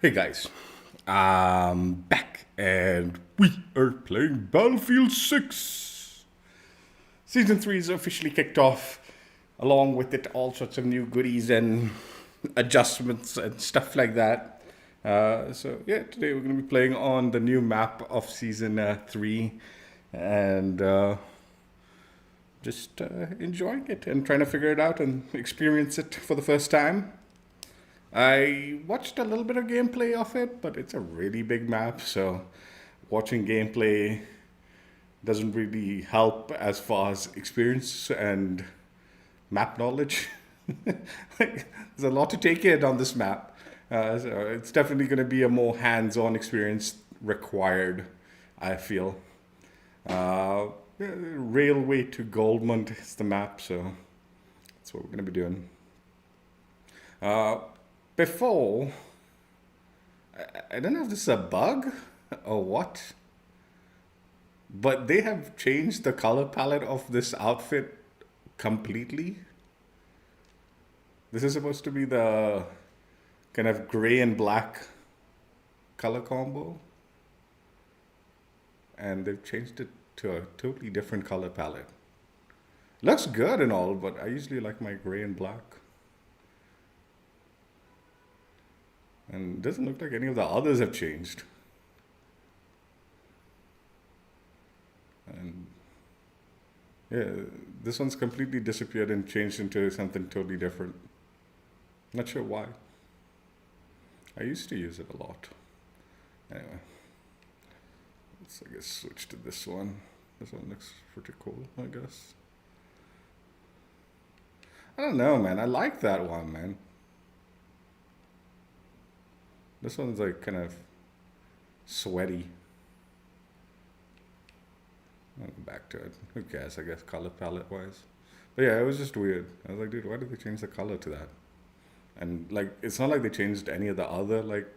Hey guys, I'm back and we are playing Battlefield 6. Season 3 is officially kicked off. Along with it, all sorts of new goodies and adjustments and stuff like that. So today we're going to be playing on the new map of Season 3 and just enjoying it and trying to figure it out and experience it for the first time. I watched a little bit of gameplay of it, but it's a really big map, so watching gameplay doesn't really help as far as experience and map knowledge. Like, there's a lot to take in on this map. So it's definitely going to be a more hands-on experience required, I feel. Railway to Golmud is the map, so that's what we're going to be doing. Before, I don't know if this is a bug or what, but they have changed the color palette of this outfit completely. This is supposed to be the kind of gray and black color combo, and they've changed it to a totally different color palette. Looks good and all, but I usually like my gray and black. And it doesn't look like any of the others have changed. And yeah, this one's completely disappeared and changed into something totally different. Not sure why. I used to use it a lot. Anyway, let's I guess switch to this one. This one looks pretty cool, I guess. I don't know, man. I like that one, man. This one's like kind of sweaty. I'll go back to it. Who cares, I guess, color palette wise. But yeah, it was just weird. I was like, dude, why did they change the color to that? And like, it's not like they changed any of the other like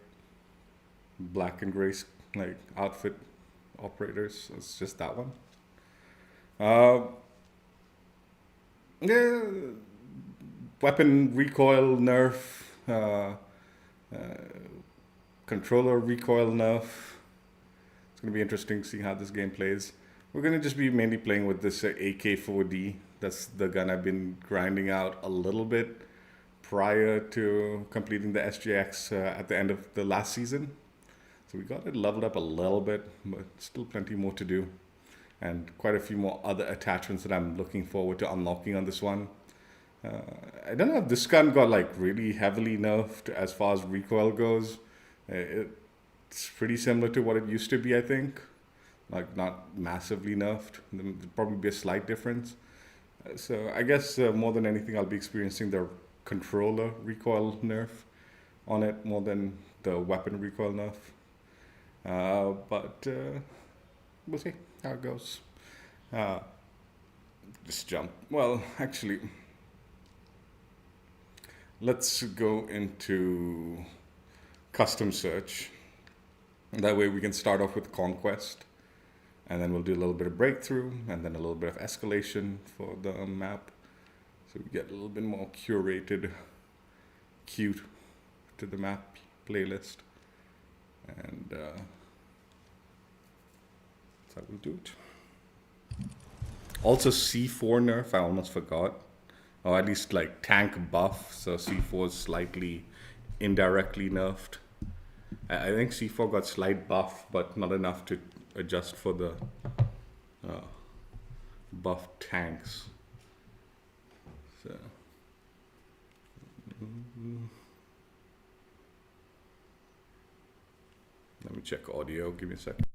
black and gray like outfit operators. It's just that one. Uh, yeah, weapon recoil nerf. Controller recoil nerf. It's going to be interesting to see how this game plays. We're going to just be mainly playing with this AK-4D. That's the gun I've been grinding out a little bit prior to completing the SGX at the end of the last season. So we got it leveled up a little bit, but still plenty more to do. And quite a few more other attachments that I'm looking forward to unlocking on this one. I don't know if this gun got like really heavily nerfed as far as recoil goes. It's pretty similar to what it used to be, I think. Like not massively nerfed. There'll probably be a slight difference. So I guess more than anything, I'll be experiencing the controller recoil nerf on it more than the weapon recoil nerf. But we'll see how it goes. Just jump. Well, actually, let's go into custom search. That way we can start off with Conquest, and then we'll do a little bit of breakthrough, and then a little bit of escalation for the map. So we get a little bit more curated, cute to the map playlist. And that's how we'll do it. Also C4 nerf, I almost forgot. Or at least like tank buff, so C4 is slightly indirectly nerfed. I think C4 got slight buff, but not enough to adjust for the buff tanks. So let me check audio. Give me a second.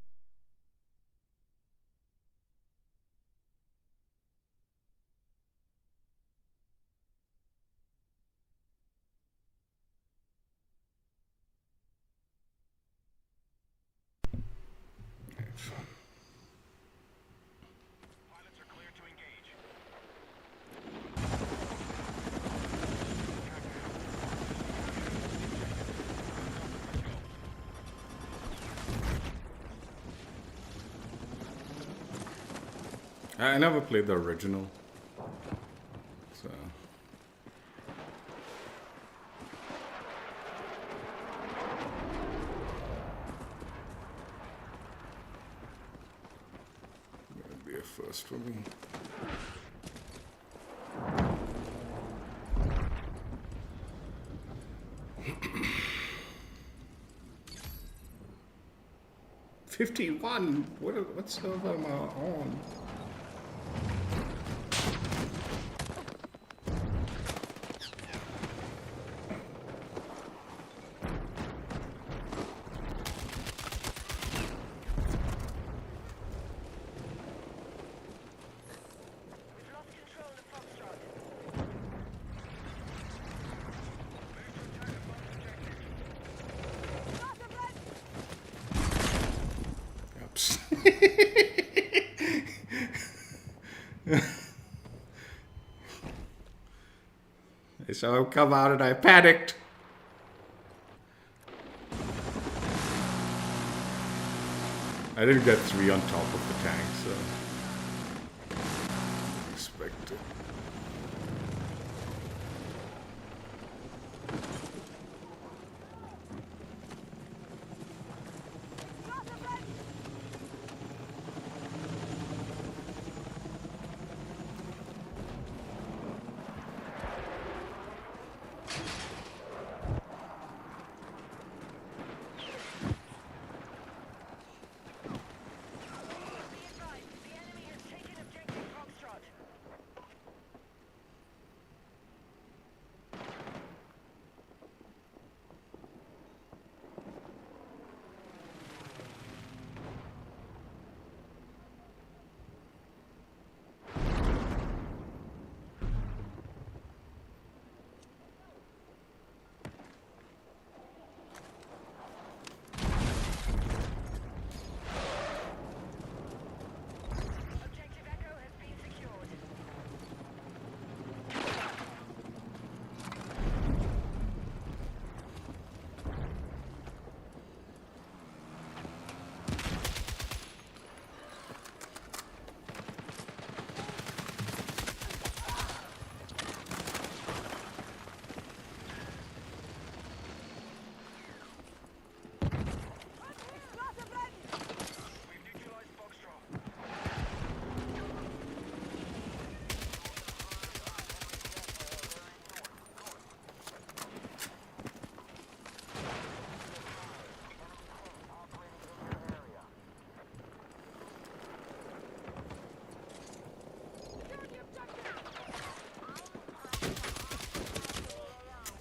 I never played the original, so fast for me. $51. What server am I on? I saw him come out and I panicked. I didn't get 3 on top of the tank, so expect it.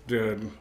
Dead.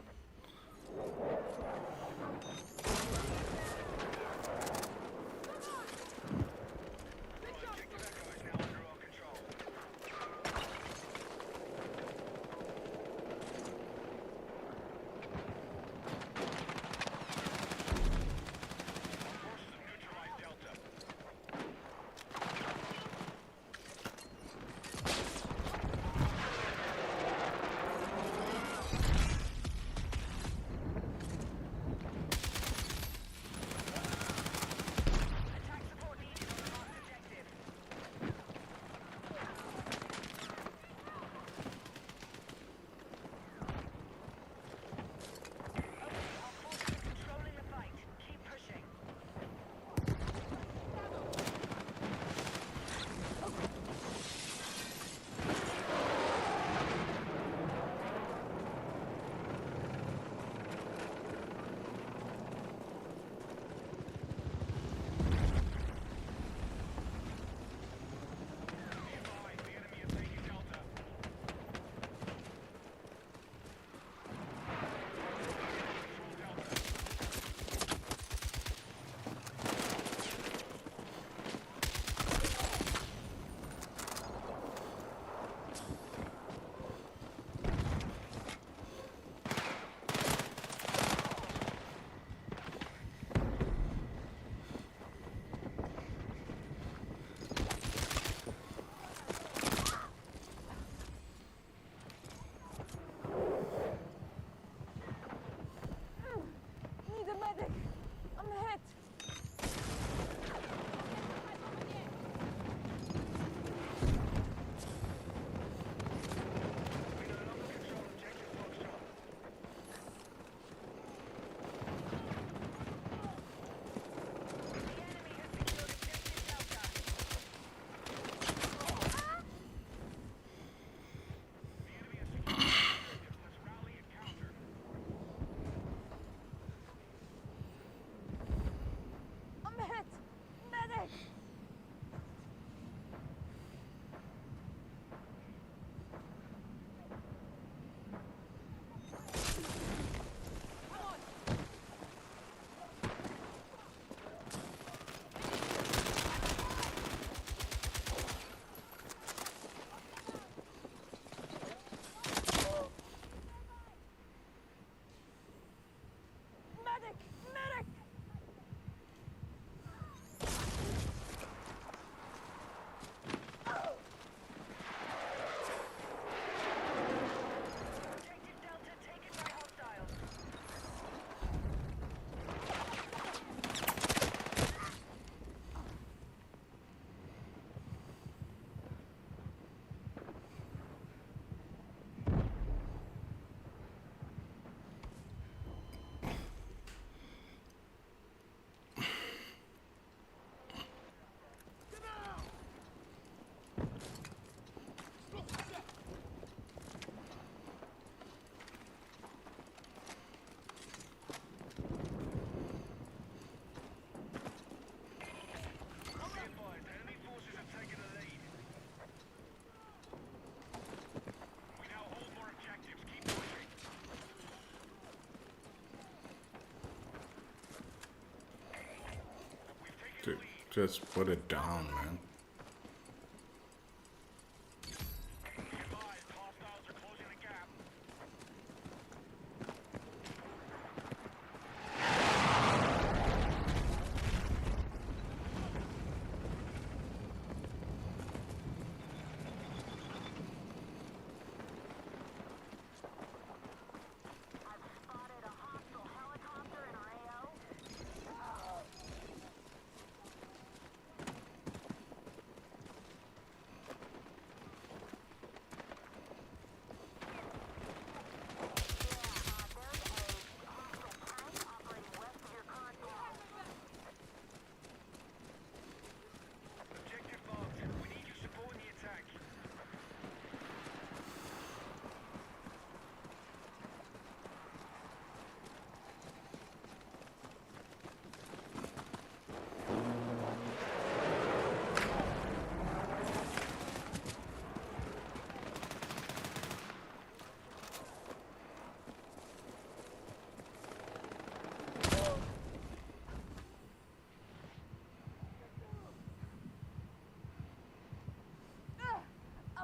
Just put it down, man.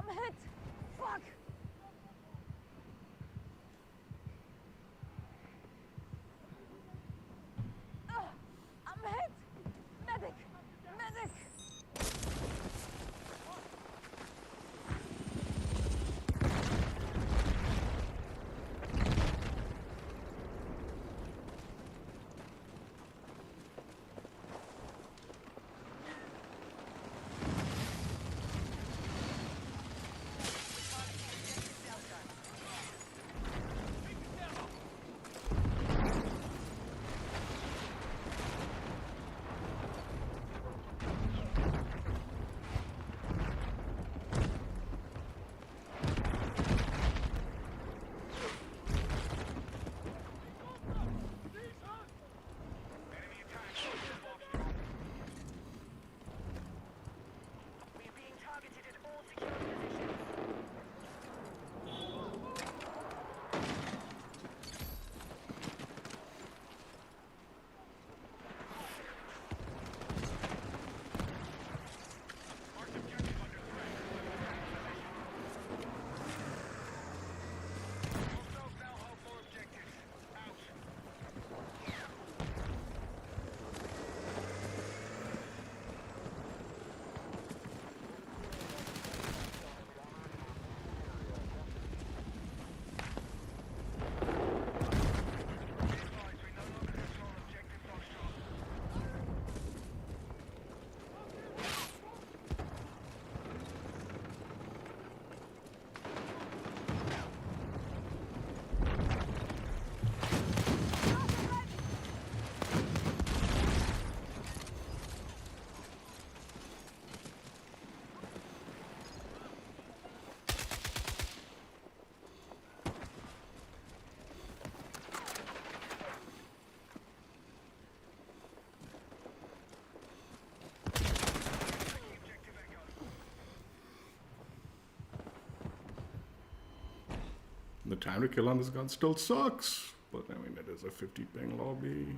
I'm hit! Fuck! I'm hit! Medic! Medic! The time to kill on this gun still sucks, but I mean, it is a 50 ping lobby.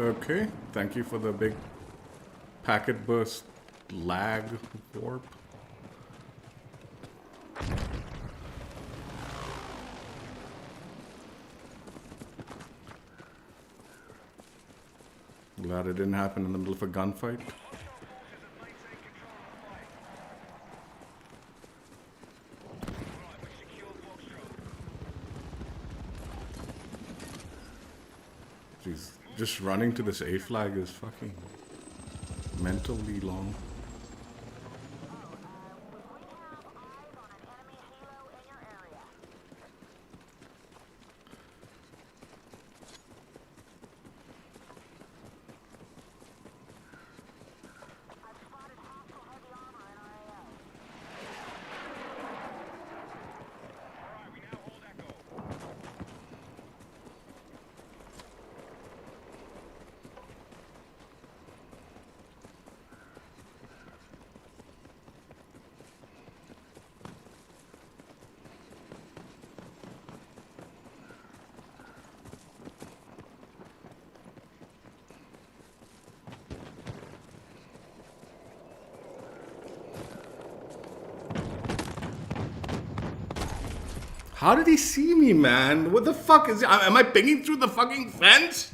Okay, thank you for the big packet burst lag warp. Glad it didn't happen in the middle of a gunfight. Jeez, just running to this A flag is fucking mentally long. How did he see me, man? What the fuck is... Am I pinging through the fucking fence?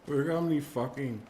Look how many fucking.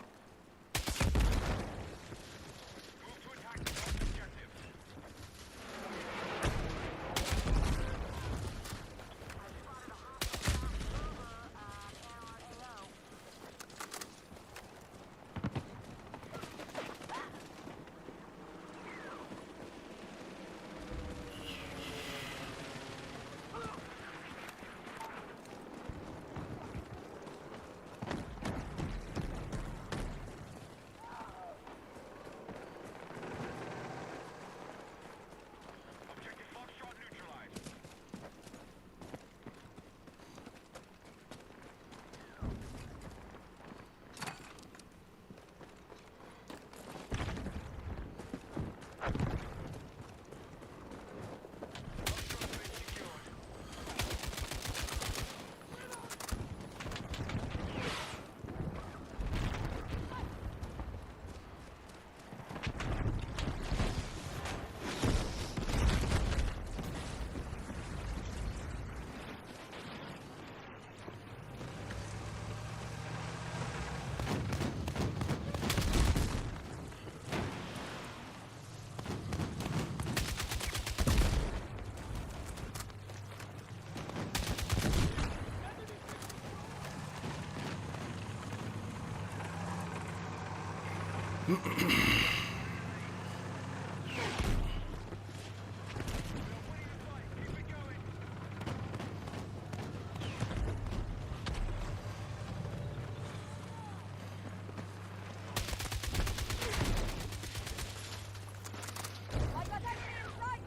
I got enemy in sight!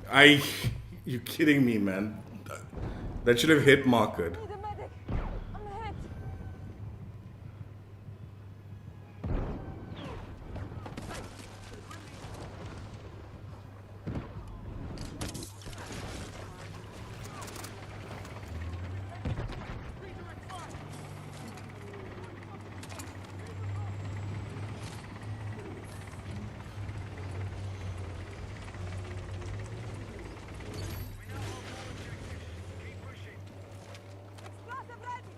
I. You kidding me, man? That should have hit marker. Need a medic! I'm hit! Explosive ready!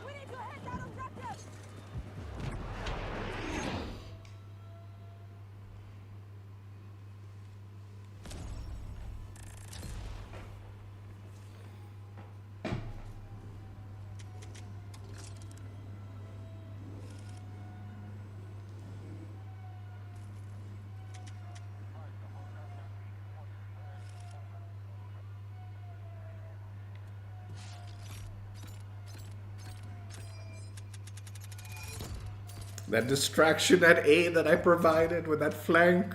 We need to hit that objective! That distraction at A that I provided with that flank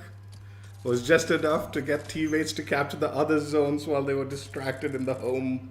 was just enough to get teammates to capture the other zones while they were distracted in the home.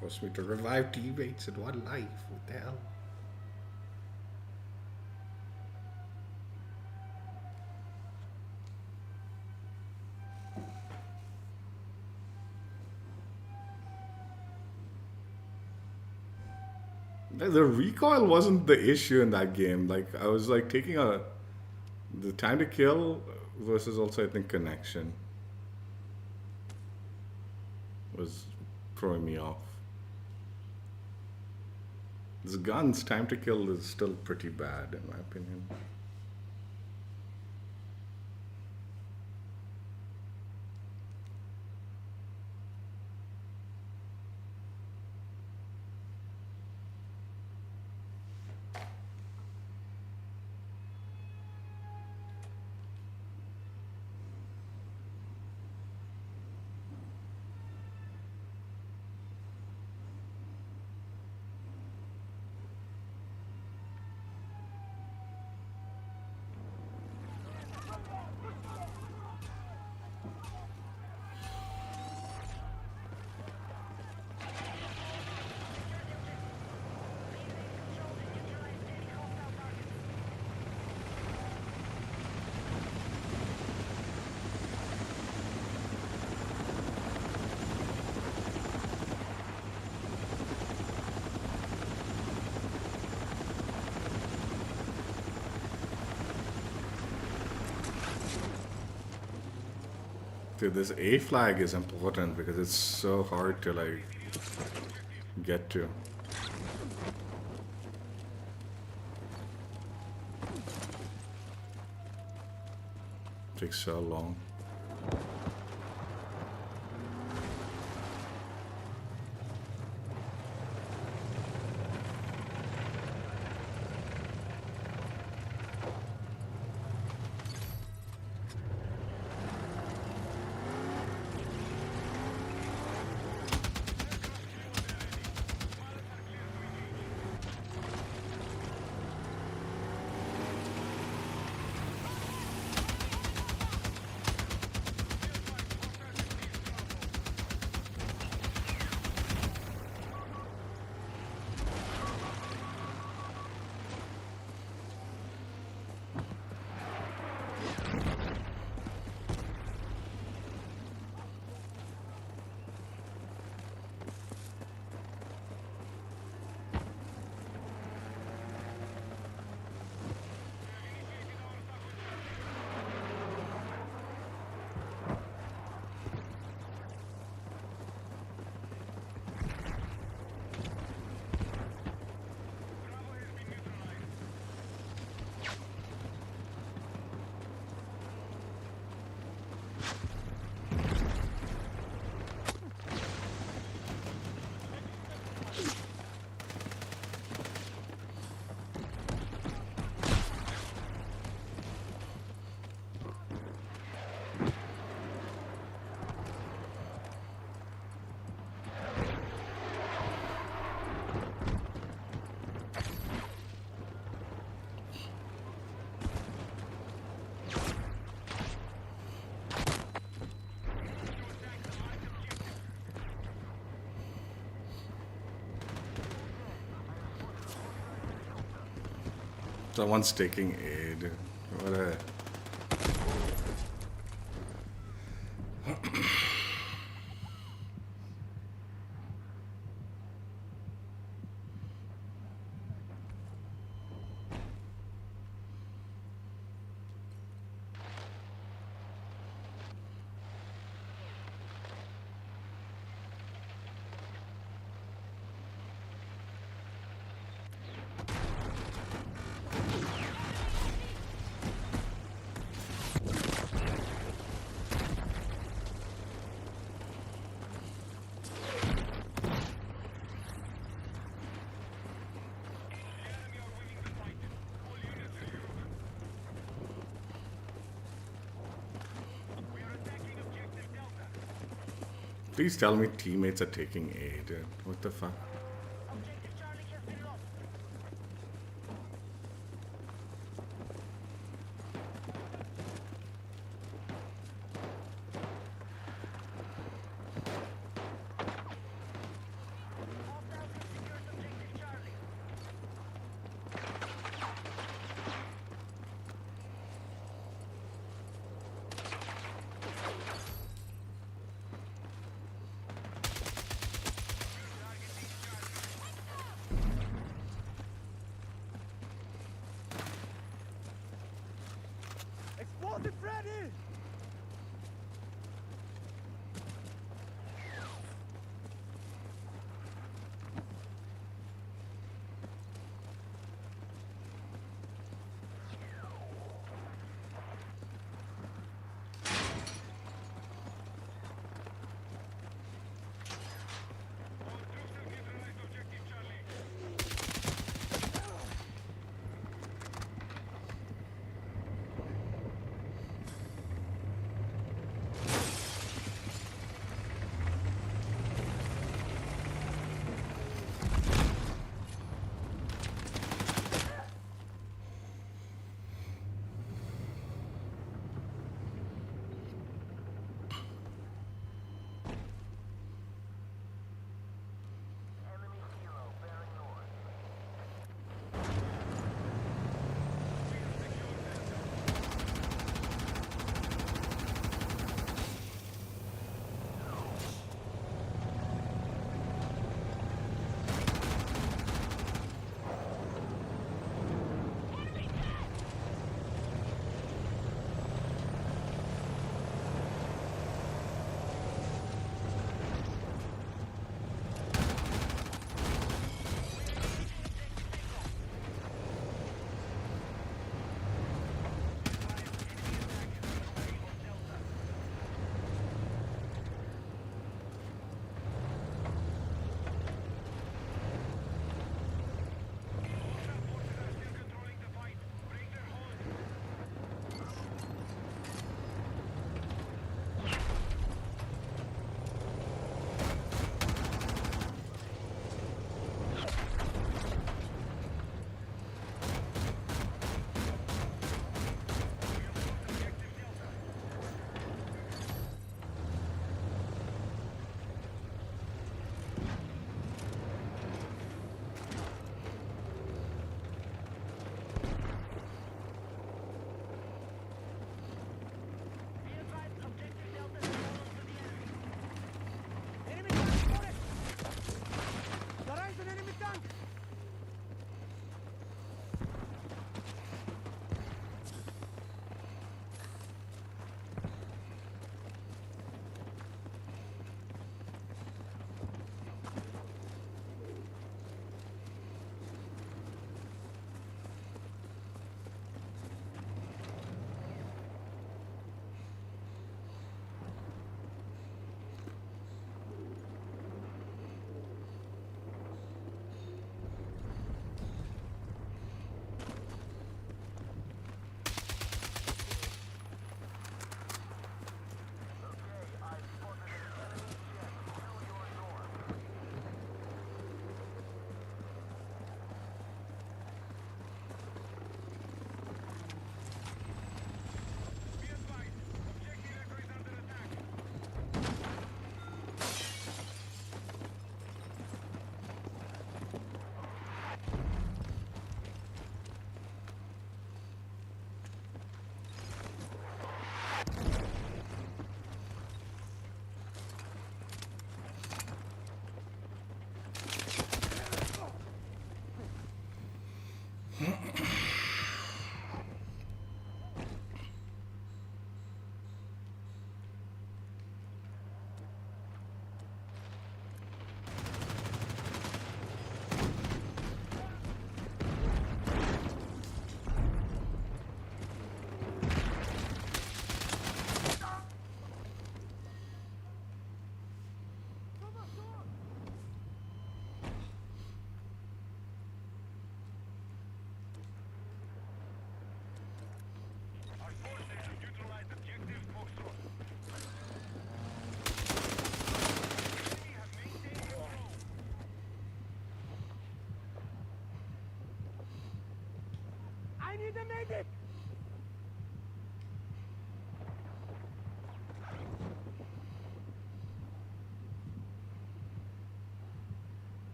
Forced me to revive teammates in one life. What the hell? The recoil wasn't the issue in that game. Like I was like taking the time to kill versus also I think connection was throwing me off. This gun's time to kill is still pretty bad in my opinion. Dude, this A flag is important because it's so hard to like get to. Takes so long. Someone's taking aid. What a... Please tell me teammates are taking aid. What the fuck? need a medic!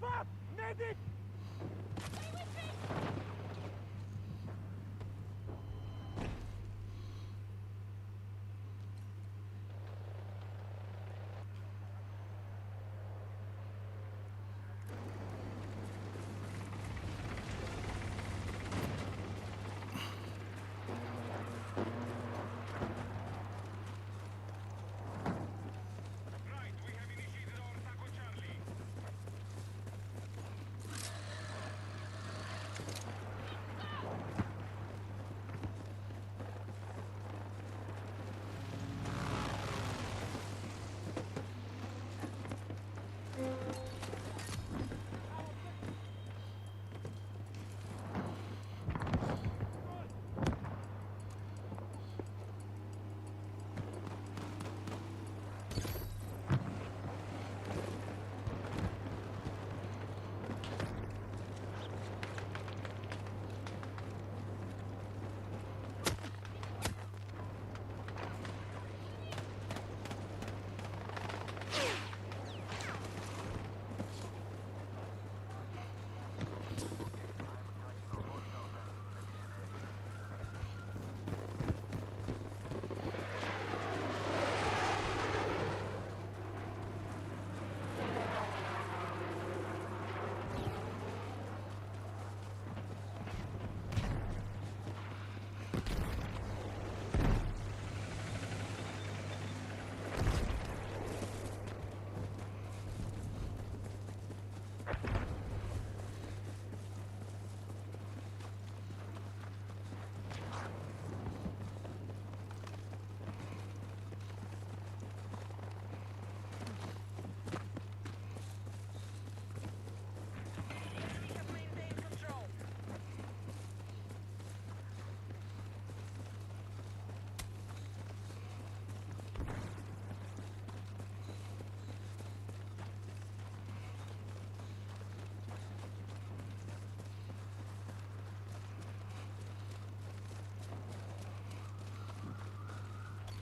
Fuck! Medic! Stay with me! Right, we have initiated our Taco Charlie.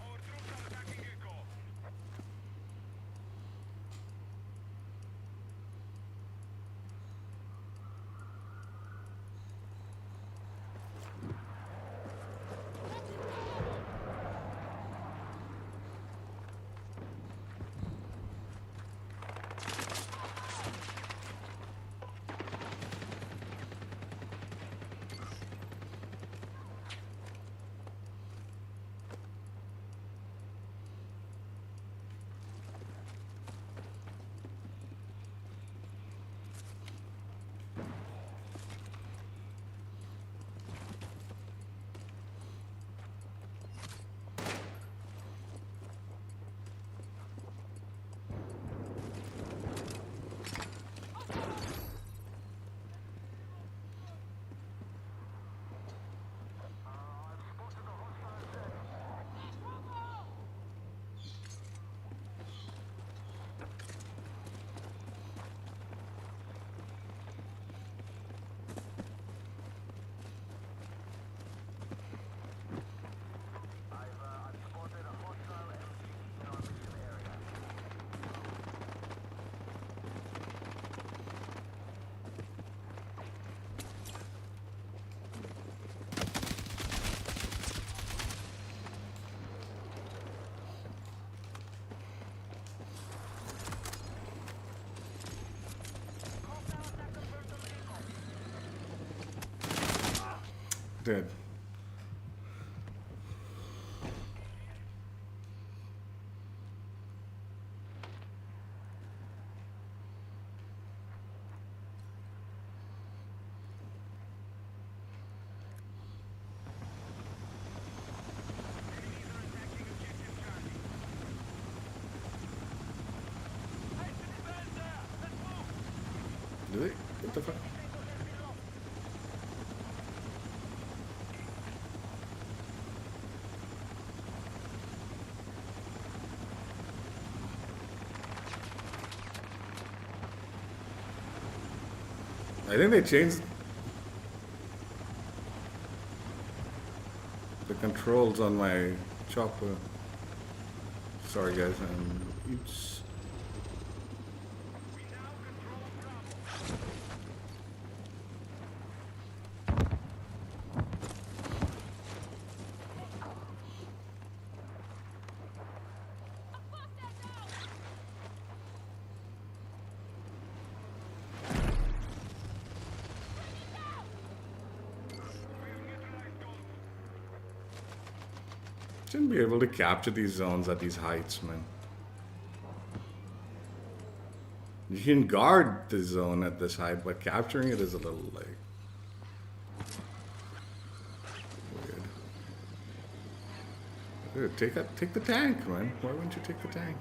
Our troops are attacking Echo. I've spotted a hostile MG in our mission area. Hostile attack confirmed on Echo. Dead. Enemies are attacking objective Charlie. Hey, civilians there! Let's move! Do they? What the fuck? Echo has been lost. I think they changed. controls on my chopper. Sorry guys, it's shouldn't be able to capture these zones at these heights, man. You can guard the zone at this height, but capturing it is a little like weird. Dude, take the tank, man. Why wouldn't you take the tank?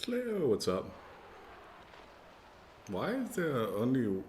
Slayer, what's up? Why is there only...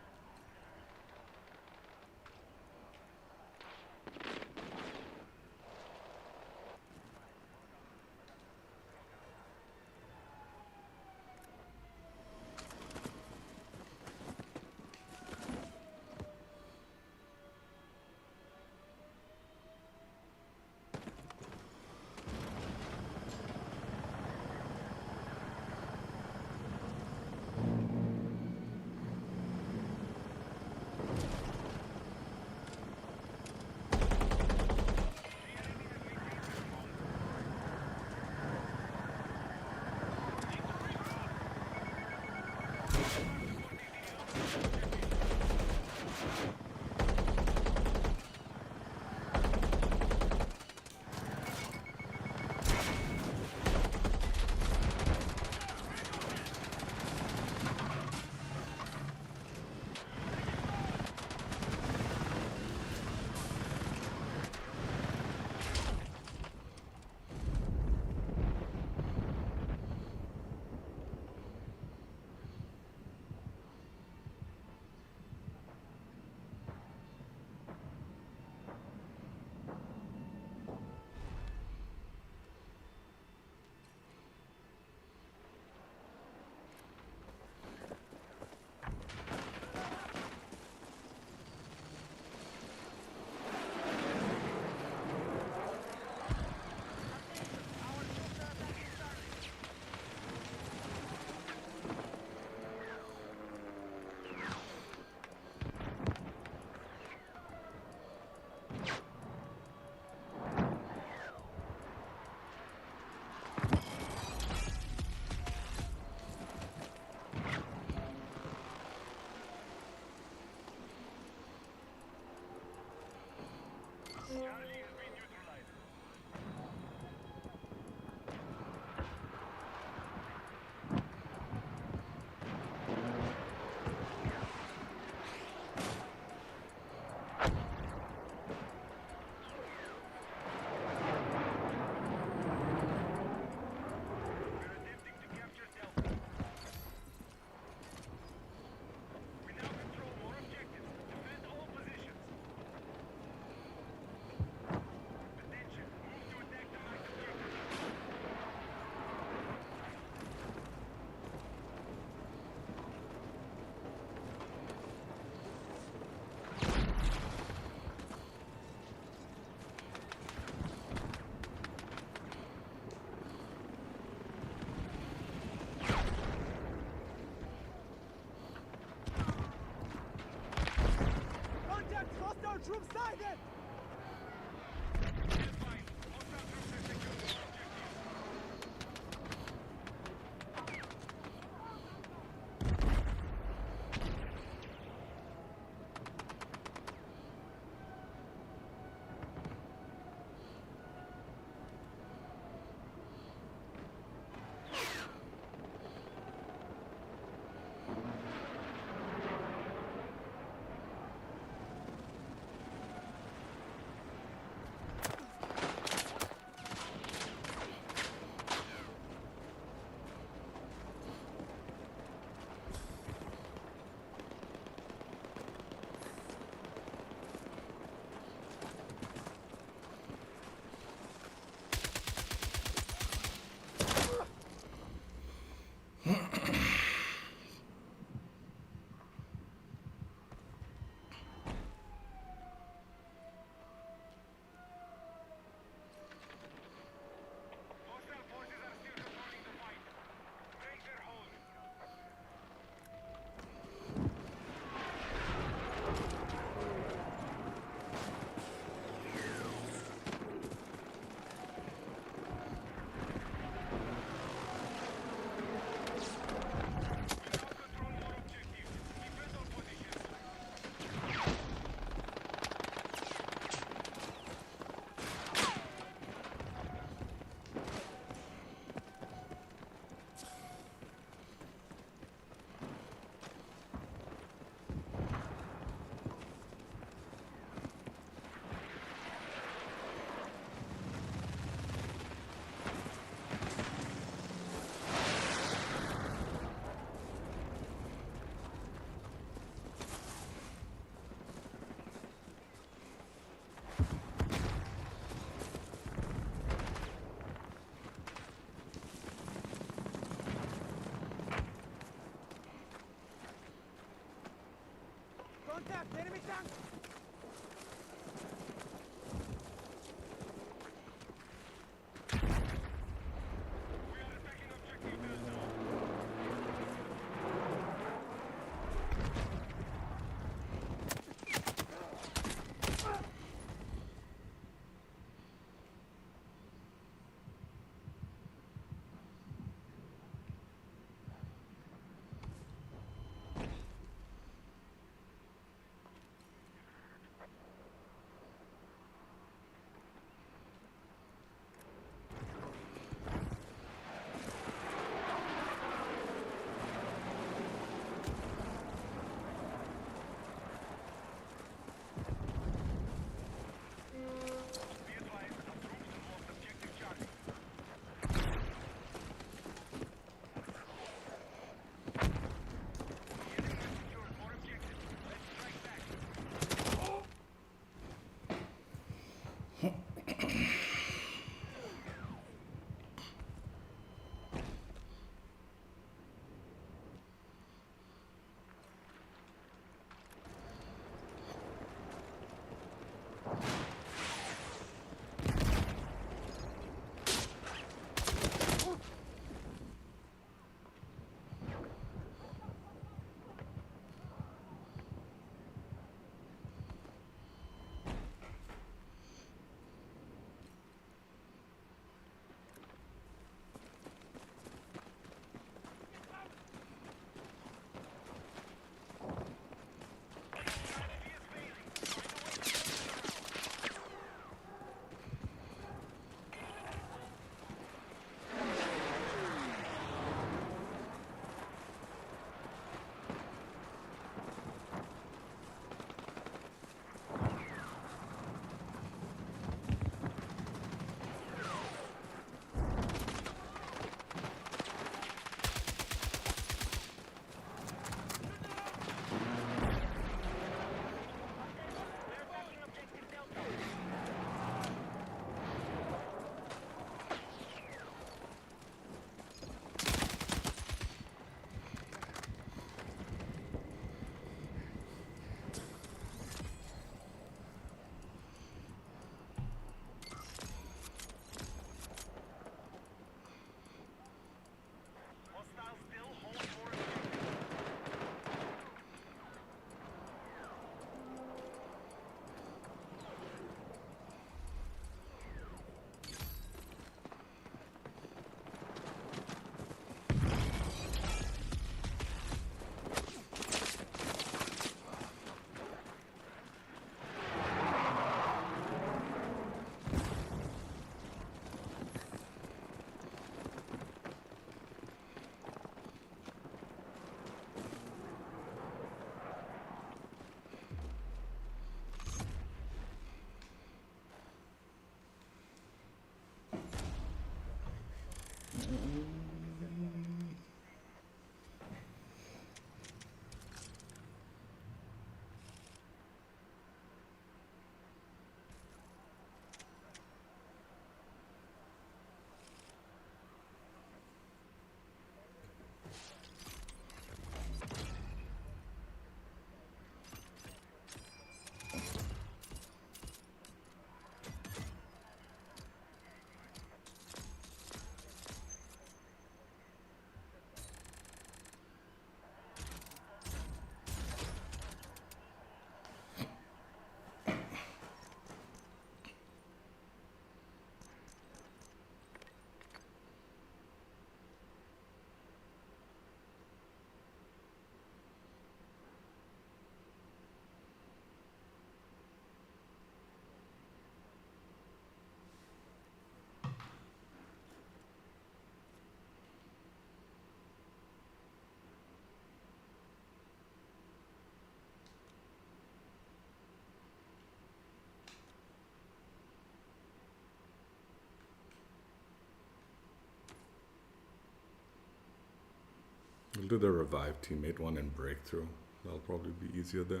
We'll do the revive teammate one and breakthrough. That'll probably be easier there.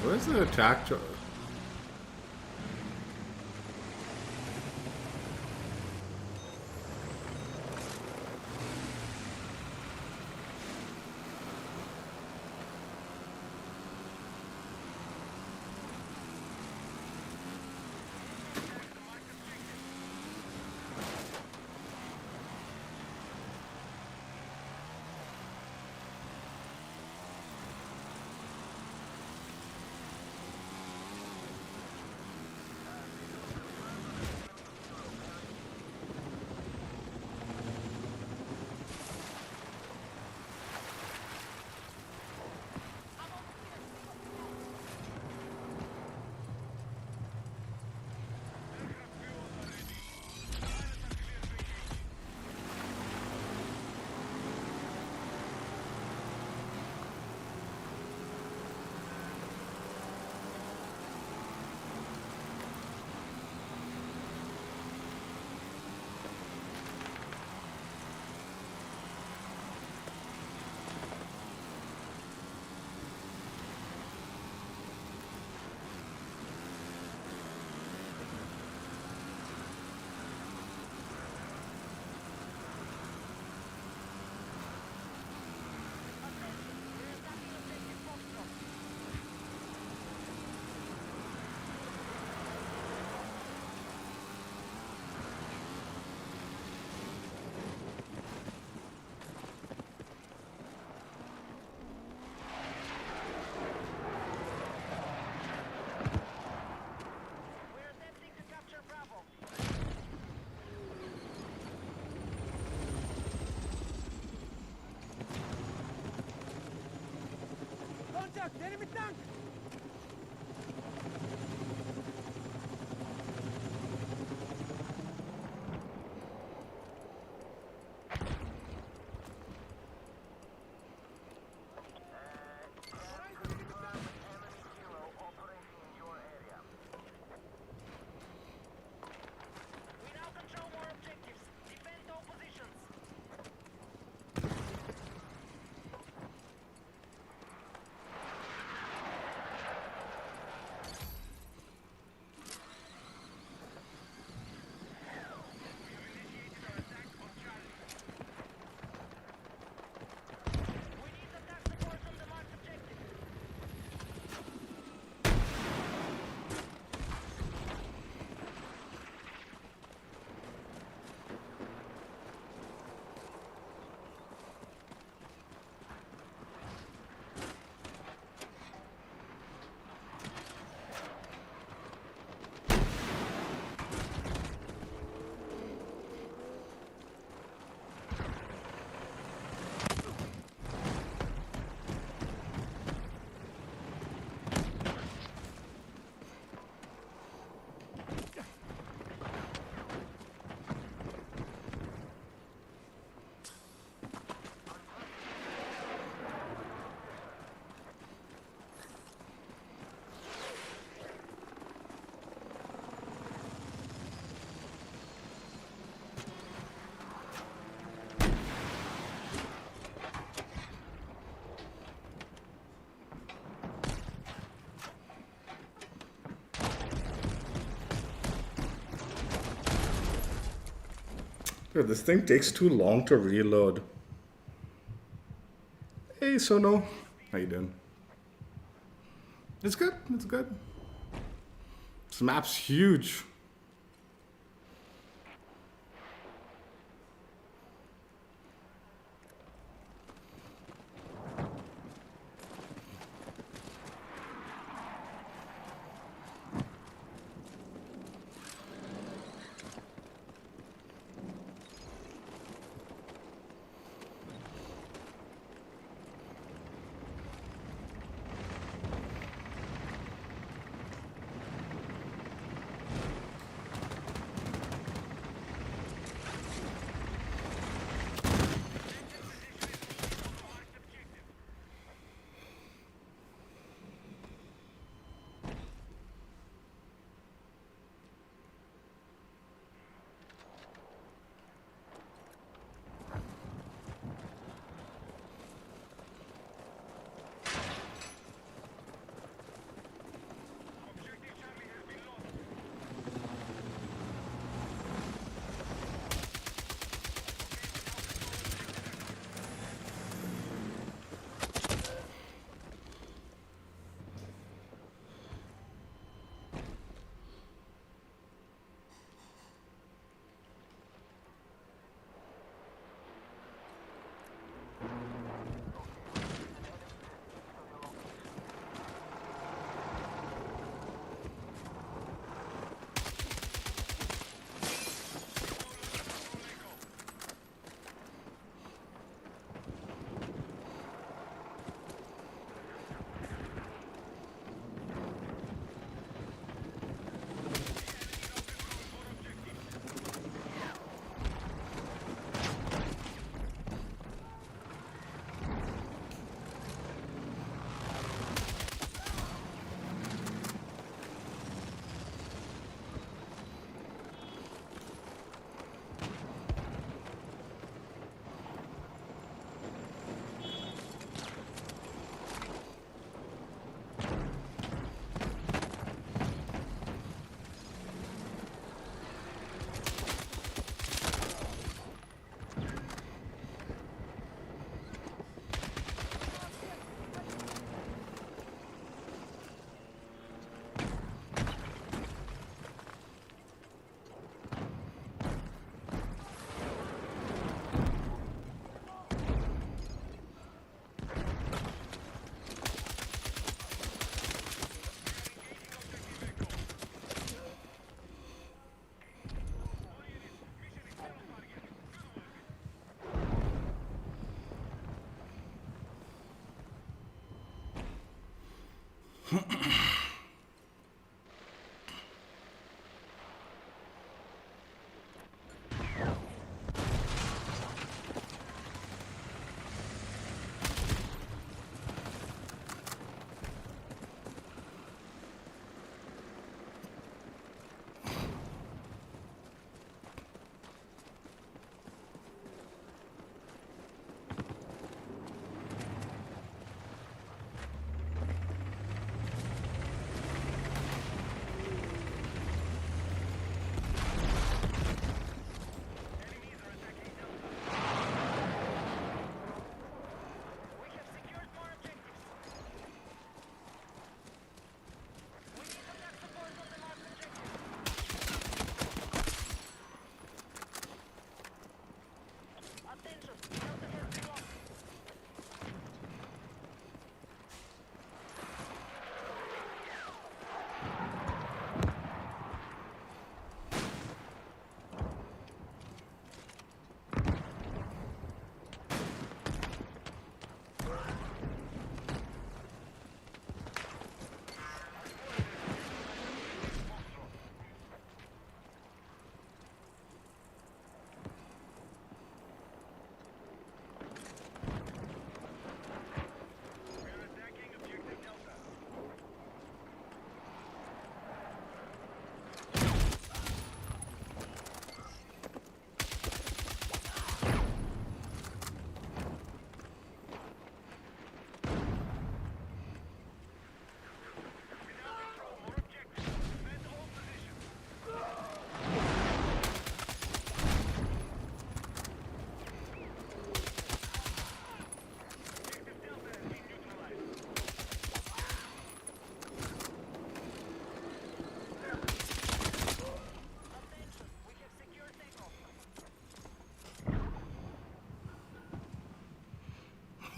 Where's the attack? Contact! Enemy tank! We now control more objectives. Defend all positions. Dude, this thing takes too long to reload. Hey, Sono. How you doing? It's good. It's good. This map's huge.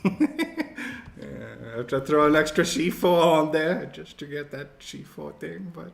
I have to throw an extra C4 on there just to get that C4 thing, but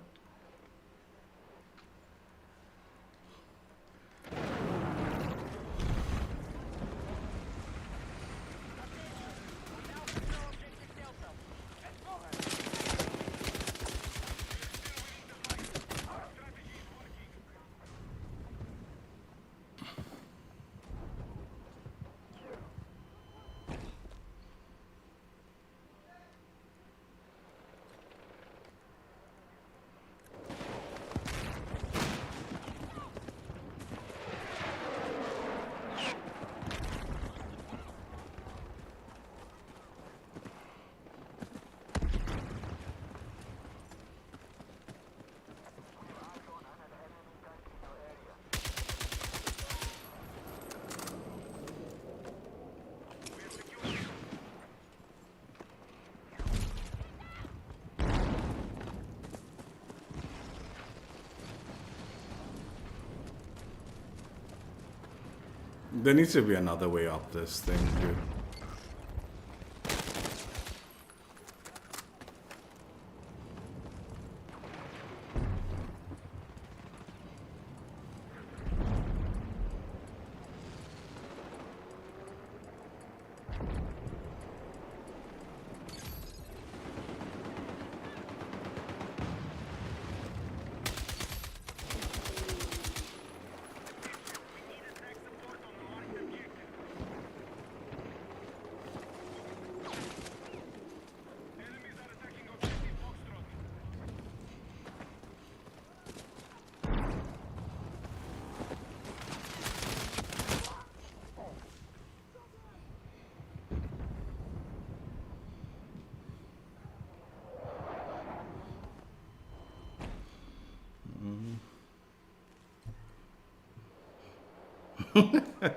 there needs to be another way up this thing, dude.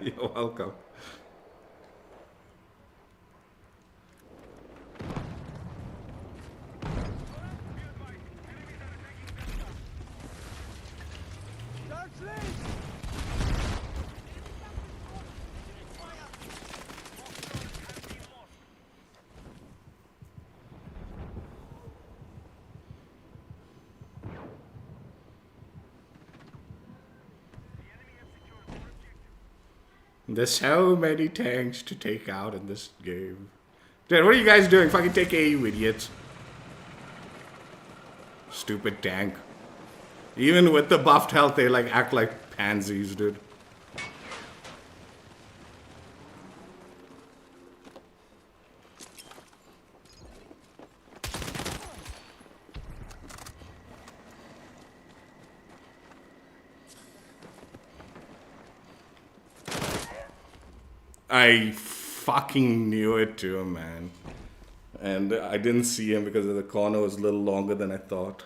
You're welcome. There's so many tanks to take out in this game. Dude, what are you guys doing? Fucking take A, you idiots. Stupid tank. Even with the buffed health, they like act like pansies, dude. I fucking knew it too, man. And I didn't see him because the corner was a little longer than I thought.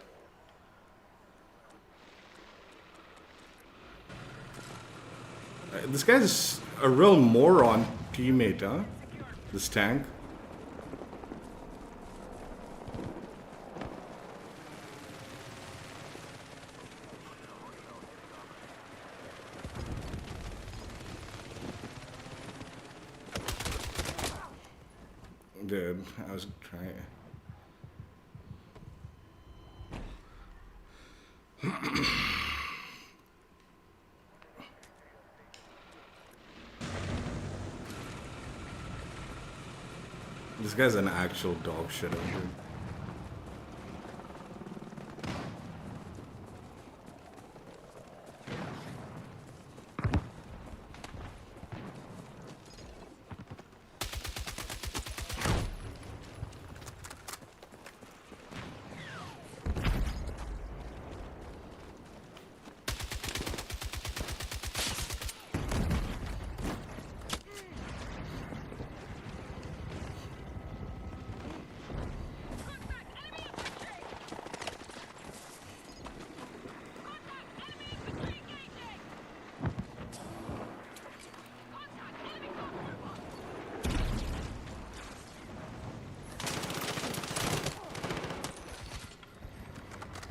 This guy's a real moron teammate, huh? This tank. Dude, I was trying. This guy's an actual dog shitter, dude.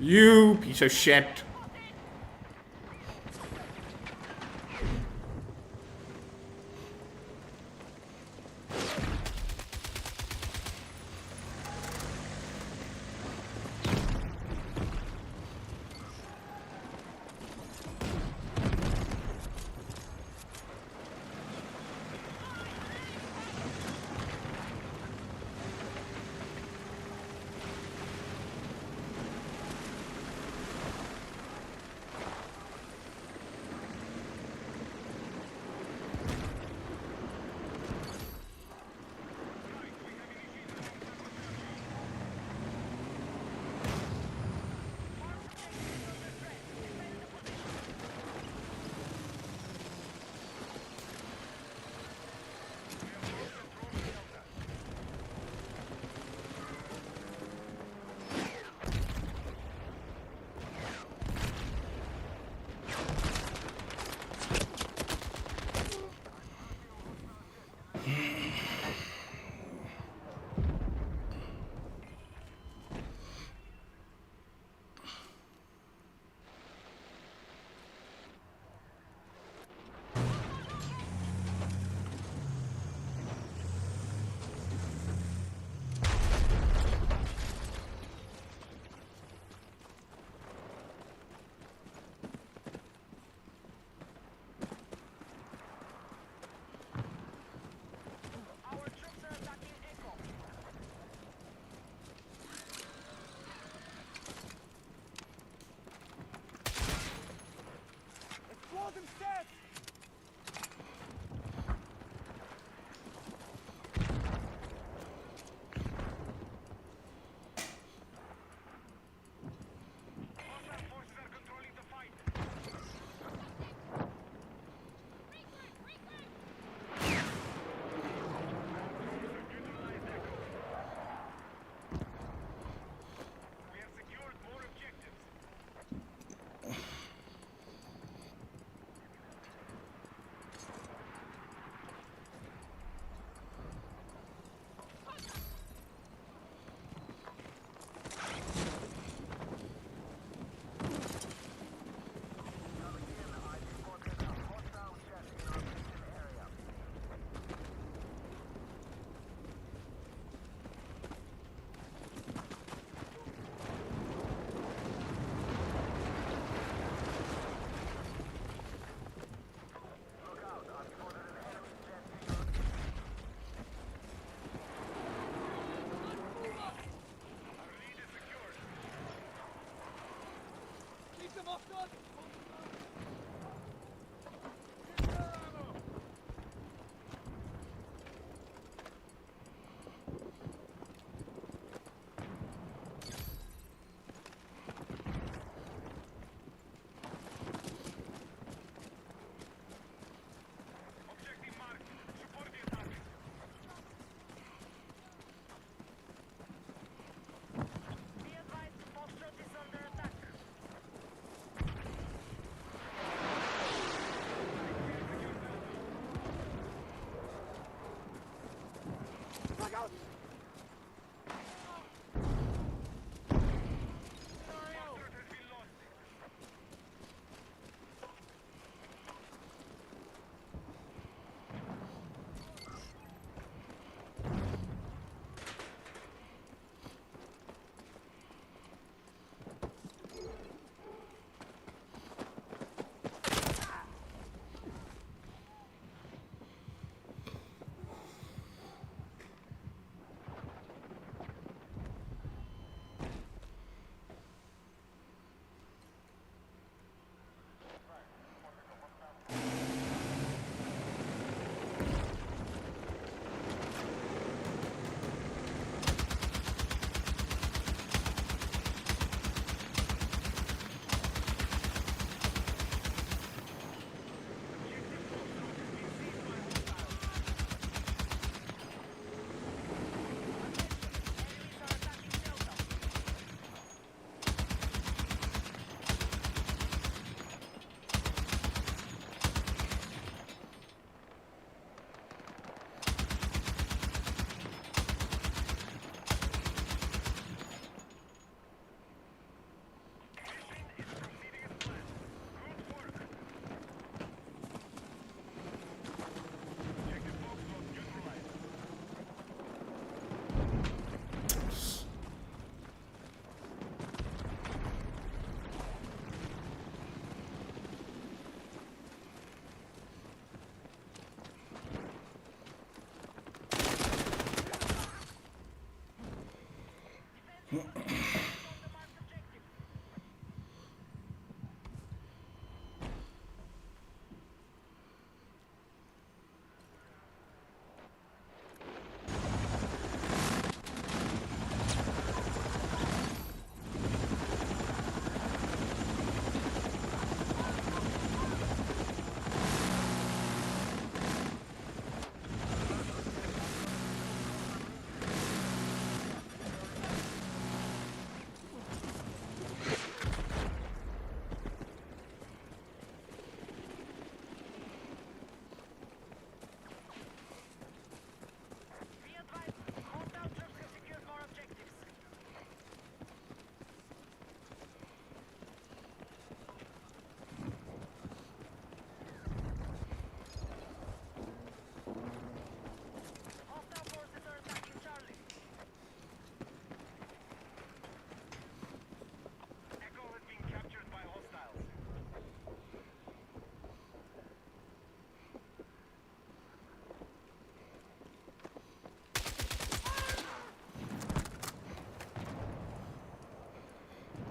You piece of shit.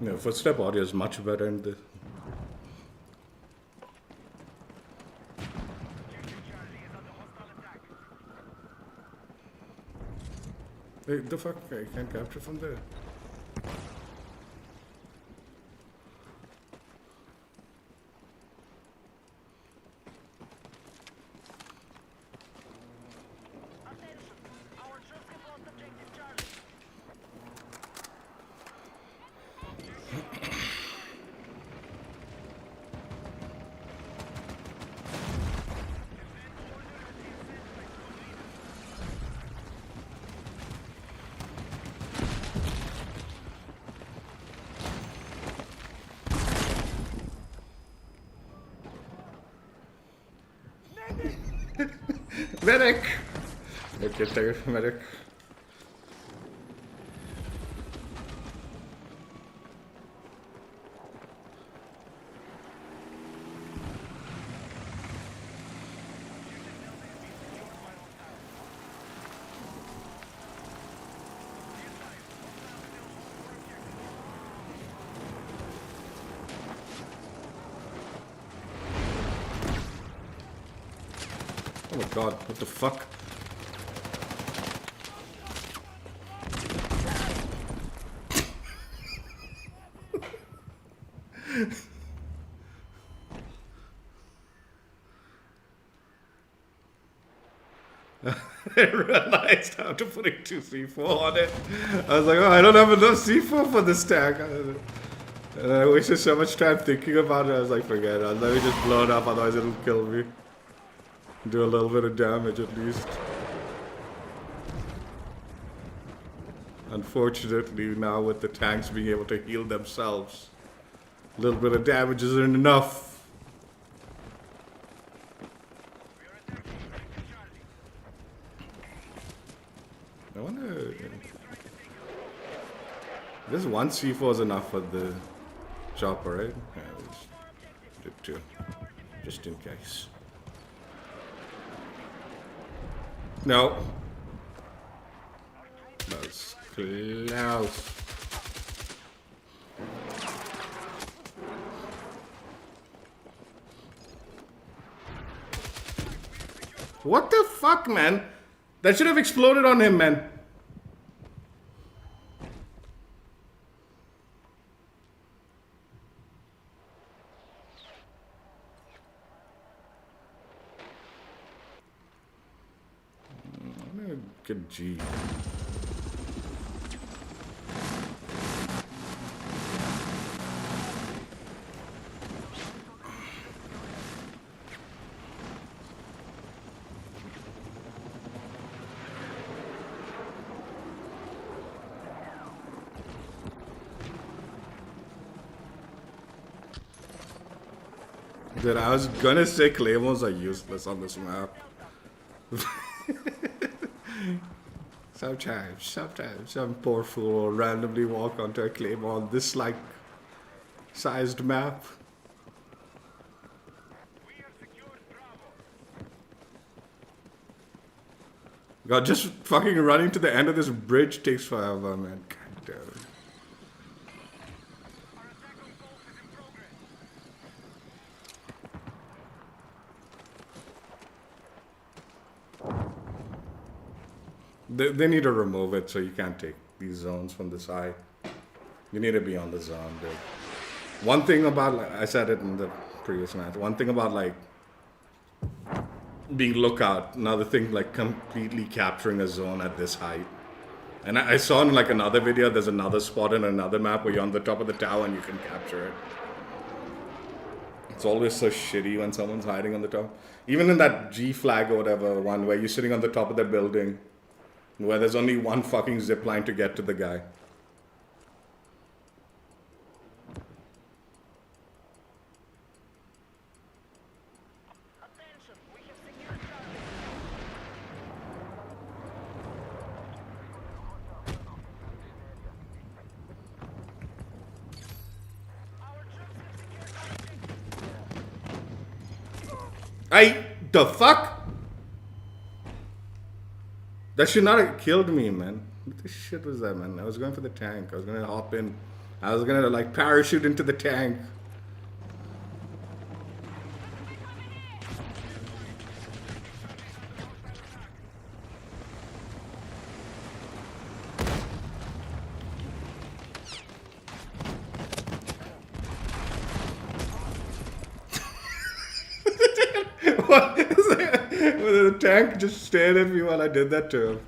No, footstep audio is much better in the. Hey, the fuck? I can't capture from there. Medic! Okay, there, medic. Oh my god, what the fuck? I realized after putting 2 C4 on it. I was like, oh, I don't have enough C4 for this tag. And I wasted so much time thinking about it. I was like, forget it. Let me just blow it up, otherwise it'll kill me. Do a little bit of damage at least. Unfortunately, now with the tanks being able to heal themselves, a little bit of damage isn't enough. I wonder. This one C4 is enough for the chopper, right? Yeah, let's do 2, just in case. No. That's close. What the fuck, man? That should have exploded on him, man. I'm gonna get G. Dude, I was gonna say claymores are useless on this map. Sometimes some poor fool will randomly walk onto a claymore on this like sized map. God, just fucking running to the end of this bridge takes forever, man. God damn it. They need to remove it so you can't take these zones from the side. You need to be on the zone, dude. One thing about, like, I said it in the previous match, one thing about, like, being lookout, another thing, like, completely capturing a zone at this height. And I saw in, like, another video, there's another spot in another map where you're on the top of the tower and you can capture it. It's always so shitty when someone's hiding on the top. Even in that G flag or whatever one where you're sitting on the top of the building, where there's only one fucking zip line to get to the guy. Attention, we have secured target. Our troops have secured objective. The fuck? That should not have killed me, man. What the shit was that, man? I was going for the tank. I was gonna hop in. I was gonna, like, parachute into the tank. What is that? The tank just stared at me while I did that to him.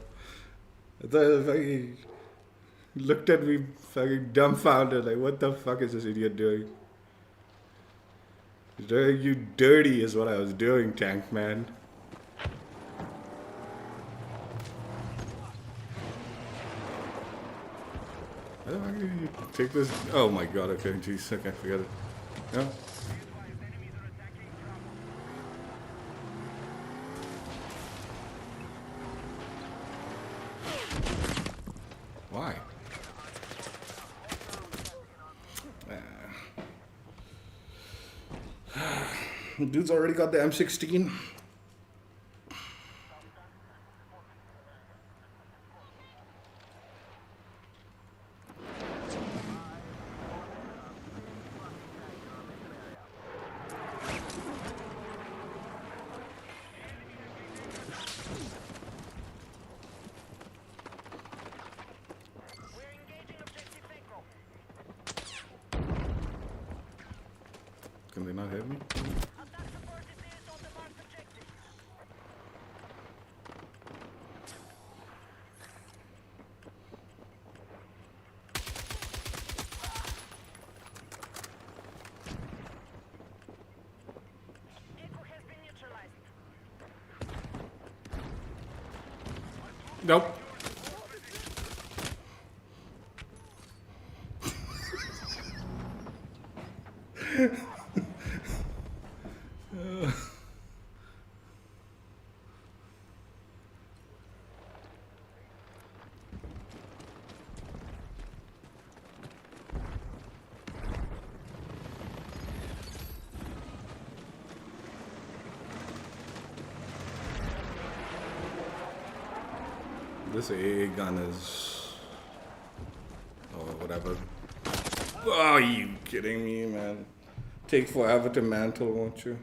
I thought he looked at me fucking dumbfounded, like, what the fuck is this idiot doing? You dirty is what I was doing, tank man. How the fuck did you take this? Oh my god, okay, jeez, okay, forget it. No? Why? Dude's already got the M16. Can they not hit me? Attack support is on the marked objective. Echo has been neutralized. Nope. This AA gun is... oh, whatever. Oh, are you kidding me, man? Take forever to mantle, won't you?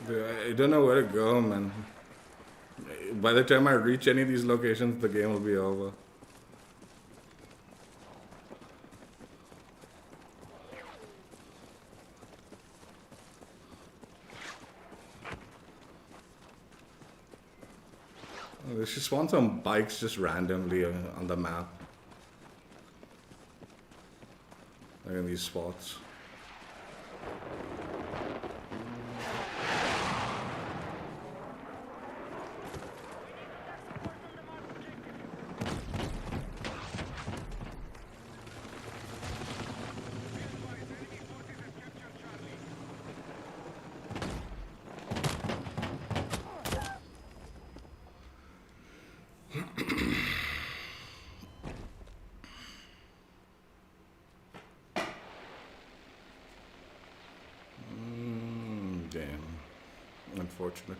I don't know where to go, man. By the time I reach any of these locations, the game will be over. They should spawn some bikes just randomly on the map. Like in these spots. Damn. Unfortunate.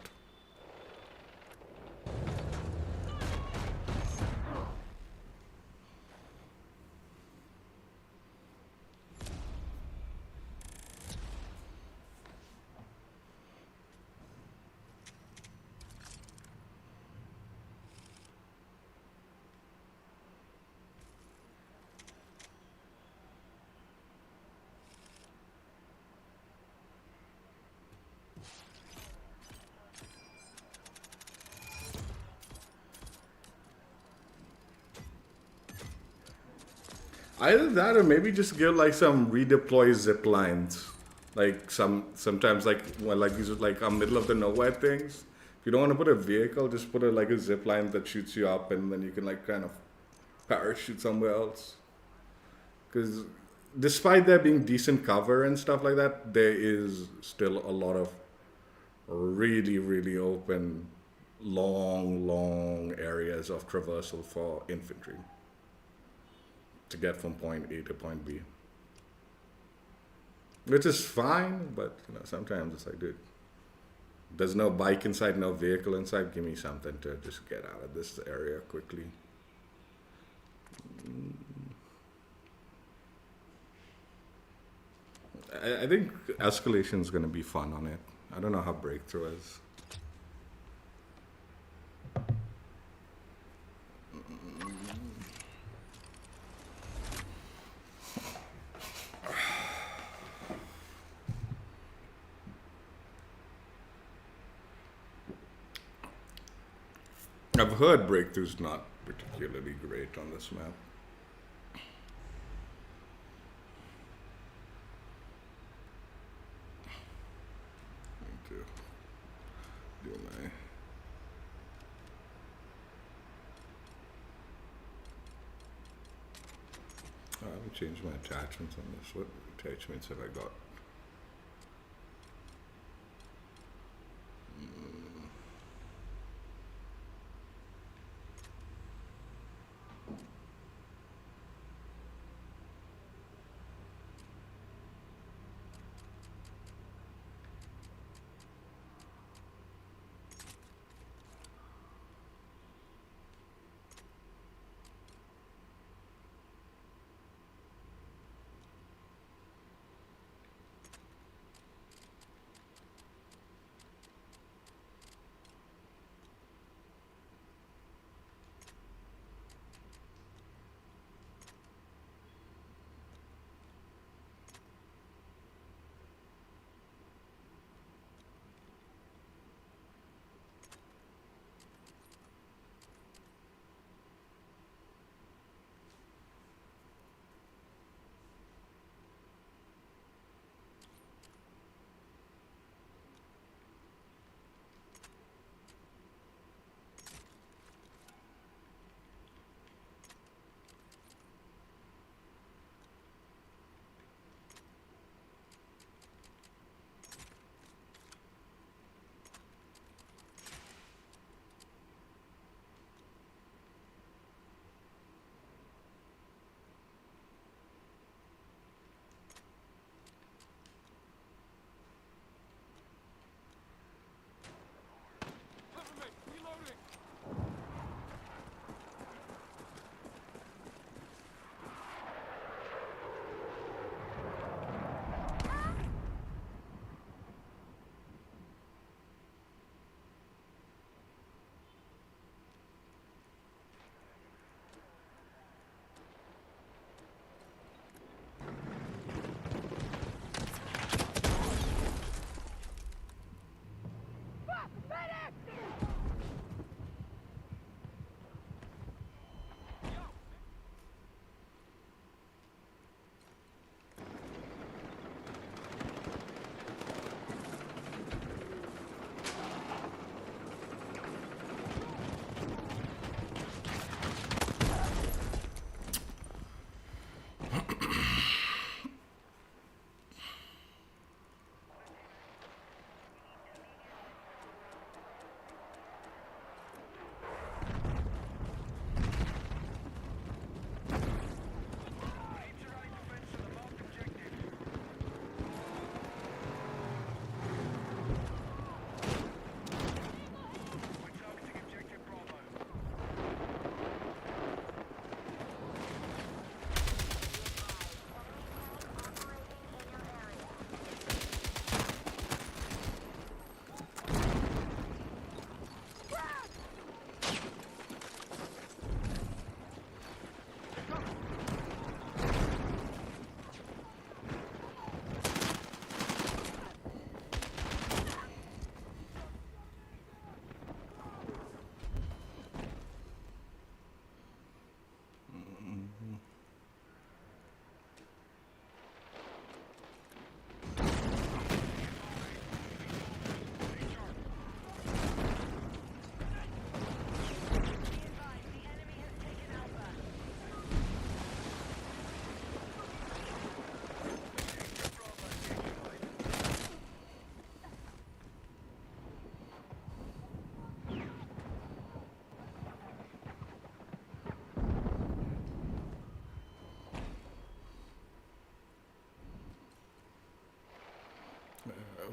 Either that or maybe just give like some redeploy zip lines. Like sometimes like when like these are like middle of the nowhere things. If you don't want to put a vehicle, just put like a zip line that shoots you up and then you can like kind of parachute somewhere else. Because despite there being decent cover and stuff like that, there is still a lot of really, really open, long areas of traversal for infantry to get from point A to point B. Which is fine, but you know, sometimes it's like, dude, there's no bike inside, no vehicle inside. Give me something to just get out of this area quickly. I think Escalation is going to be fun on it. I don't know how Breakthrough is. I've heard Breakthrough's not particularly great on this map. Need to do my... I haven't changed my attachments on this. What attachments have I got?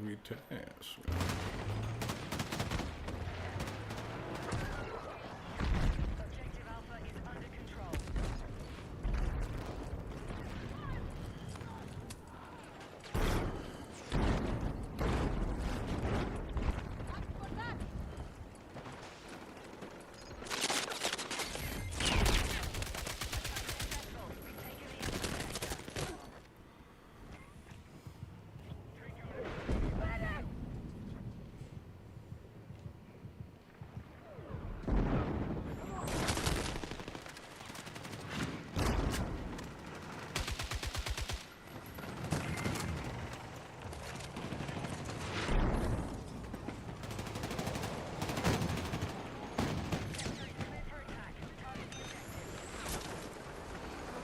we test. Objective Alpha is under control. Successful. We've taken the sector. Prepare for attack. Target the objective.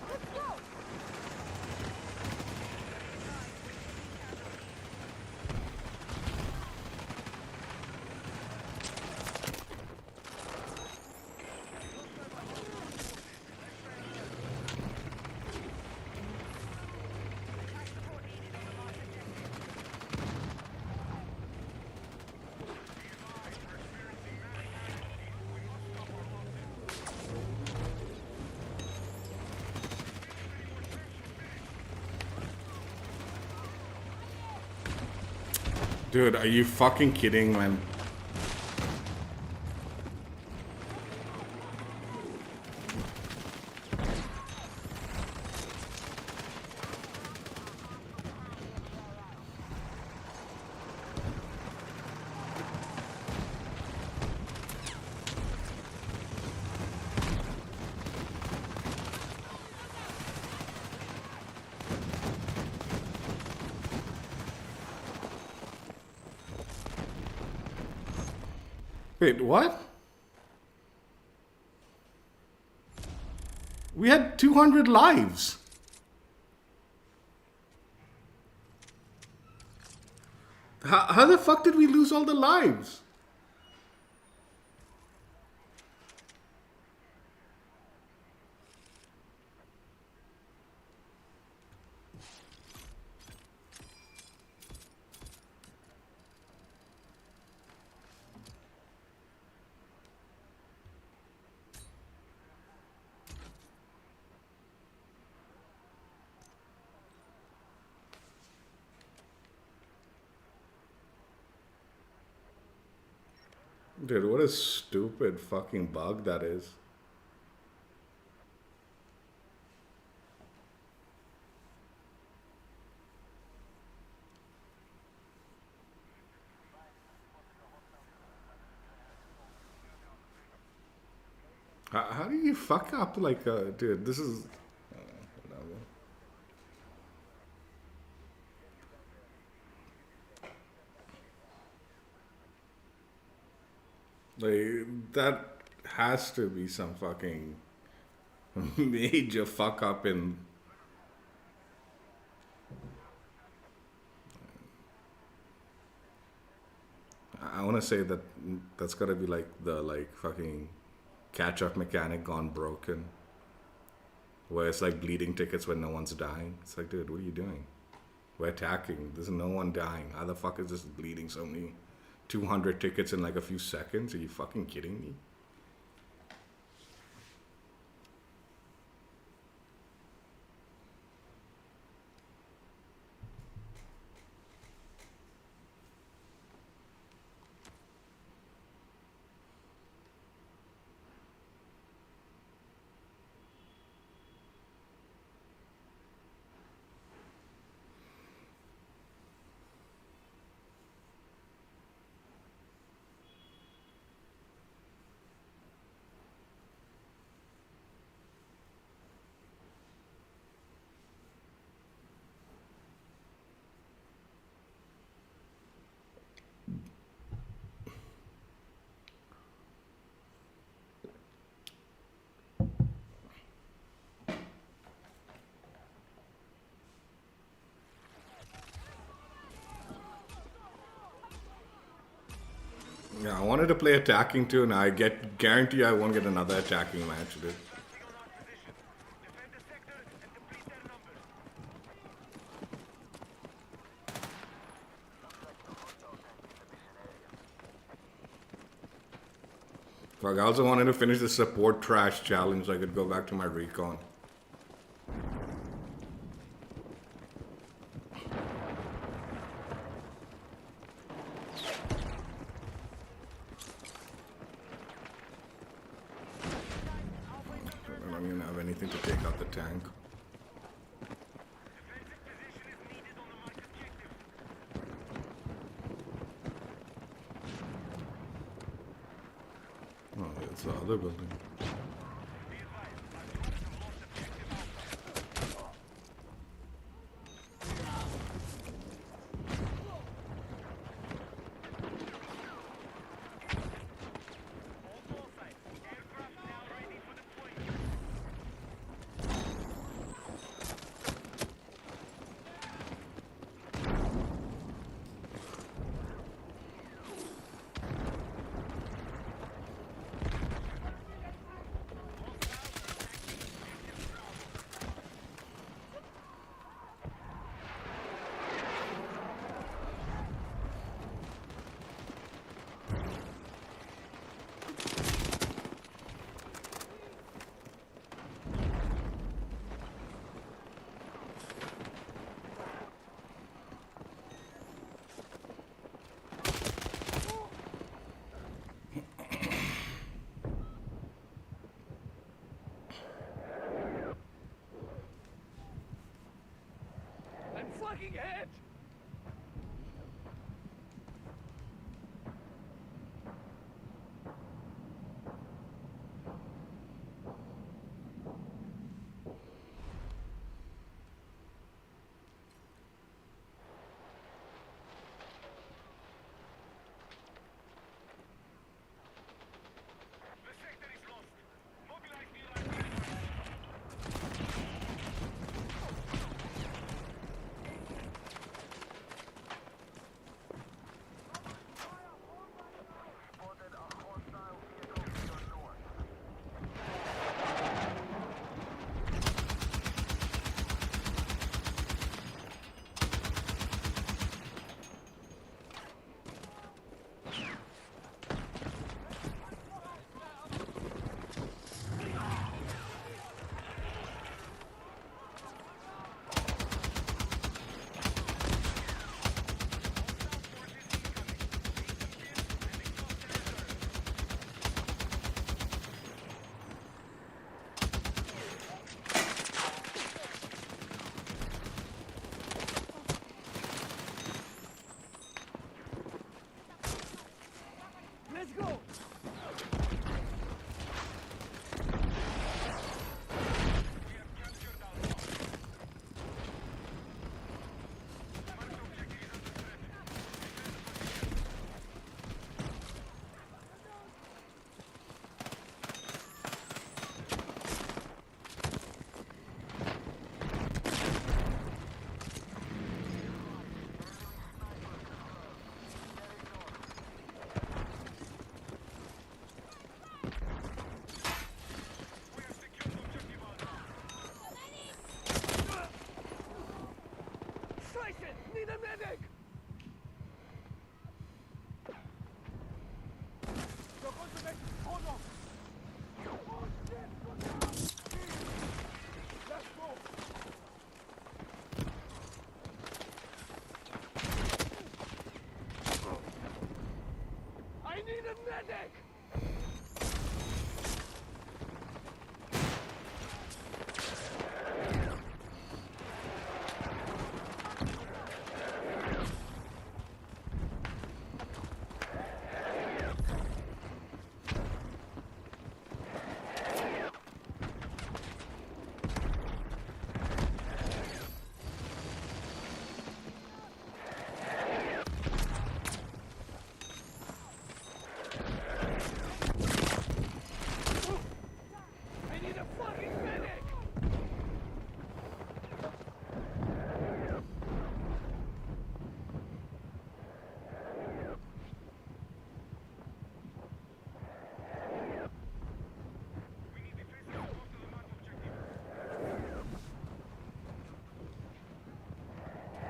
Let's go! Attack support needed on the marked objective. Dude, are you fucking kidding, man? Wait, what? We had 200 lives. How the fuck did we lose all the lives? Dude, what a stupid fucking bug that is. How do you fuck up like, dude, this is... whatever. Like, that has to be some fucking major fuck up in... I want to say that that's gotta be like the like fucking catch-up mechanic gone broken. Where it's like bleeding tickets when no one's dying. It's like, dude, what are you doing? We're attacking. There's no one dying. How the fuck is this bleeding so many 200 tickets in like a few seconds? Are you fucking kidding me? Yeah, I wanted to play attacking too, and I guarantee I won't get another attacking match, dude. Signal on position. Defend the sector and complete their numbers. Fuck, I also wanted to finish the support trash challenge so I could go back to my recon. I don't even have anything to take out the tank. Oh, it's the other building. I'm fucking hit! Spotted a hostile vehicle to your north. Let's go! Scheiße! Need a medic! You're going to make... Hold on! Oh shit! Look out! Let's go! I need a medic! I need a fucking medic!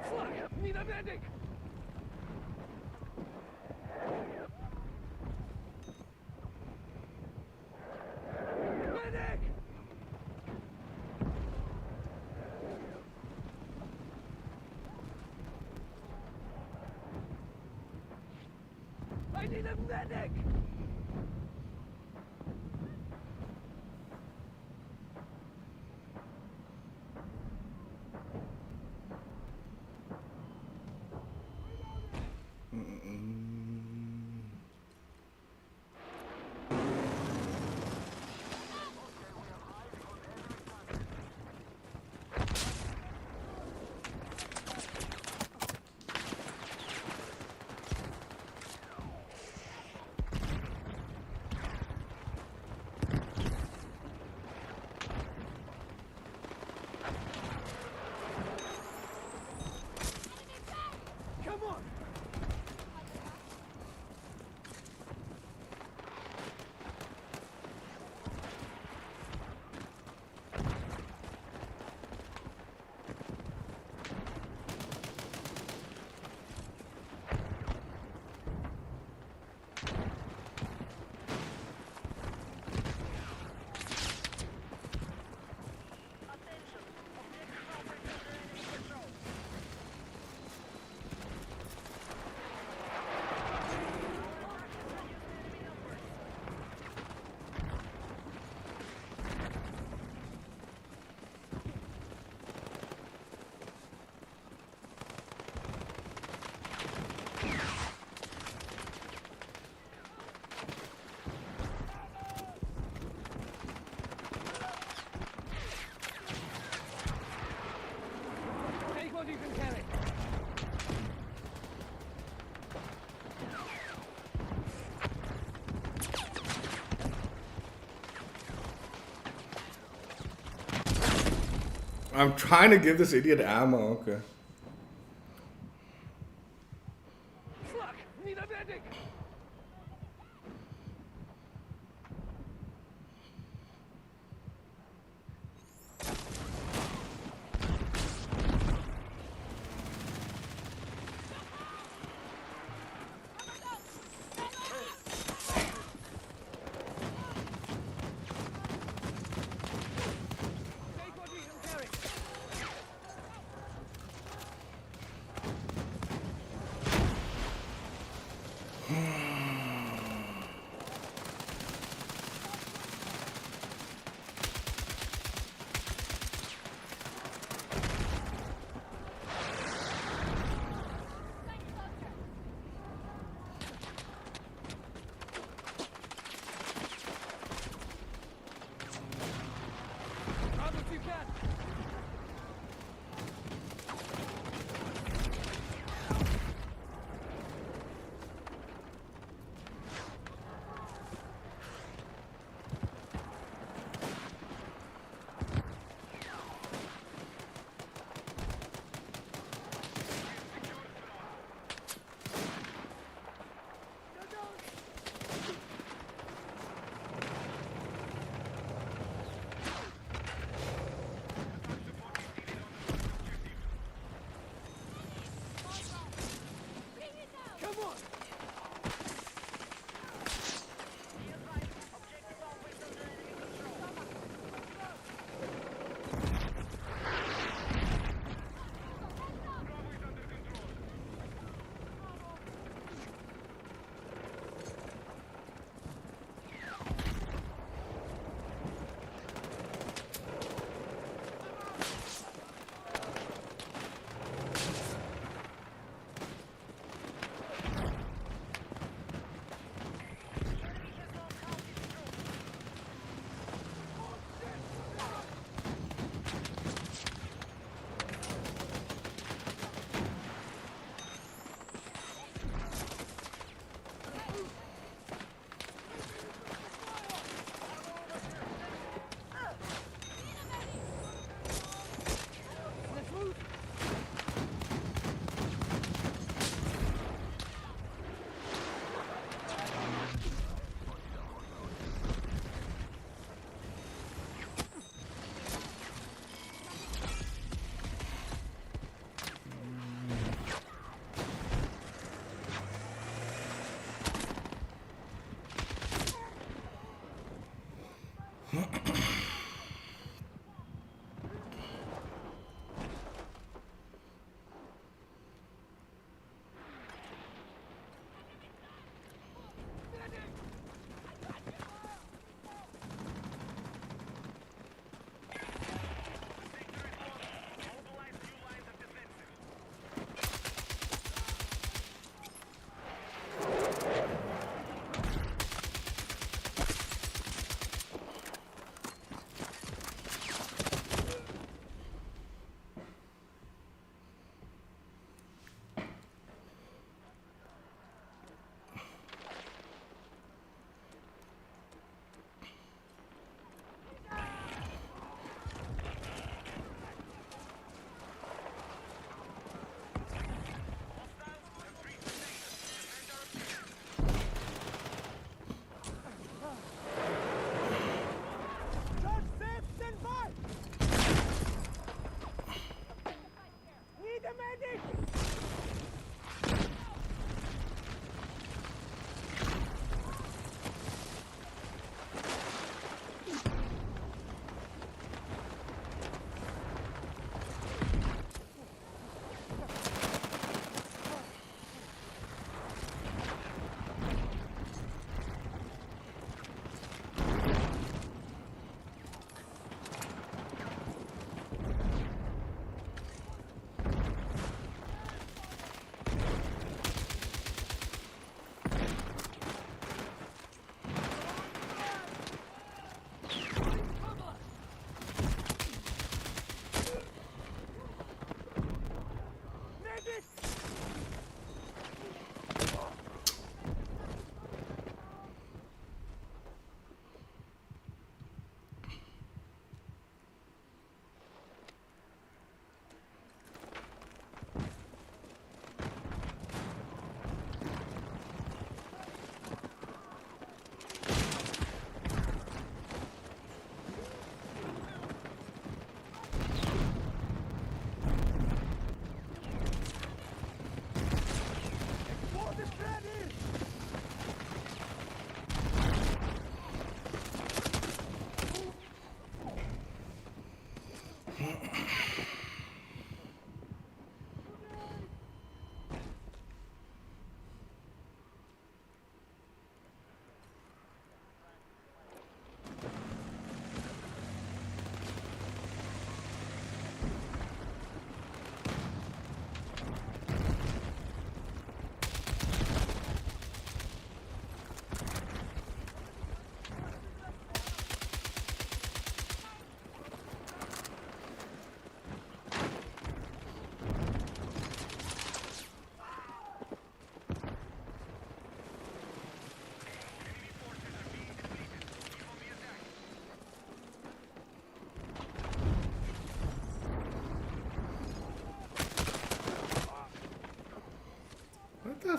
Fuck! Need a medic! I need a medic! Come on! Take what you can carry. I'm trying to give this idiot ammo. Okay. Fuck! Need a medic! Take what you can carry.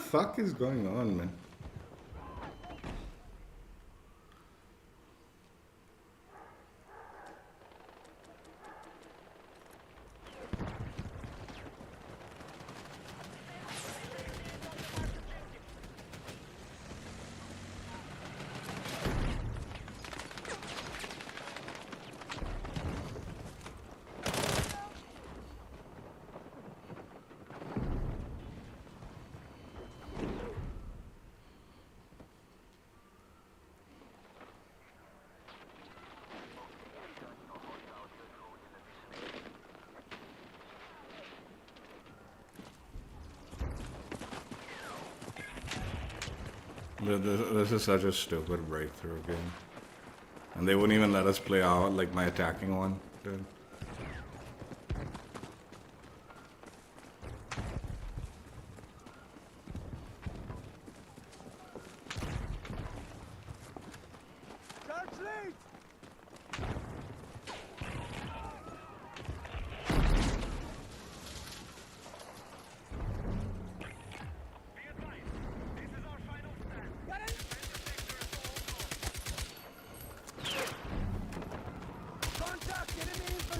fuck is going on, man? This is such a stupid breakthrough game. And they wouldn't even let us play out like my attacking one, dude. Charge lead! Got it! Contact! Enemy infantry!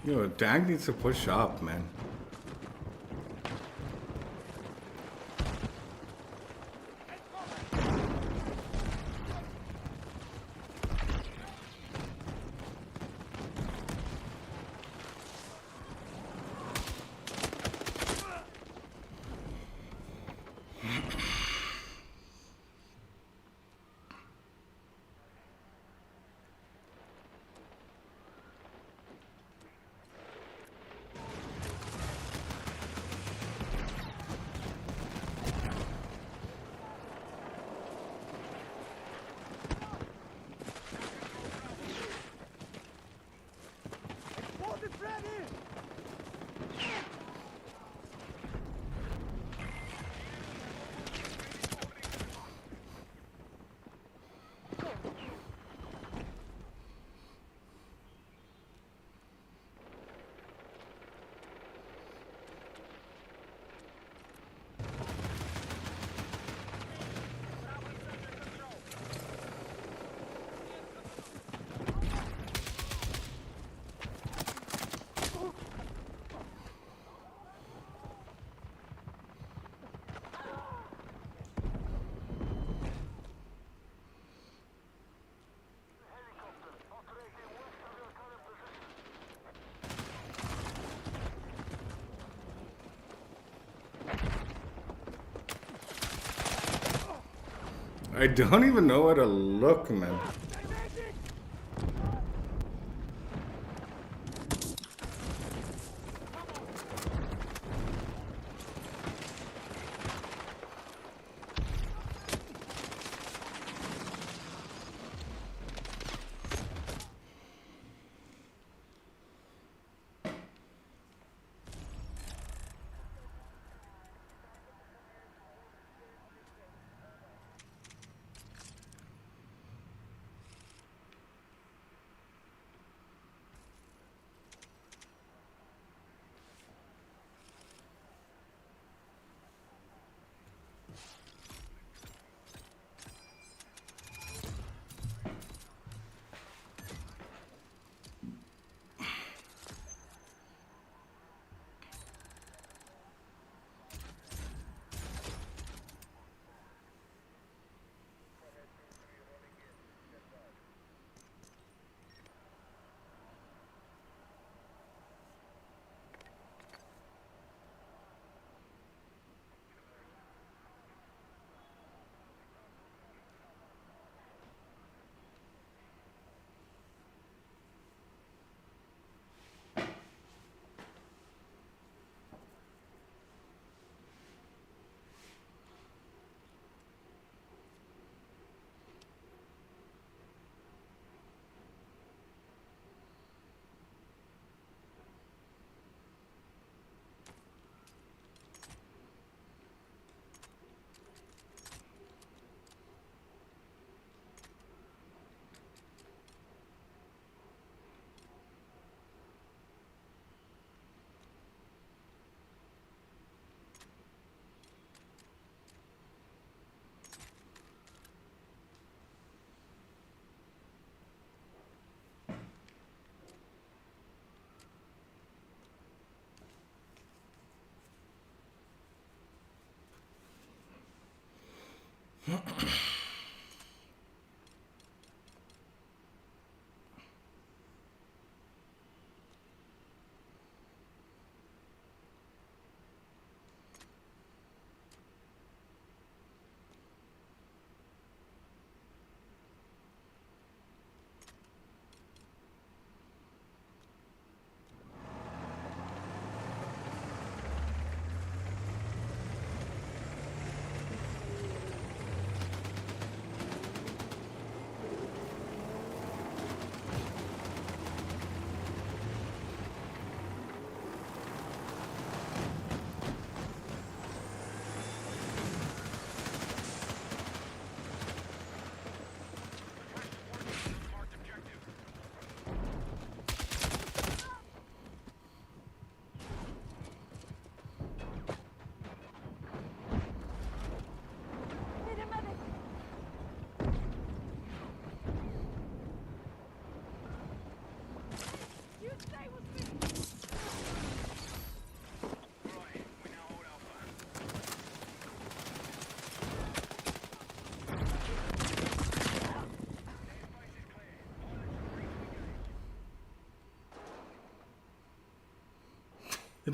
Yo, tank needs to push up, man. Explosive ready! I don't even know where to look, man.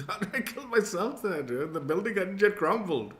How did I kill myself there, dude? The building hadn't yet crumbled.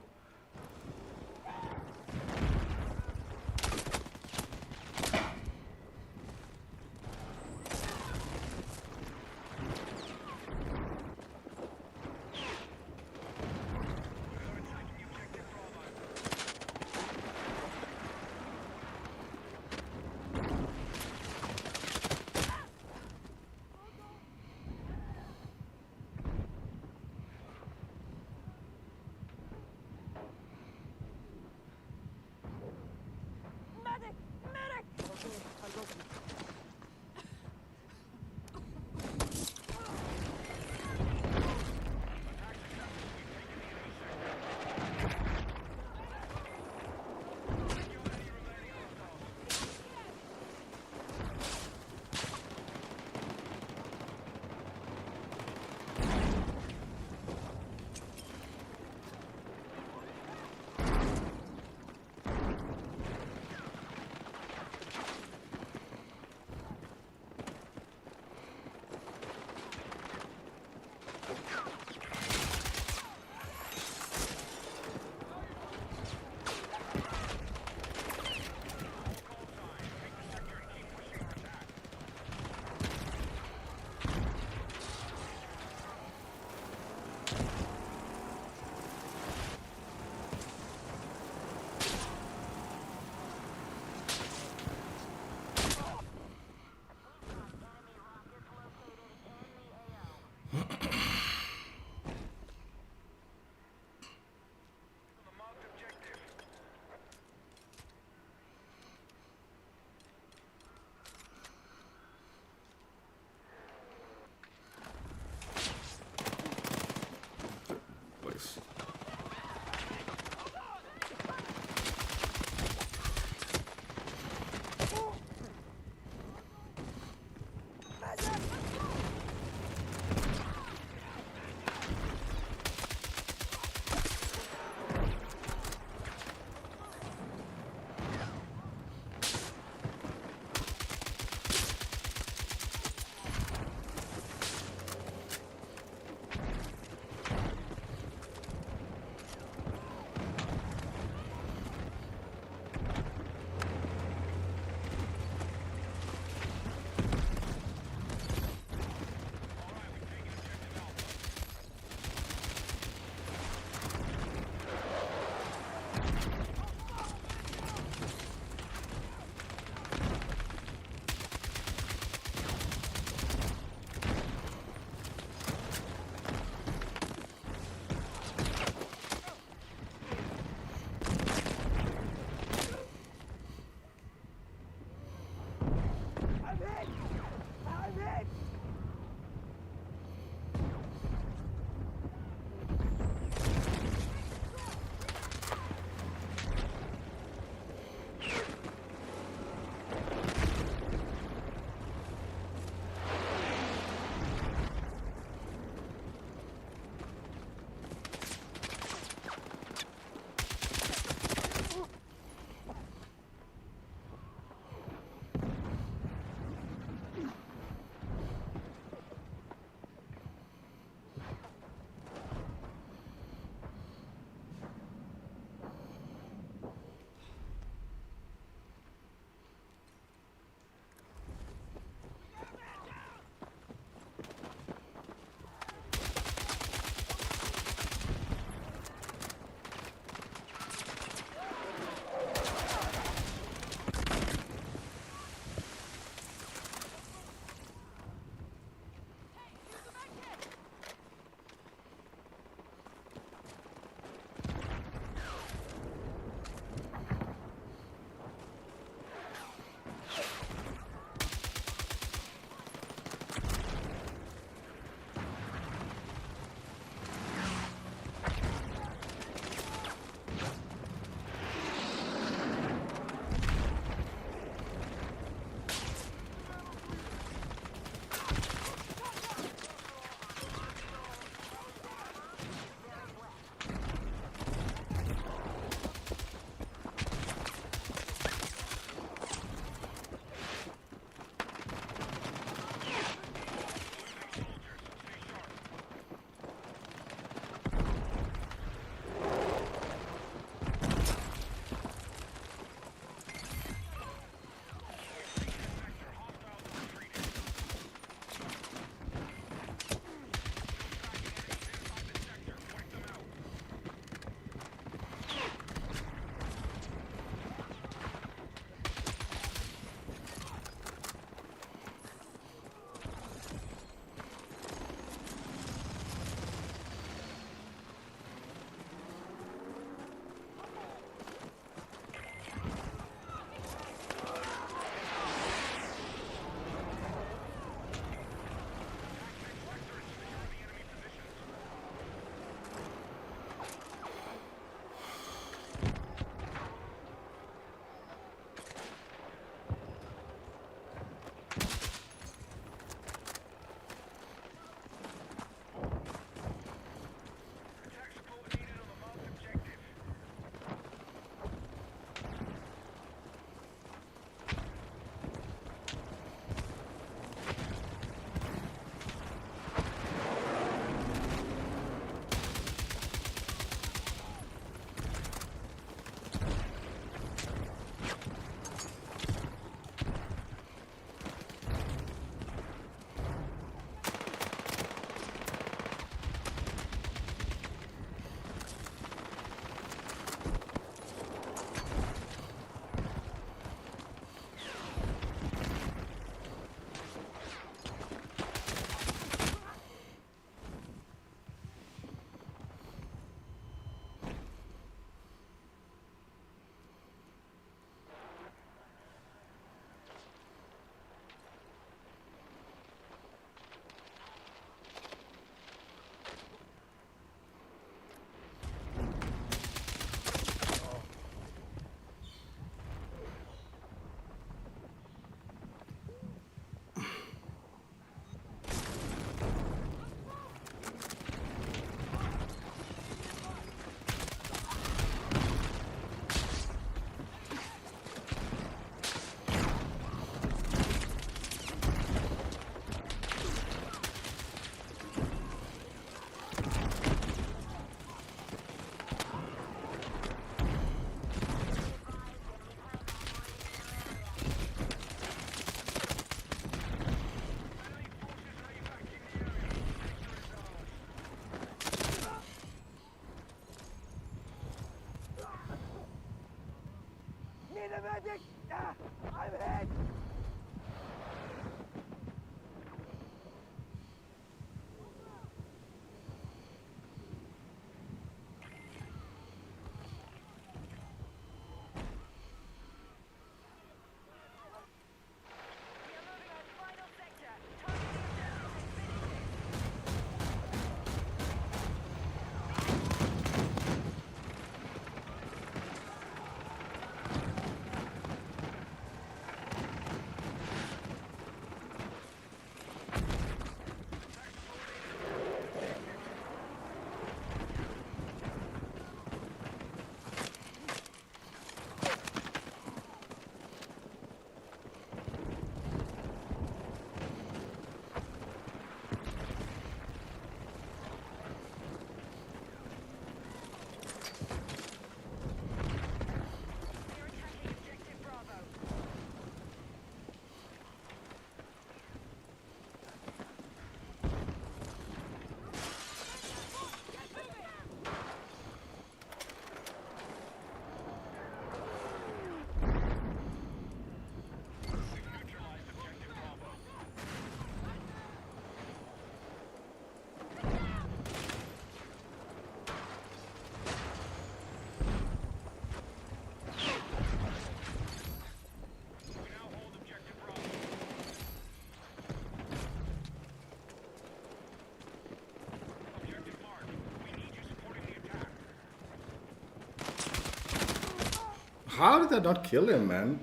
How did that not kill him, man?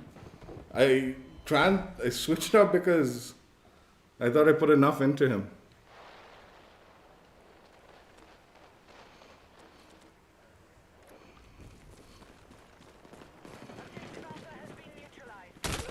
I I switched up because I thought I put enough into him. Objective Alpha has been neutralized.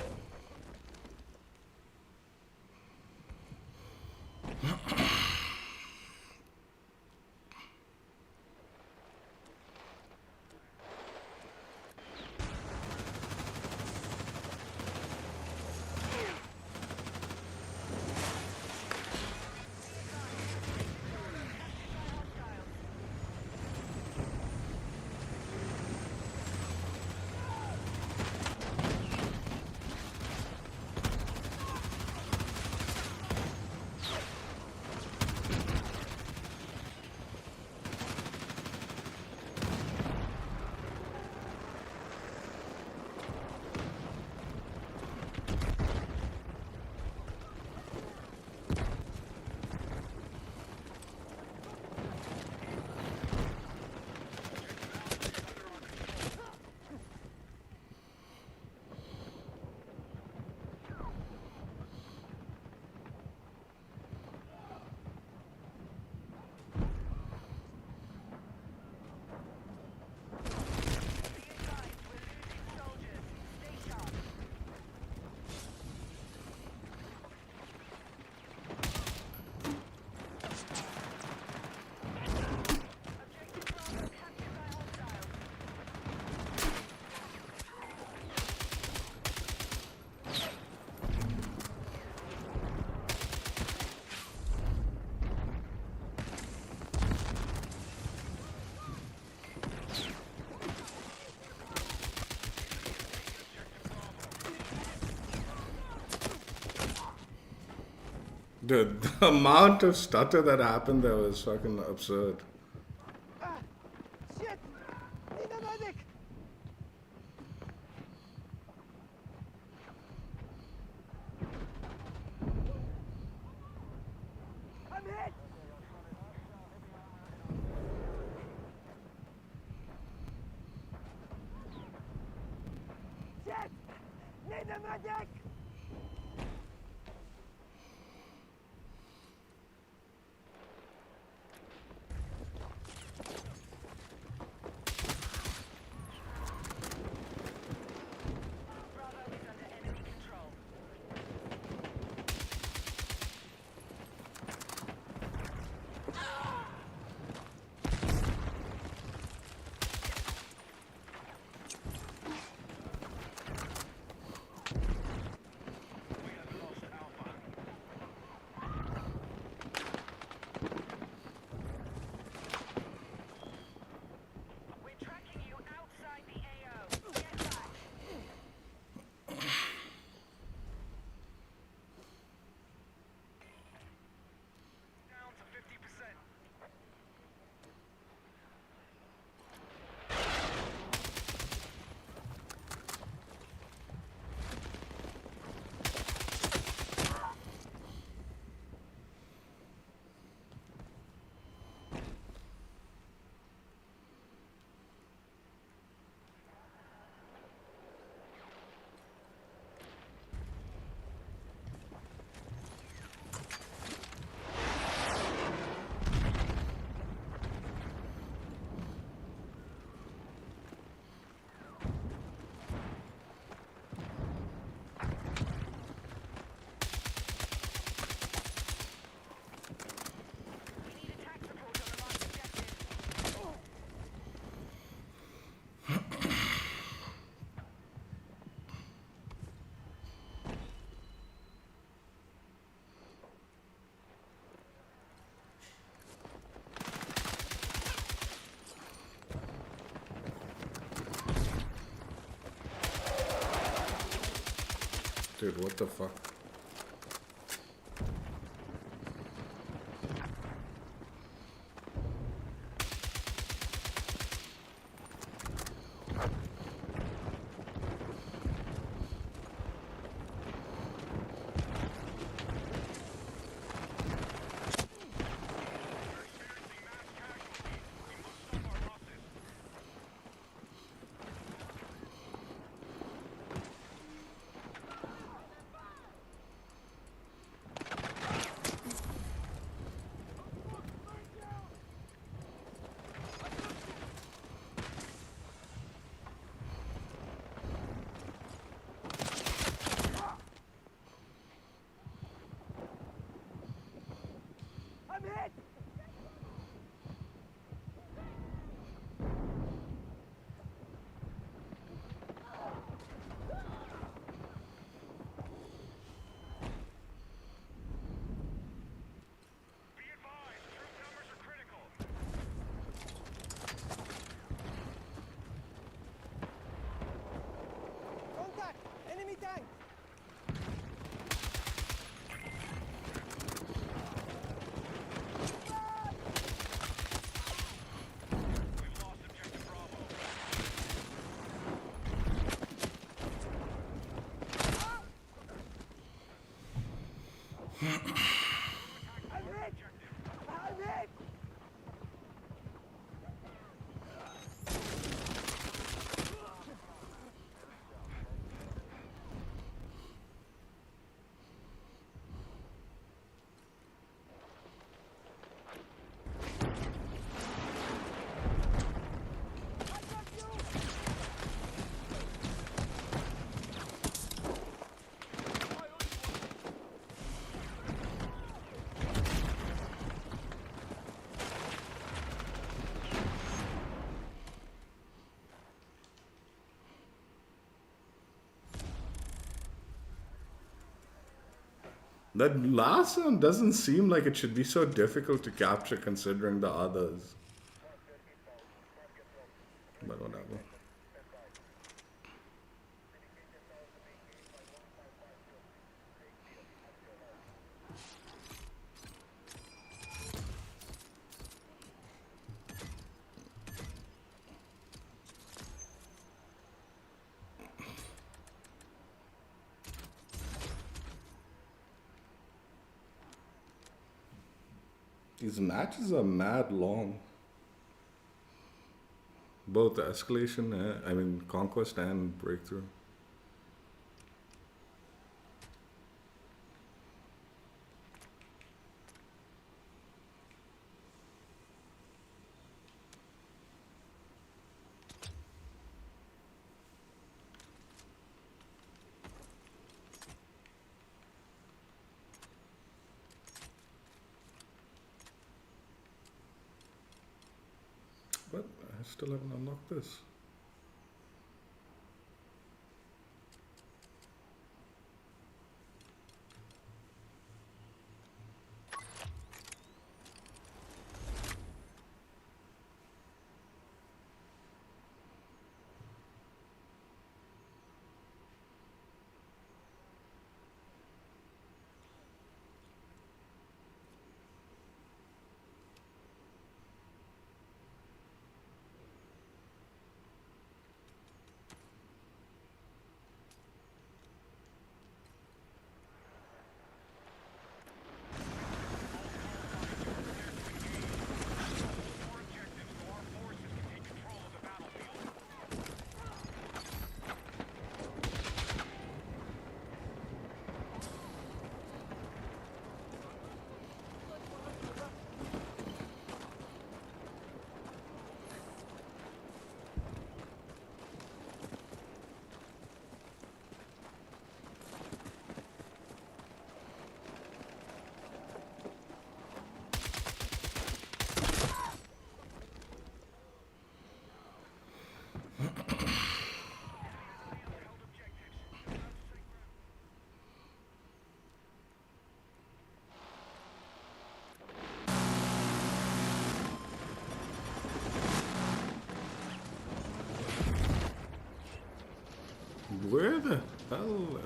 Dude, the amount of stutter that happened there was fucking absurd. Ah! Shit! Need a medic! I'm hit! Shit! Need a medic! Bravo is under enemy control. We're tracking you outside the AO. Get back. Down to 50%. We need attack support on the marked objective. Dude, what the fuck? I'm hit! I'm hit! That last one doesn't seem like it should be so difficult to capture considering the others. But whatever. These matches are mad long. Both Escalation, I mean Conquest and Breakthrough. But I still haven't unlocked this. Where the hell?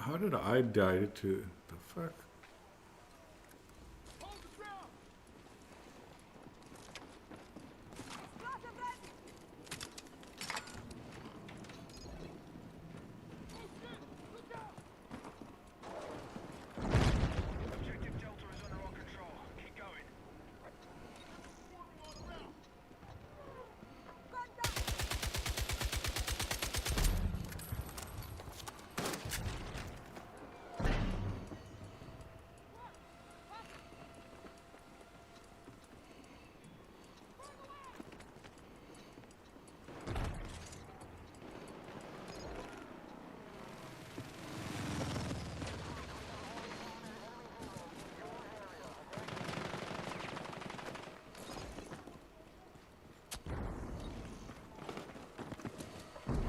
How did I die to the fuck? Hold the ground! Explosive ready! Oh shit! Look out! Objective Delta is under our control. Keep going. Swarming all around! Contact!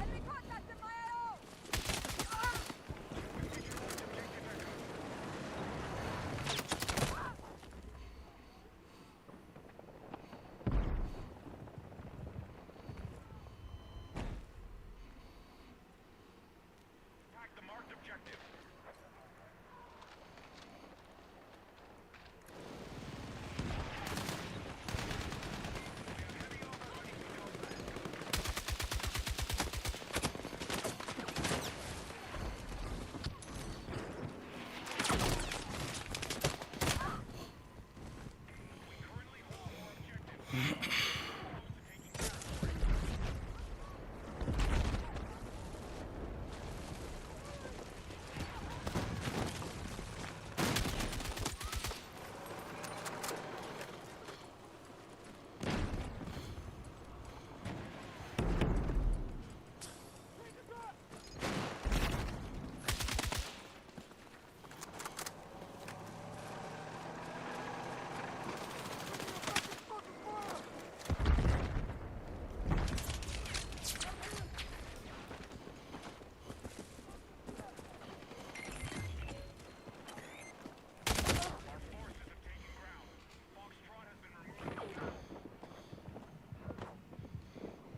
Enemy contact in my AO! Attack the marked objective.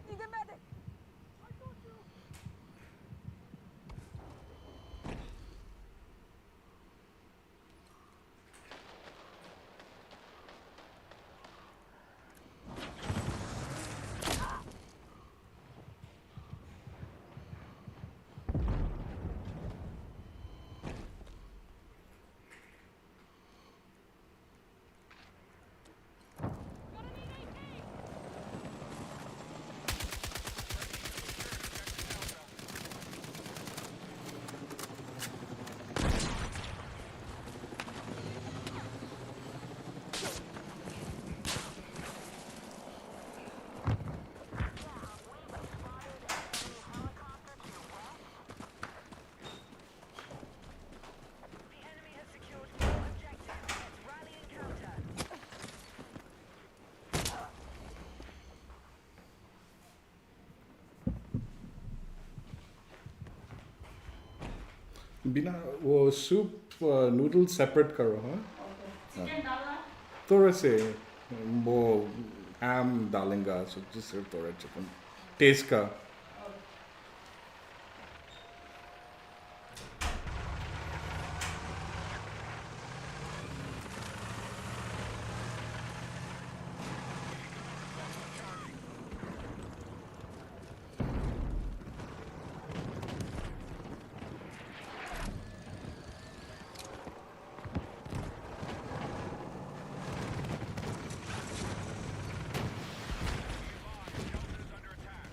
Need a medic! The enemy has secured all objectives. Let's rally and counter. बिना वो soup noodle separate करो हाँ chicken डालना थोड़े से वो हैम डालेंगा सो जिससे थोड़ा चिकन टेस्ट का Delta is under attack.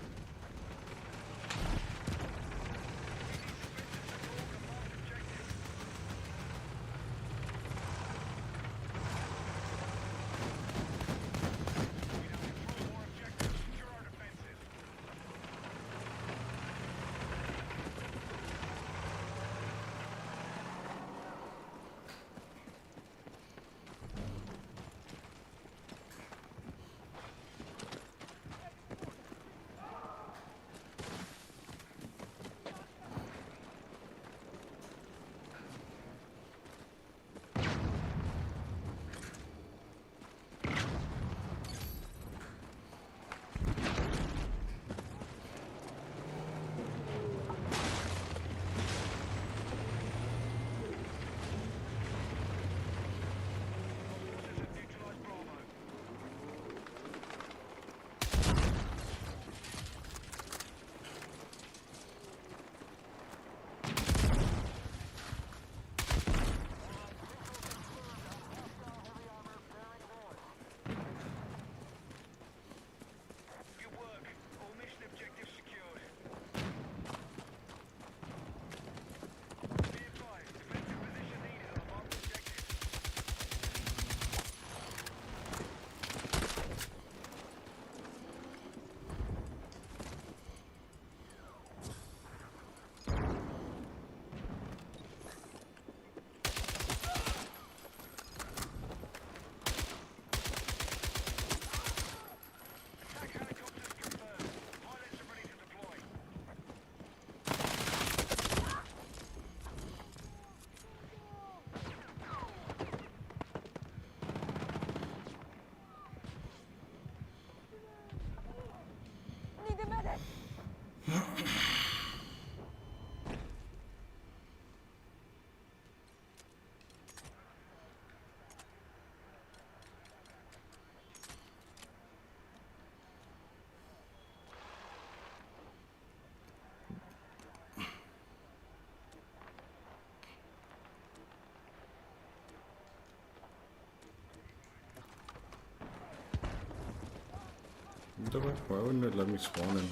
What the fuck? Why wouldn't it let me spawn in?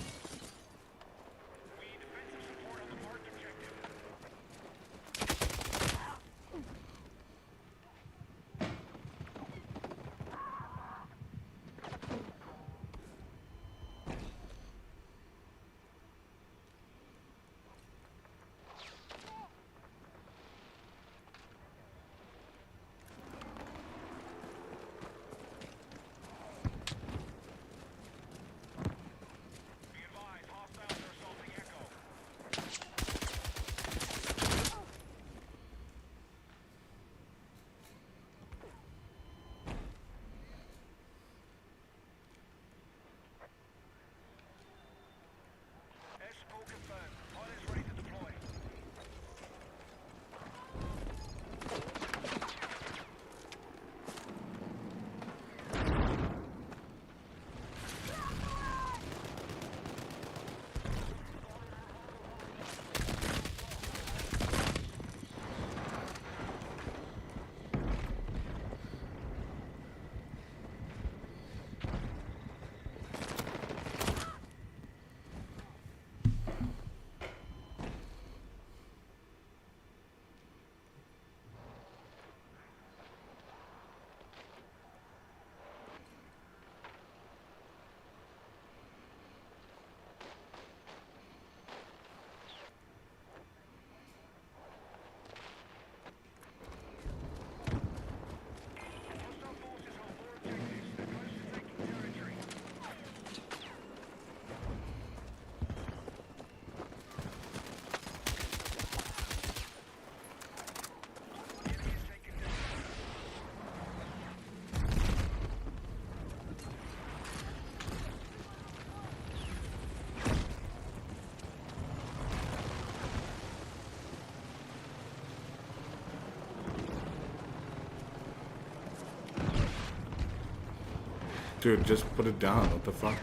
Dude, just put it down. What the fuck?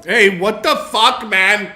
Hey, what the fuck, man?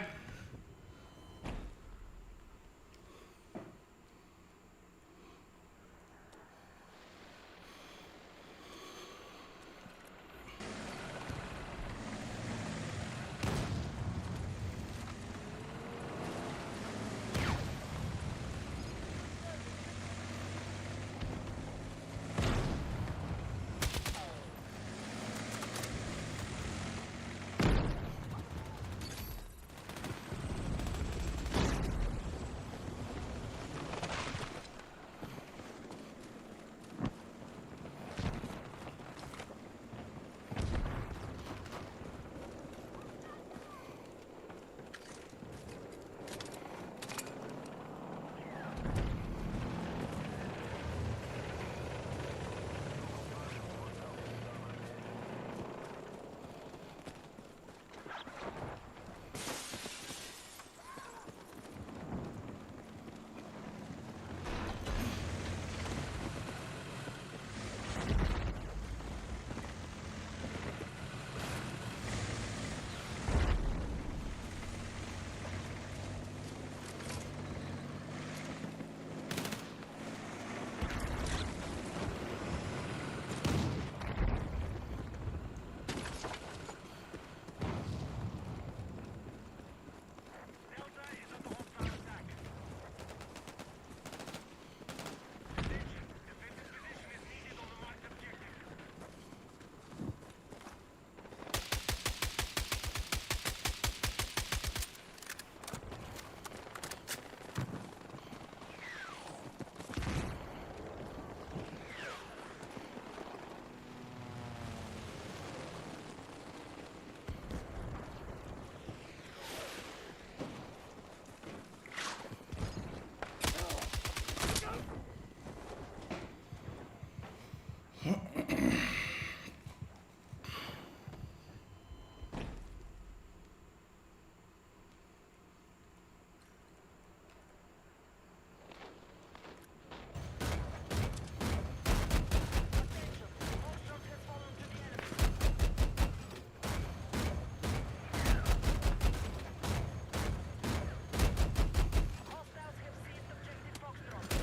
Hostiles have seized objective Foxtrot.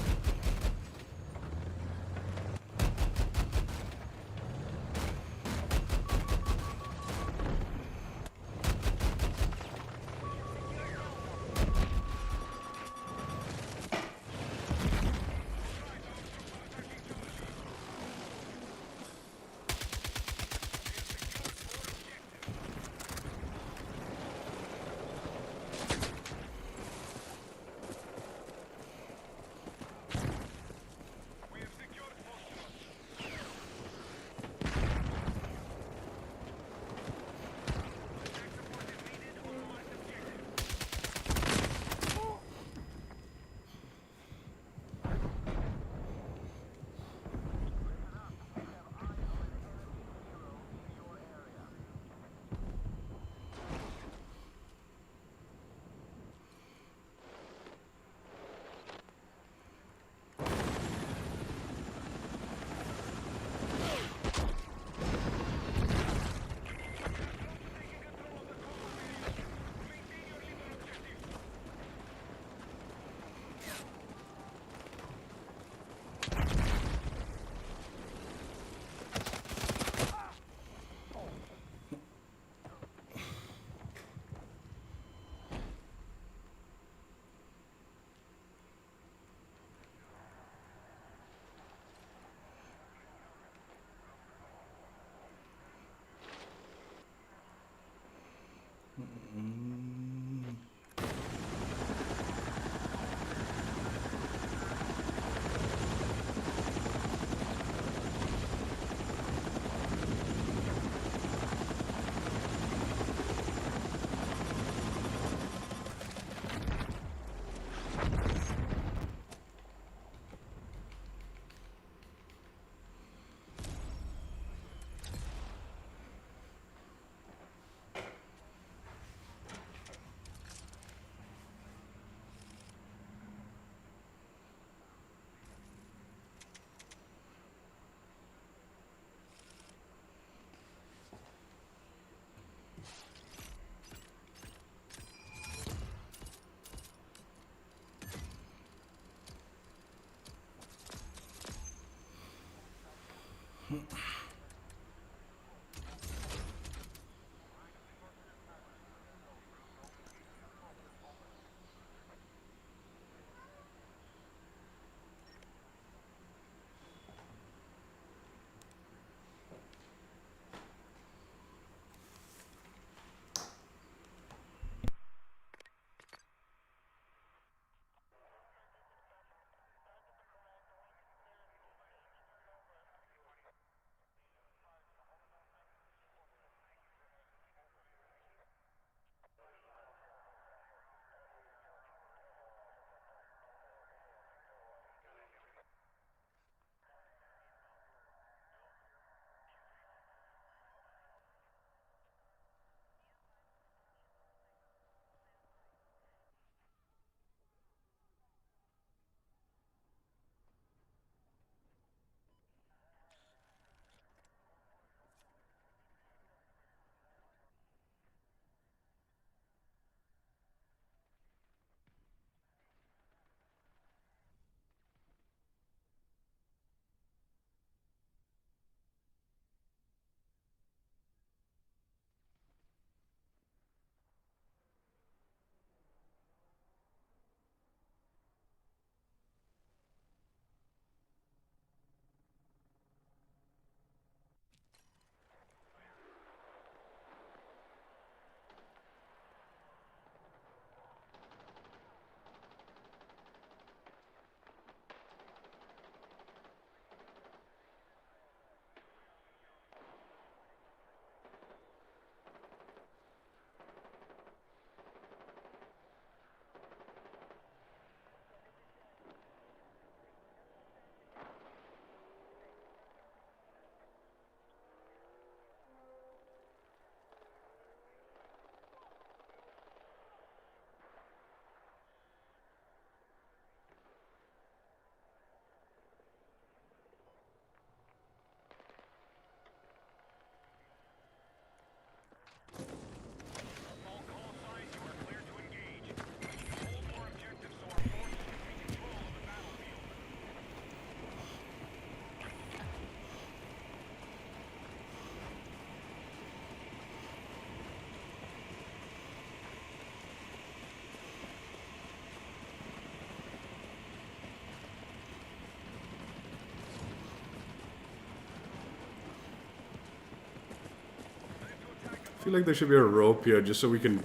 I feel like there should be a rope here just so we can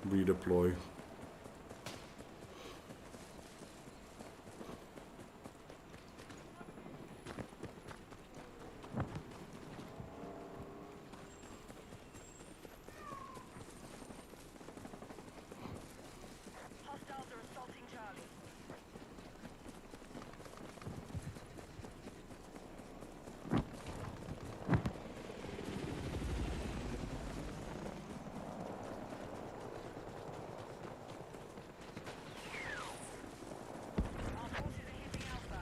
redeploy. Hostiles are assaulting Charlie. Our forces are hitting Alpha.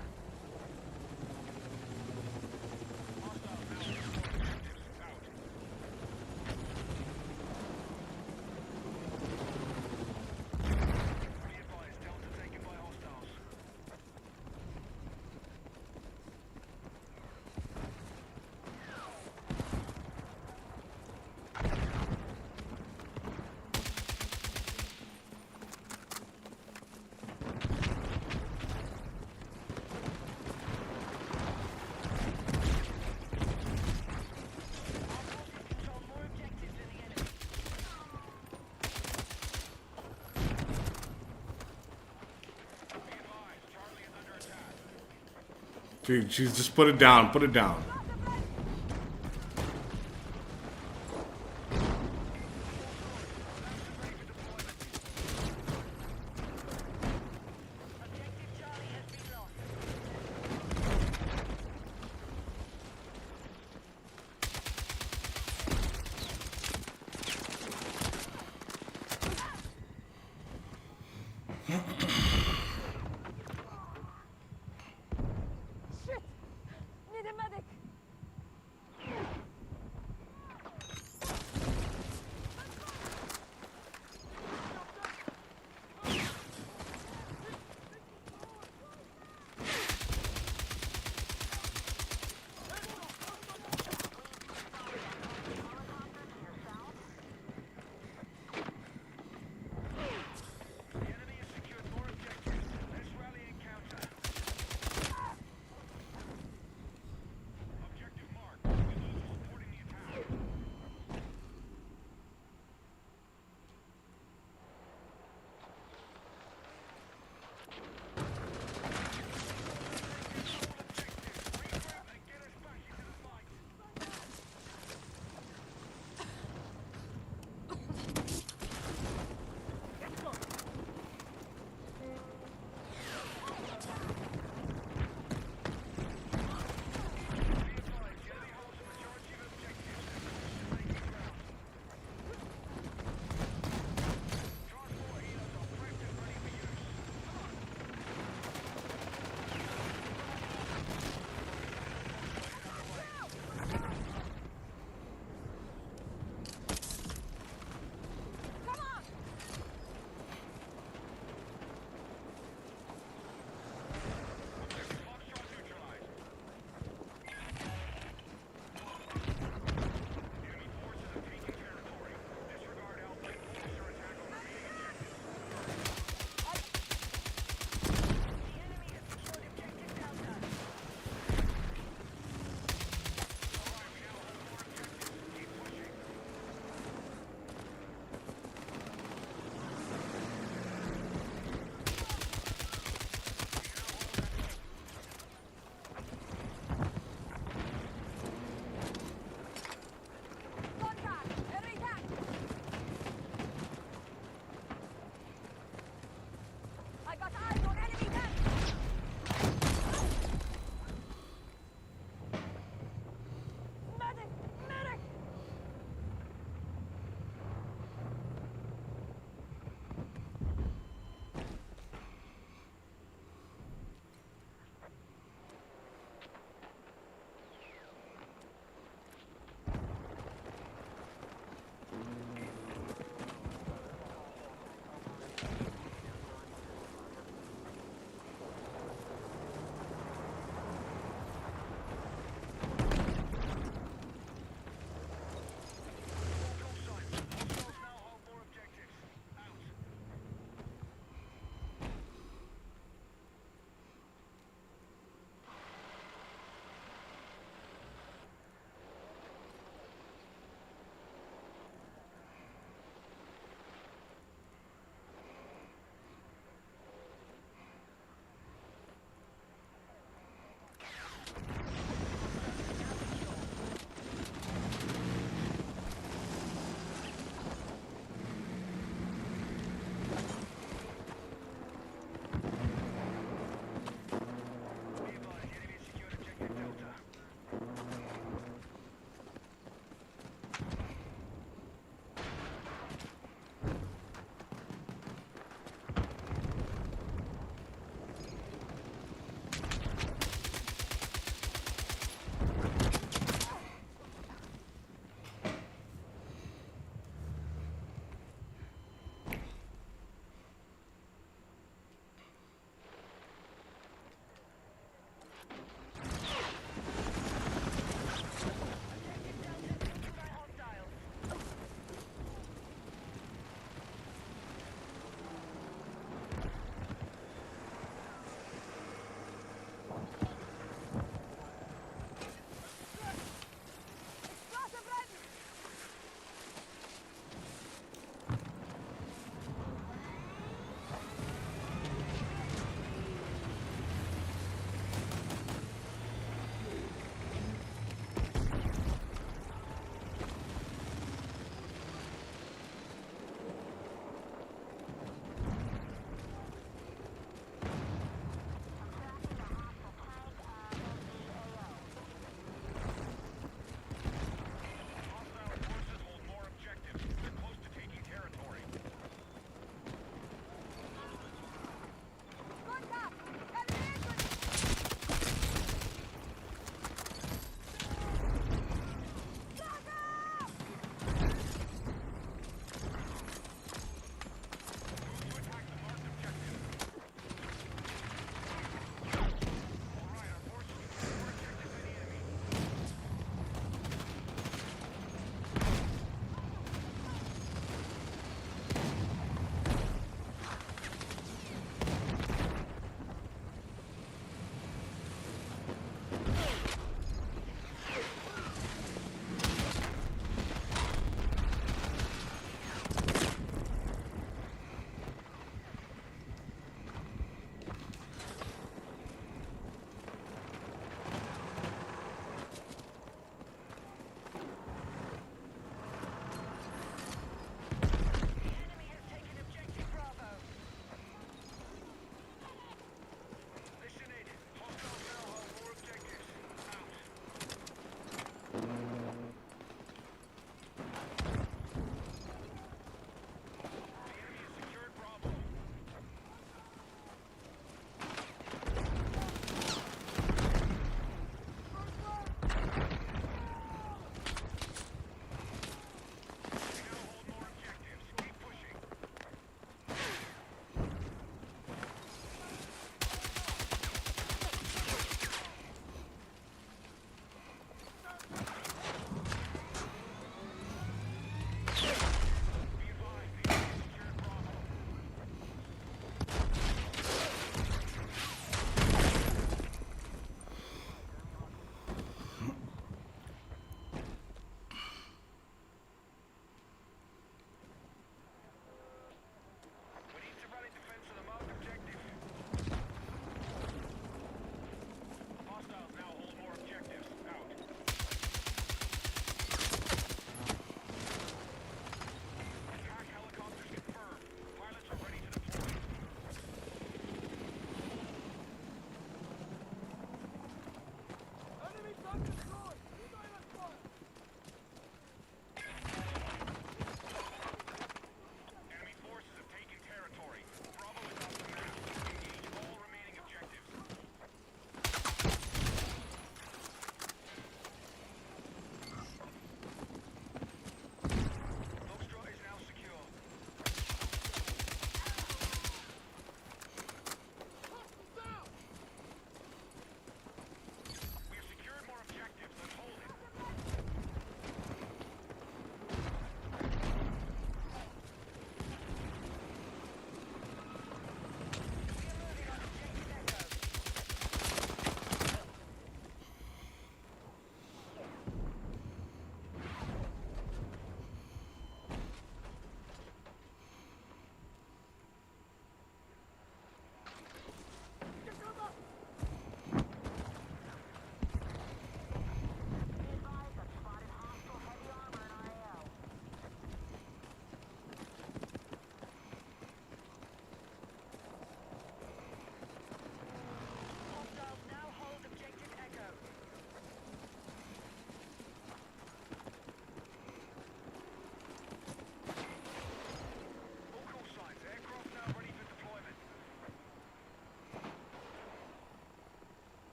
Control more objectives than the enemy. Dude, she's just put it down. Put it down. Objective Charlie has been lost. Shit! Need a medic!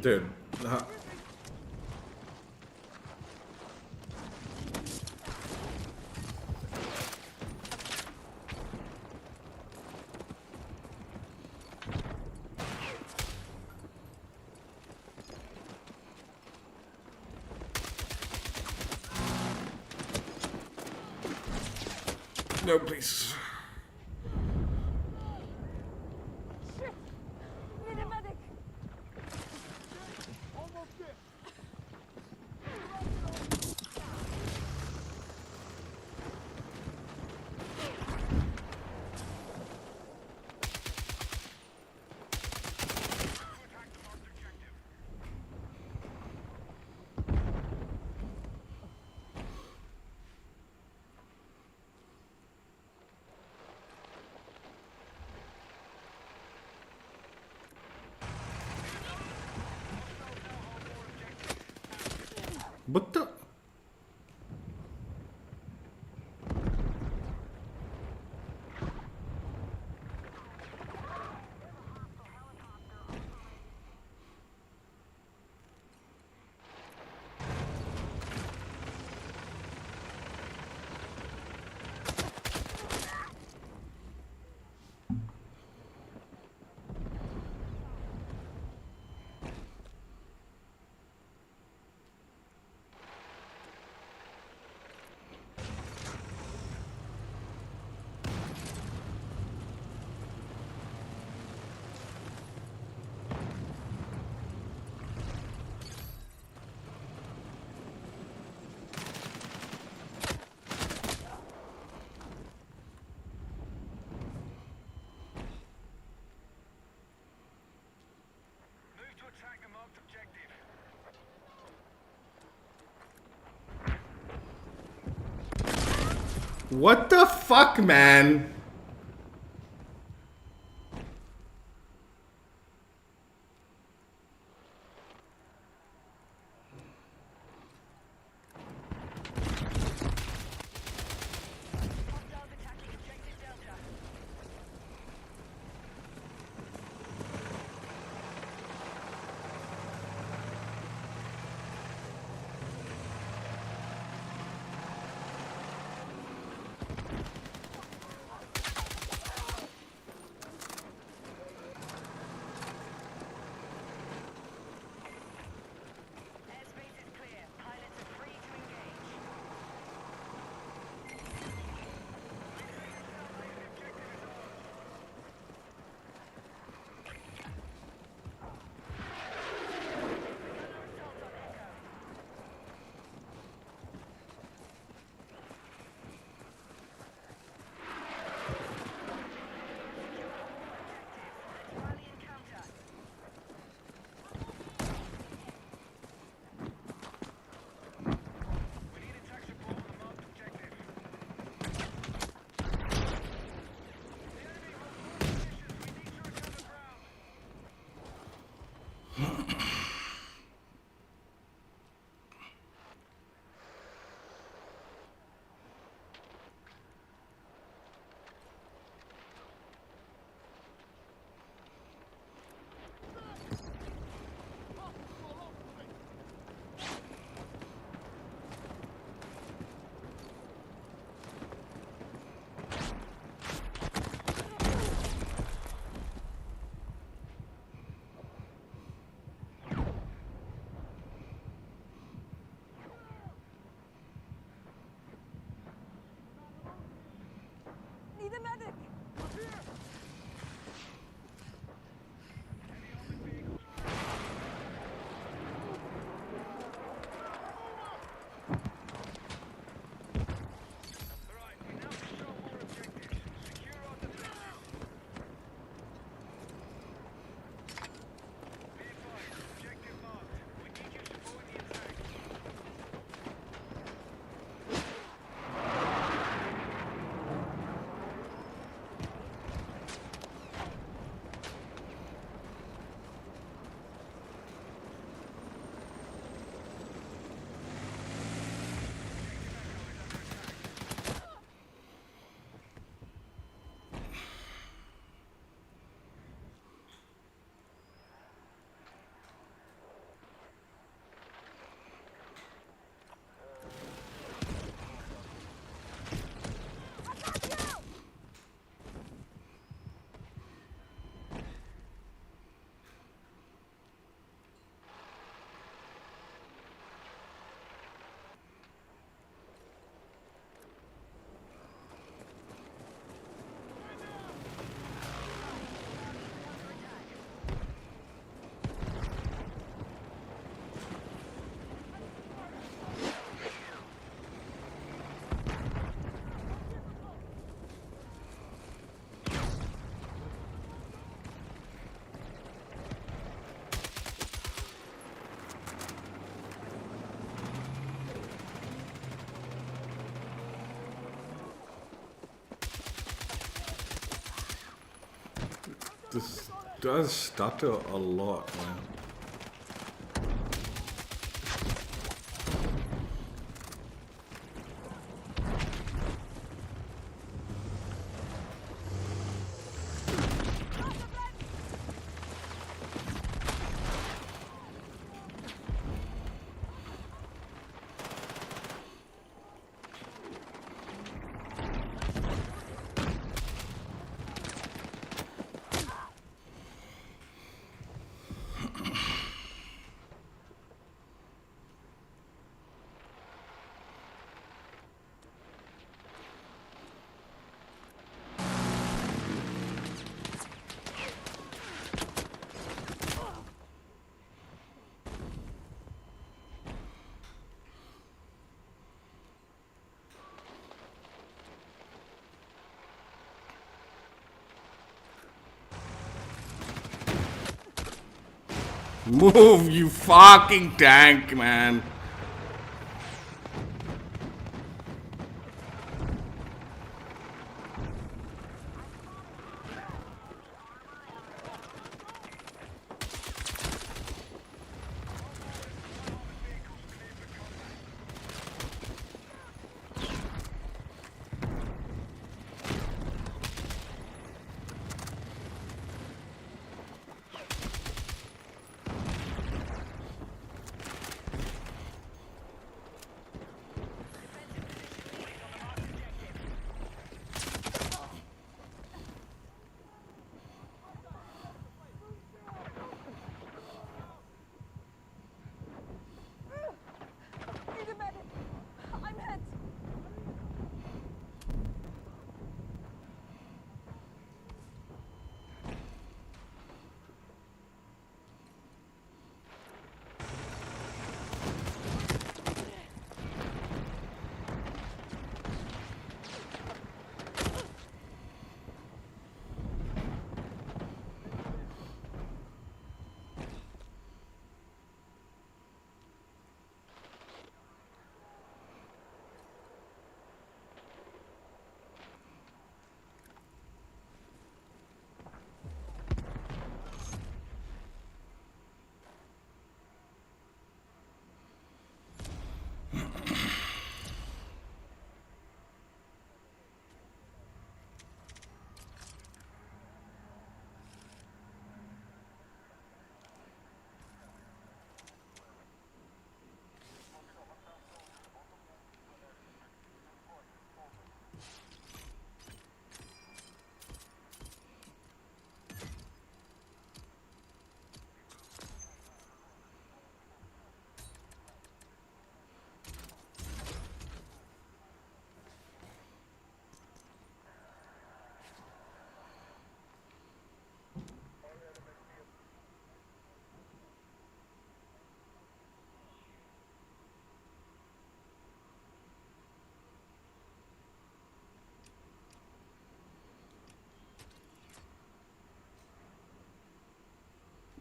Dude. No, please. Shit! Need a medic! Almost there. What the? Move to attack the marked objective. What the fuck, man? Hostiles attacking objective Delta. This does stutter a lot, man. Move, you fucking tank, man. Need a medic. I'm hit.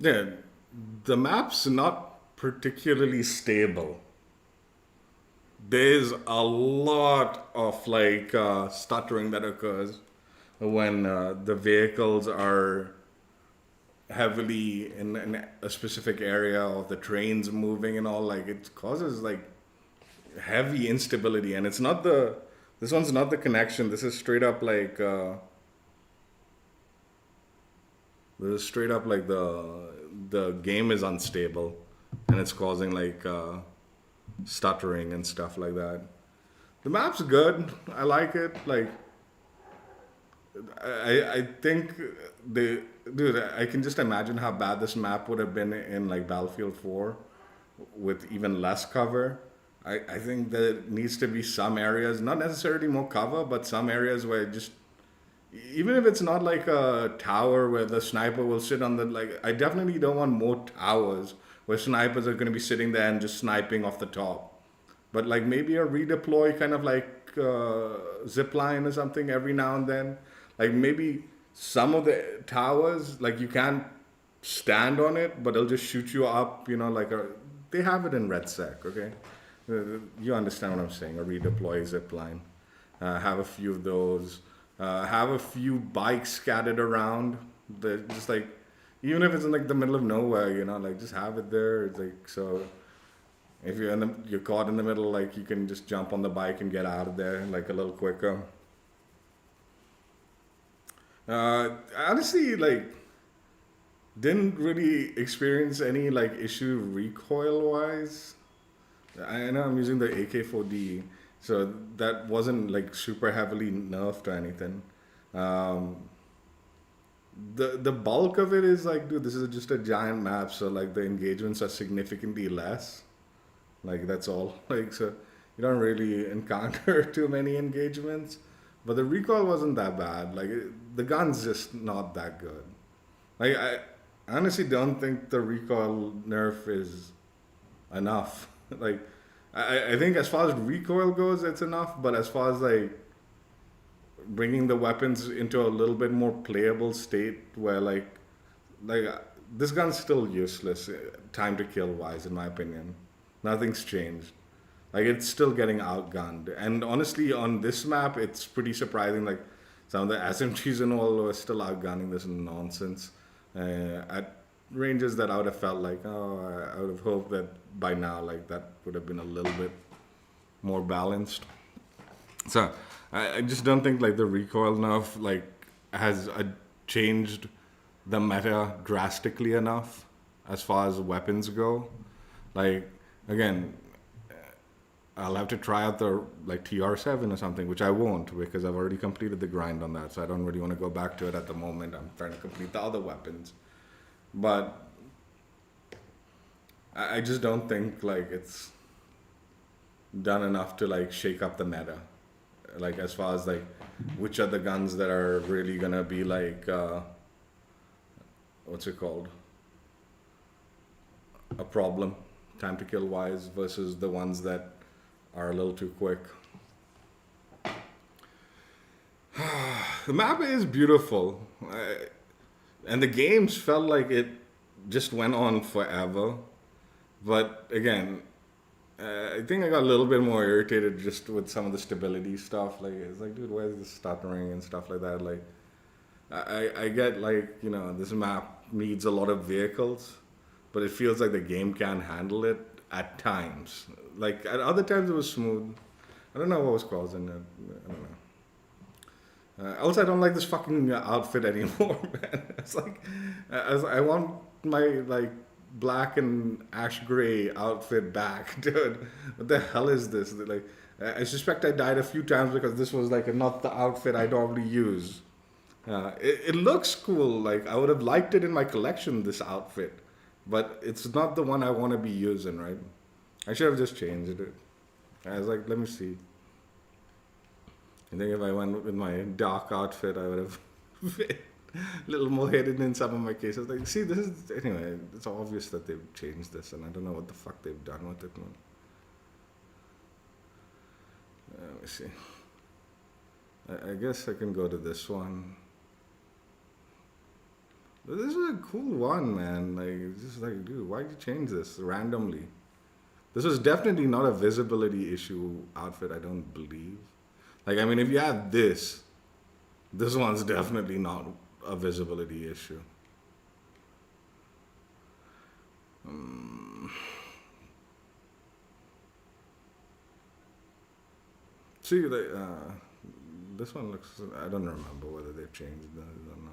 Yeah, the map's not particularly stable. There's a lot of like stuttering that occurs when the vehicles are heavily in a specific area of the trains moving and all. Like it causes like heavy instability, and it's not the this one's not the connection. This is straight up like this is straight up like the game is unstable, and it's causing like stuttering and stuff like that. The map's good. I like it. Like I think they dude. I can just imagine how bad this map would have been in like Battlefield 4 with even less cover. I think there needs to be some areas, not necessarily more cover, but some areas where just even if it's not like a tower where the sniper will sit on the like I definitely don't want more towers where snipers are going to be sitting there and just sniping off the top. But like maybe a redeploy kind of like zip line or something every now and then. Like maybe some of the towers like you can't stand on it, but it'll just shoot you up. You know, like they have it in Red Sec. Okay, you understand what I'm saying? A redeploy zip line. Have a few of those. Have a few bikes scattered around Just like, even if it's in like the middle of nowhere, like just have it there. It's like, so if you're caught in the middle, like you can just jump on the bike and get out of there like a little quicker. Honestly, like didn't really experience any like issue recoil wise. I know I'm using the AK4D, so that wasn't like super heavily nerfed or anything. Um, the bulk of it is like, dude, this is just a giant map, so like the engagements are significantly less. Like that's all. Like so, you don't really encounter too many engagements, but the recoil wasn't that bad. Like the gun's just not that good. Like I honestly don't think the recoil nerf is enough. Like I think as far as recoil goes, it's enough. But as far as like bringing the weapons into a little bit more playable state, where like this gun's still useless, time to kill wise, in my opinion. Nothing's changed. Like it's still getting outgunned. And honestly, on this map, it's pretty surprising. Like some of the SMGs and all are still outgunning this nonsense at ranges that I would have felt like, oh, I would have hoped that by now, like that would have been a little bit more balanced. So I just don't think like the recoil enough like has changed the meta drastically enough as far as weapons go. Like again, I'll have to try out the like TR7 or something, which I won't because I've already completed the grind on that. So I don't really want to go back to it at the moment. I'm trying to complete the other weapons, but I just don't think like it's done enough to like shake up the meta. Like as far as like which are the guns that are really gonna be like what's it called, a problem time to kill wise versus the ones that are a little too quick. The map is beautiful, and the games felt like it just went on forever. But again, I think I got a little bit more irritated just with some of the stability stuff. Like it's like, dude, why is this stuttering and stuff like that? Like I get like, this map needs a lot of vehicles, but it feels like the game can't handle it at times. Like at other times it was smooth. I don't know what was causing it. I don't know. Also, I don't like this fucking outfit anymore, man. It's like I want my like black and ash gray outfit back, dude. What the hell is this? Like, I suspect I died a few times because this was like not the outfit I normally use. It looks cool. Like I would have liked it in my collection, this outfit, but it's not the one I want to be using, right? I should have just changed it. I was like, let me see. I think if I went with my dark outfit, I would have fit a little more hidden in some of my cases. Like, see, this is anyway. It's obvious that they've changed this, and I don't know what the fuck they've done with it, man. Let me see. I guess I can go to this one. But this is a cool one, man. Like, it's just like, dude, why'd you change this randomly? This was definitely not a visibility issue outfit, I don't believe. Like, I mean, if you have this one's definitely not a visibility issue. See, this one looks, I don't remember whether they've changed this or not.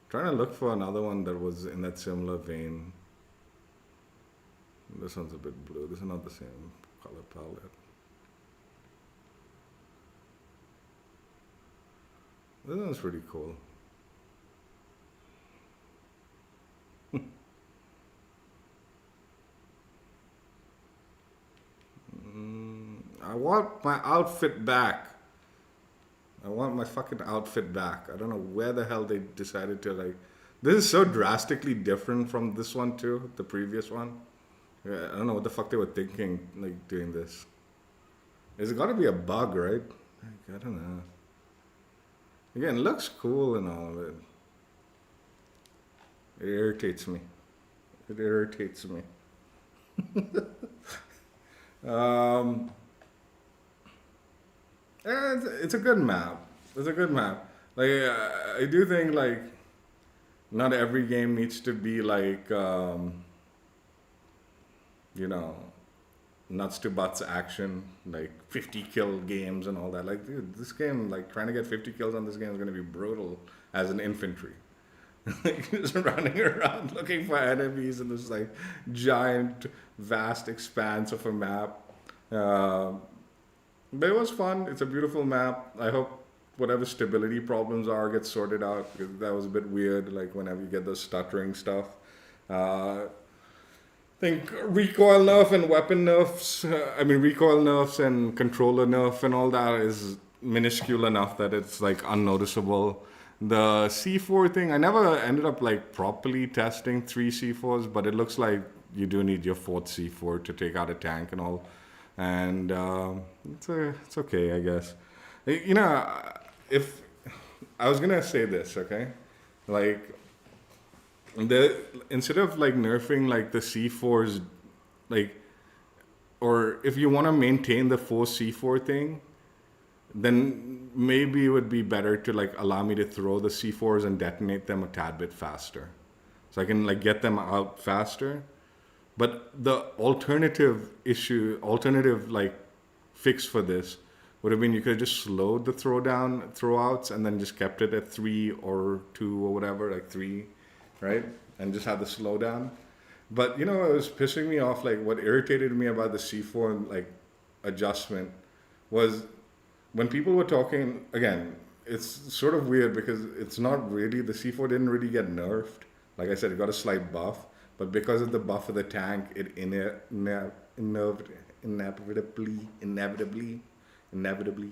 Trying to look for another one that was in that similar vein. This one's a bit blue. This is not the same color palette. This one's pretty cool. I want my outfit back. I want my fucking outfit back. I don't know where the hell they decided to like. This is so drastically different from this one too, the previous one. Yeah, I don't know what the fuck they were thinking, like doing this. It's got to be a bug, right? Like, I don't know. Again, it looks cool and all, but it irritates me. It irritates me. Yeah, it's a good map. It's a good map. Like I do think like not every game needs to be like you know, nuts to butts action, like 50 kill games and all that. Like, dude, this game, like trying to get 50 kills on this game is going to be brutal as an infantry. Like, just running around looking for enemies in this like giant, vast expanse of a map. Uh, but it was fun. It's a beautiful map. I hope whatever stability problems are get sorted out, because that was a bit weird. Like whenever you get the stuttering stuff. Think recoil nerf and weapon nerfs. I mean, recoil nerfs and controller nerf and all that is minuscule enough that it's like unnoticeable. The C4 thing, I never ended up like properly testing three C4s, but it looks like you do need your fourth C4 to take out a tank and all. And it's okay, I guess. You know, if I was gonna say this, okay, like the instead of like nerfing like the C4s, like, or if you want to maintain the 4C4 thing, then maybe it would be better to like allow me to throw the C4s and detonate them a tad bit faster, so I can like get them out faster. But the alternative like fix for this would have been you could have just slowed the throwouts, and then just kept it at 3 or 2 or whatever, like 3, right? And just had the slowdown. But you know, it was pissing me off. Like what irritated me about the C4 like adjustment was when people were talking again. It's sort of weird because it's not really, the C4 didn't really get nerfed. Like I said, it got a slight buff, but because of the buff of the tank, it inevitably nerfed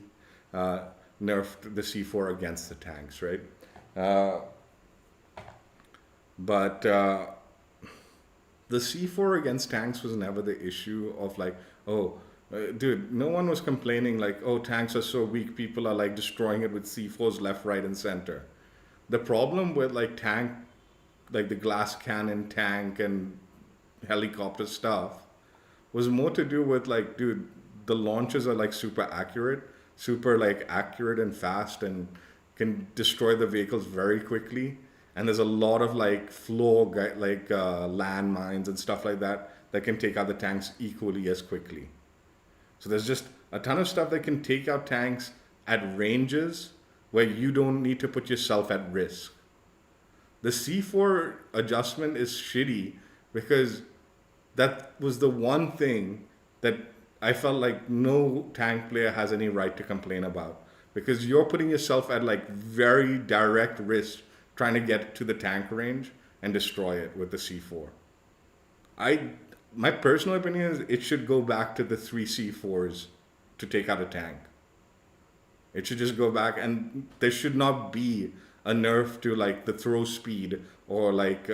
the C4 against the tanks, right? But the C4 against tanks was never the issue of like, oh, dude, no one was complaining like, oh, tanks are so weak, people are like destroying it with C4s left, right, and center. The problem with like tank, like the glass cannon tank and helicopter stuff, was more to do with like, dude, the launches are like super accurate and fast, and can destroy the vehicles very quickly. And there's a lot of like landmines and stuff like that that can take out the tanks equally as quickly. So there's just a ton of stuff that can take out tanks at ranges where you don't need to put yourself at risk. The C4 adjustment is shitty because that was the one thing that I felt like no tank player has any right to complain about, because you're putting yourself at like very direct risk trying to get to the tank range and destroy it with the C4. My personal opinion is it should go back to the 3 C4s to take out a tank. It should just go back, and there should not be a nerf to like the throw speed, or like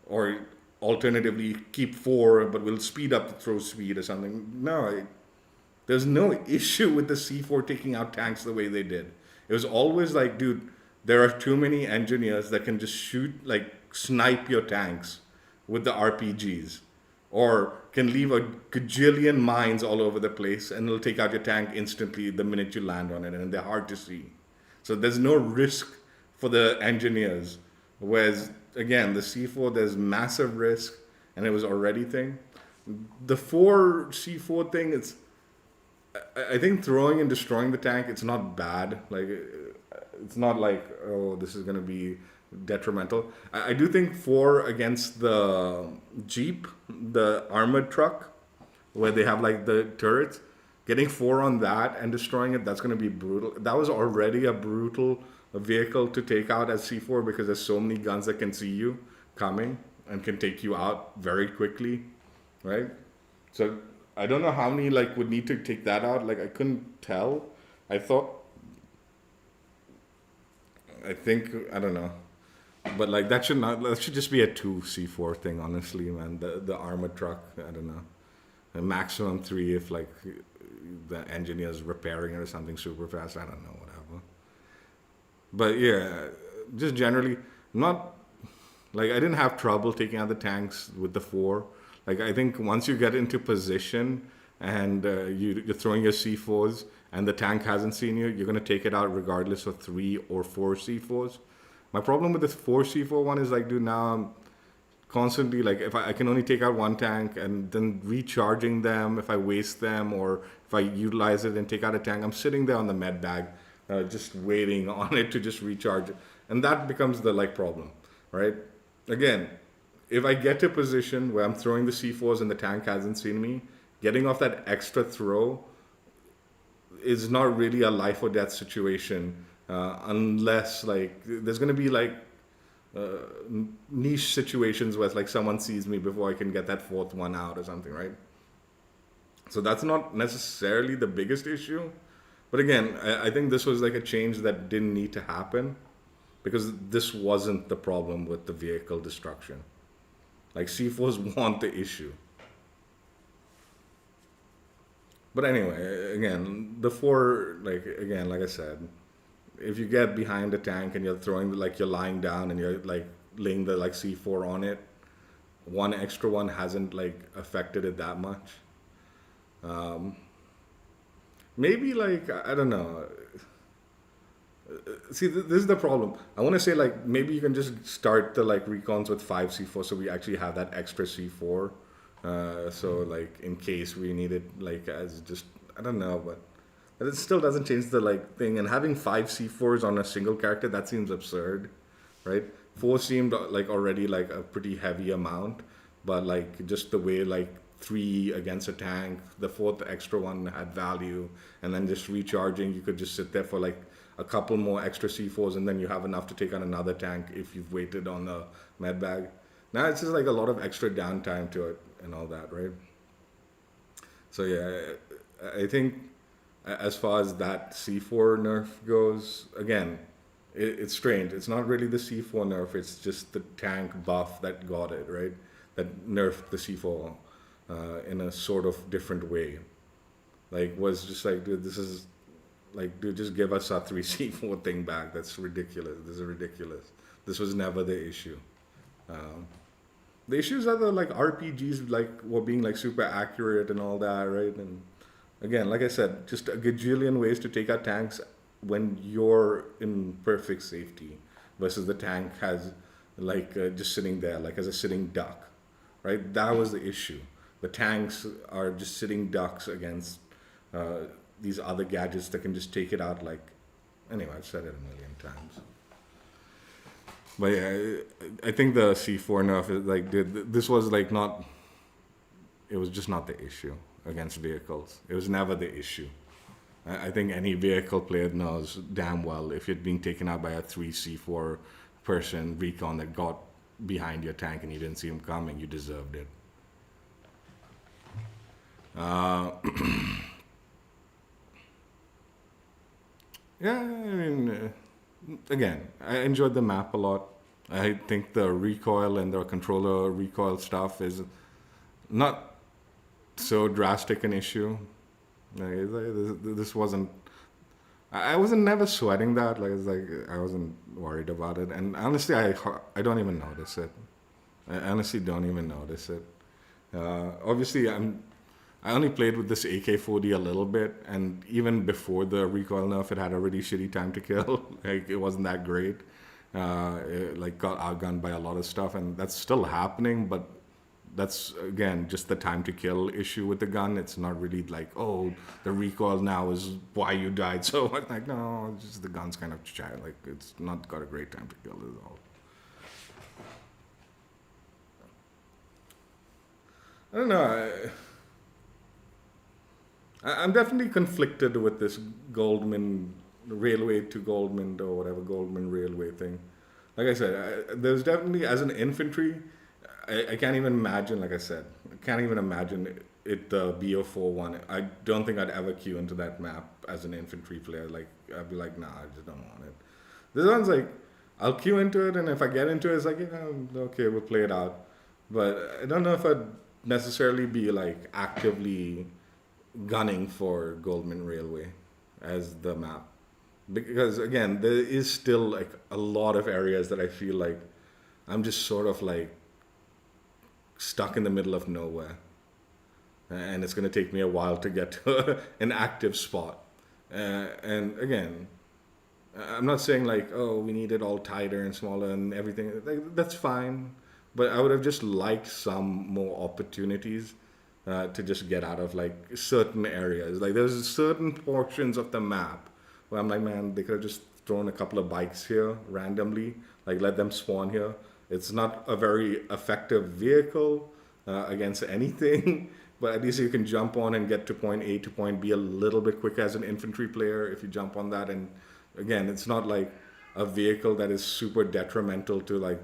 or alternatively keep 4 but we'll speed up the throw speed or something. No, there's no issue with the C4 taking out tanks the way they did. It was always like, dude, there are too many engineers that can just shoot, like snipe your tanks with the RPGs, or can leave a gajillion mines all over the place and it'll take out your tank instantly the minute you land on it, and they're hard to see. So there's no risk for the engineers. Whereas, again, the C4, there's massive risk, and it was already thing. The 4 C4 thing, I think throwing and destroying the tank, it's not bad. Like, it's not like, oh, this is going to be detrimental. I do think 4 against the Jeep, the armored truck, where they have like the turrets, getting 4 on that and destroying it, that's going to be brutal. That was already a brutal vehicle to take out as C4, because there's so many guns that can see you coming and can take you out very quickly, right? So I don't know how many like would need to take that out. Like I couldn't tell. I don't know. But like that should just be a 2 C4 thing, honestly, man. The armored truck, I don't know. A maximum 3 if like the engineer's repairing it or something super fast. I don't know, whatever. But yeah, just generally, not like I didn't have trouble taking out the tanks with the 4. Like I think once you get into position and you're throwing your C4s and the tank hasn't seen you, you're going to take it out regardless of 3 or 4 C4s. My problem with this 4 C4 one is like, dude, now I'm constantly like, if I can only take out one tank and then recharging them, if I waste them or if I utilize it and take out a tank, I'm sitting there on the med bag, just waiting on it to just recharge it. And that becomes the like problem, right? Again, if I get to a position where I'm throwing the C4s and the tank hasn't seen me, getting off that extra throw is not really a life or death situation, unless like there's going to be like niche situations where like someone sees me before I can get that 4th one out or something, right? So that's not necessarily the biggest issue. But again, I think this was like a change that didn't need to happen because this wasn't the problem with the vehicle destruction. Like C4s want the issue. But anyway, again, the 4, like again, like I said, if you get behind a tank and you're throwing, like you're lying down and you're like laying the like C4 on it, one extra one hasn't like affected it that much. Maybe like, I don't know. See, this is the problem. I want to say like maybe you can just start the like recons with 5 C4 so we actually have that extra C4. So like in case we need it like as just, I don't know, but it still doesn't change the like thing. And having 5 C4s on a single character, that seems absurd, right? 4 seemed like already like a pretty heavy amount, but like just the way like 3 against a tank, the 4th extra one had value, and then just recharging, you could just sit there for like a couple more extra C4s, and then you have enough to take on another tank if you've waited on the med bag. Now it's just like a lot of extra downtime to it and all that, right? So yeah, I think as far as that C4 nerf goes, again, it's strange. It's not really the C4 nerf, it's just the tank buff that got it, right? That nerfed the C4 in a sort of different way. Like, was just like, dude, this is like, dude, just give us our 3C4 thing back. That's ridiculous. This is ridiculous. This was never the issue. The issues are the like RPGs like were being like super accurate and all that, right? And again, like I said, just a gajillion ways to take out tanks when you're in perfect safety versus the tank has like just sitting there like as a sitting duck, right? That was the issue. The tanks are just sitting ducks against these other gadgets that can just take it out like, anyway, I've said it a million times. But yeah, I think the C4 nerf is like, dude, this was like not, it was just not the issue against vehicles. It was never the issue. I think any vehicle player knows damn well if you're being taken out by a 3C4 person recon that got behind your tank and you didn't see him coming, you deserved it. Yeah, I mean, again, I enjoyed the map a lot. I think the recoil and the controller recoil stuff is not so drastic an issue. This wasn't. I wasn't never sweating that. Like, it's like I wasn't worried about it. And honestly, I don't even notice it. I honestly don't even notice it. Obviously, I only played with this AK-40 a little bit, and even before the recoil nerf, it had a really shitty time to kill. Like, it wasn't that great. It like got outgunned by a lot of stuff, and that's still happening. But that's again just the time to kill issue with the gun. It's not really like, oh, the recoil now is why you died so much. Like, no, it's just the gun's kind of shy. Like, it's not got a great time to kill is all. I don't know. I'm definitely conflicted with this Goldman railway to Golmud or whatever Goldman railway thing. Like I said, there's definitely, as an infantry, I can't even imagine, like I said, I can't even imagine it the BO4 one. I don't think I'd ever queue into that map as an infantry player. Like, I'd be like, nah, I just don't want it. This one's like, I'll queue into it, and if I get into it, it's like, yeah, okay, we'll play it out. But I don't know if I'd necessarily be like actively gunning for Goldman Railway as the map, because again, there is still like a lot of areas that I feel like I'm just sort of like stuck in the middle of nowhere, and it's going to take me a while to get to an active spot. And again, I'm not saying like, oh, we need it all tighter and smaller and everything. Like, that's fine, but I would have just liked some more opportunities to just get out of like certain areas. Like there's certain portions of the map where I'm like, man, they could have just thrown a couple of bikes here randomly, like let them spawn here. It's not a very effective vehicle against anything, but at least you can jump on and get to point A to point B a little bit quicker as an infantry player if you jump on that. And again, it's not like a vehicle that is super detrimental to like,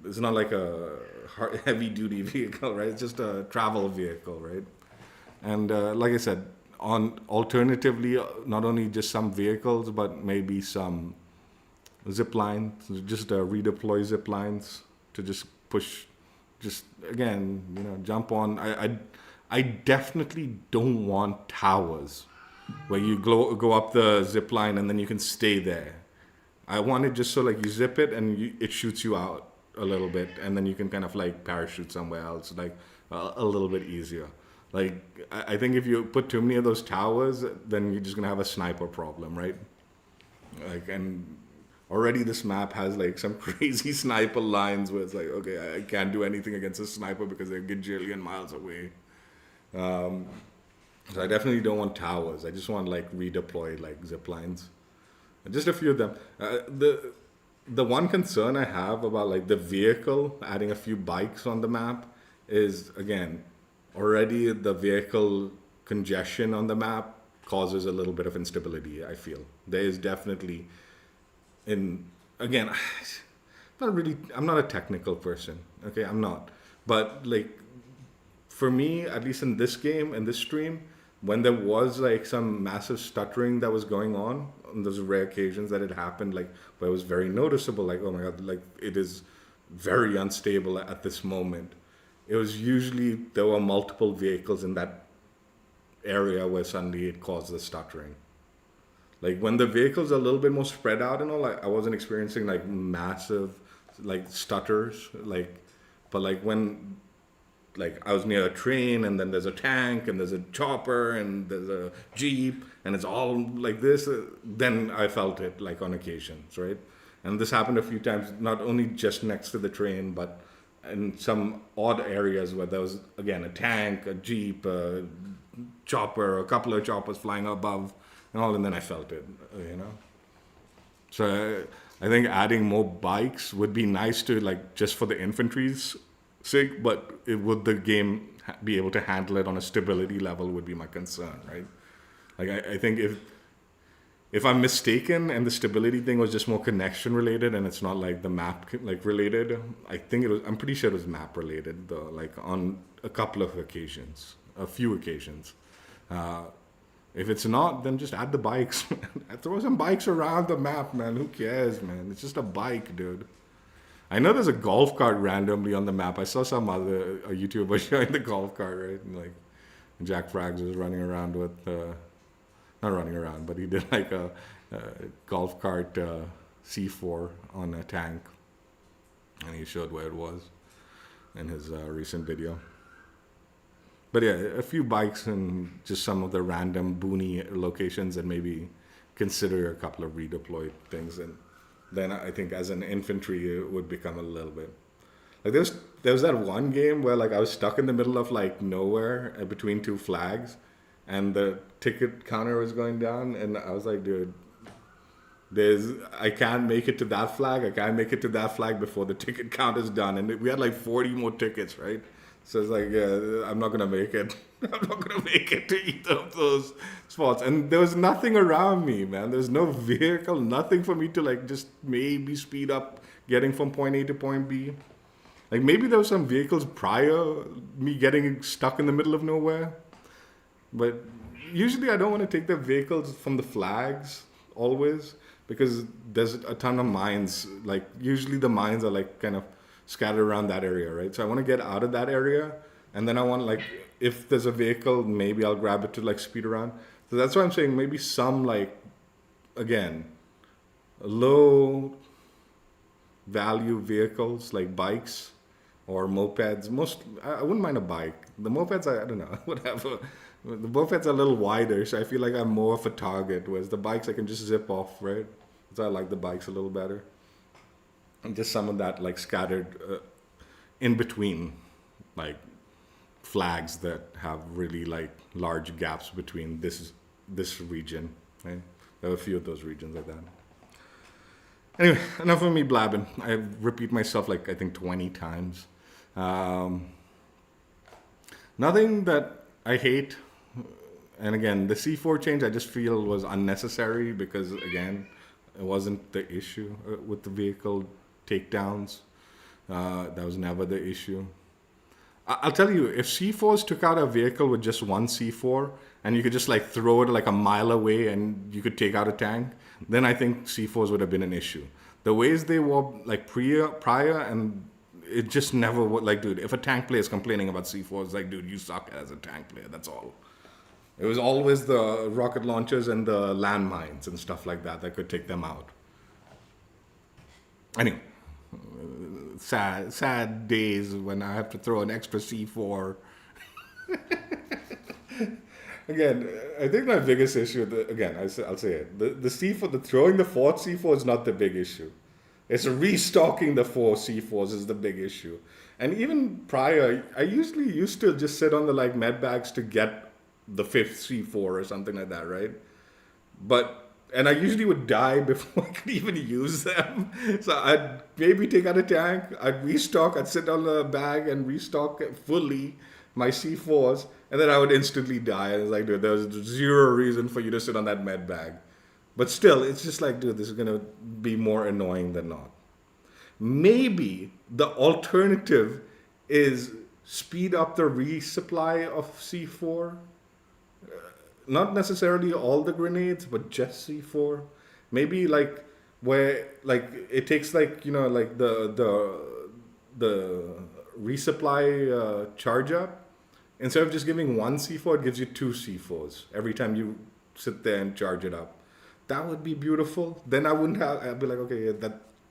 it's not like a heavy duty vehicle, right? It's just a travel vehicle, right? And like I said, on alternatively, not only just some vehicles, but maybe some zip lines, just redeploy zip lines to just push, just again, jump on. I definitely don't want towers where you go up the zip line and then you can stay there. I want it just so like you zip it and it shoots you out a little bit, and then you can kind of like parachute somewhere else, like a little bit easier. Like I think if you put too many of those towers, then you're just gonna have a sniper problem, right? Like, and already this map has like some crazy sniper lines where it's like, okay, I can't do anything against a sniper because they're a gajillion miles away. So I definitely don't want towers. I just want like redeployed like zip lines. Just a few of them. The one concern I have about like the vehicle adding a few bikes on the map is, again, already the vehicle congestion on the map causes a little bit of instability. I feel there is definitely again, I'm not a technical person. Okay, I'm not, but like for me, at least in this game, in this stream, when there was like some massive stuttering that was going on those rare occasions that it happened, like where it was very noticeable, like, oh my god, like it is very unstable at this moment. It was usually there were multiple vehicles in that area where suddenly it caused the stuttering. Like when the vehicles are a little bit more spread out and all, like I wasn't experiencing like massive like stutters, like, but like when like I was near a train and then there's a tank and there's a chopper and there's a jeep and it's all like this, then I felt it like on occasions, right? And this happened a few times, not only just next to the train, but in some odd areas where there was, again, a tank, a jeep, a chopper, a couple of choppers flying above and all, and then I felt it, So I think adding more bikes would be nice to like just for the infantry's sake, but would the game be able to handle it on a stability level would be my concern, right? Like I think if I'm mistaken and the stability thing was just more connection related and it's not like the map like related, I'm pretty sure it was map related though, like on a couple of occasions, a few occasions. If it's not, then just add the bikes. Throw some bikes around the map, man. Who cares, man? It's just a bike, dude. I know there's a golf cart randomly on the map. I saw some other YouTuber showing the golf cart, right? And like Jack Frags was running around with, not running around, but he did like a golf cart C4 on a tank. And he showed where it was in his recent video. But yeah, a few bikes and just some of the random boony locations and maybe consider a couple of redeployed things. And then I think as an infantry, it would become a little bit like there was that one game where like I was stuck in the middle of like nowhere between two flags, and the ticket counter was going down, and I was like, dude, I can't make it to that flag. I can't make it to that flag before the ticket count is done, and we had like 40 more tickets, right? So it's like, yeah, I'm not gonna make it. I'm not gonna make it to either of those spots. And there was nothing around me, man. There's no vehicle, nothing for me to like just maybe speed up getting from point A to point B. Like maybe there were some vehicles prior me getting stuck in the middle of nowhere. But usually I don't want to take the vehicles from the flags always, because there's a ton of mines. Like usually the mines are like kind of scattered around that area, right? So I want to get out of that area, and then I want like, if there's a vehicle, maybe I'll grab it to like speed around. So that's why I'm saying maybe some like, again, low value vehicles like bikes or mopeds. I wouldn't mind a bike. The mopeds, I don't know, whatever. The buffet's a little wider, so I feel like I'm more of a target, whereas the bikes I can just zip off, right? So I like the bikes a little better. And just some of that like scattered in between, like flags that have really like large gaps between this region, right? There are a few of those regions like that. Anyway, enough of me blabbing. I repeat myself like I think 20 times. Nothing that I hate. And again, the C4 change I just feel was unnecessary because again, it wasn't the issue with the vehicle takedowns. That was never the issue. I'll tell you, if C4s took out a vehicle with just one C4 and you could just like throw it like a mile away and you could take out a tank, then I think C4s would have been an issue. The ways they were like prior and it just never would, like, dude, if a tank player is complaining about C4s, like, dude, you suck as a tank player, that's all. It was always the rocket launchers and the landmines and stuff like that that could take them out. Anyway, sad days when I have to throw an extra C4. Again, I think my biggest issue, I'll say it, the C4, the throwing the fourth C4 is not the big issue. It's restocking the 4 C4s is the big issue. And even prior, I usually used to just sit on the like med bags to get the 5th C4 or something like that, right? And I usually would die before I could even use them. So I'd maybe take out a tank, I'd restock, I'd sit on the bag and restock fully my C4s, and then I would instantly die. And it's like, dude, there's zero reason for you to sit on that med bag. But still, it's just like, dude, this is gonna be more annoying than not. Maybe the alternative is speed up the resupply of C4. Not necessarily all the grenades, but just C4. Maybe like where like it takes like, you know, like the resupply charge up. Instead of just giving 1 C4, it gives you 2 C4s every time you sit there and charge it up. That would be beautiful. Then I'd be like, okay,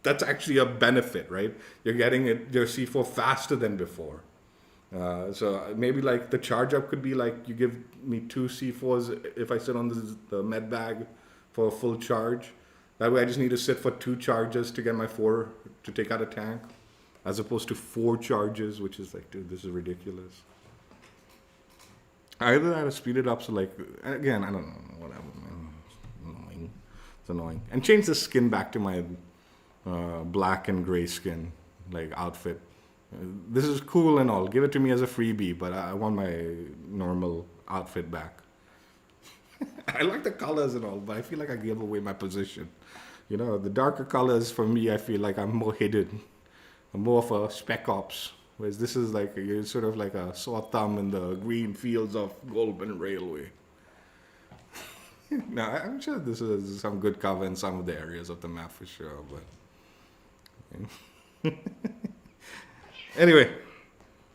that's actually a benefit, right? You're getting your C4 faster than before. So maybe like the charge up could be like you give me 2 C4s if I sit on the med bag for a full charge. That way I just need to sit for 2 charges to get my 4 to take out a tank, as opposed to 4 charges, which is like, dude, this is ridiculous. Either that or speed it up. So like, again, I don't know, whatever, man. It's annoying. And change the skin back to my black and gray skin, like outfit. This is cool and all. Give it to me as a freebie, but I want my normal outfit back. I like the colors and all, but I feel like I gave away my position. You know, the darker colors for me, I feel like I'm more hidden. I'm more of a spec ops. Whereas this is like, you're sort of like a sore thumb in the green fields of Golmud Railway. Now, I'm sure this is some good cover in some of the areas of the map for sure, but... Anyway,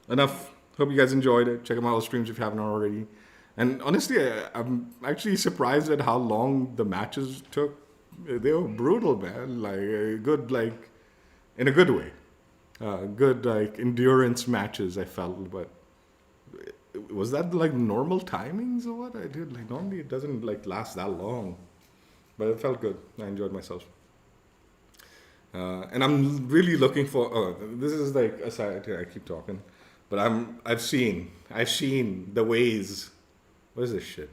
enough. Hope you guys enjoyed it. Check out my old streams if you haven't already. And honestly, I'm actually surprised at how long the matches took. They were brutal, man. Like, good, like, in a good way. Good, like, endurance matches, I felt. But was that, like, normal timings or what? I did, like, normally it doesn't, like, last that long. But it felt good. I enjoyed myself. And I'm really looking for. This is like aside. I keep talking, but I've seen the ways. What is this shit?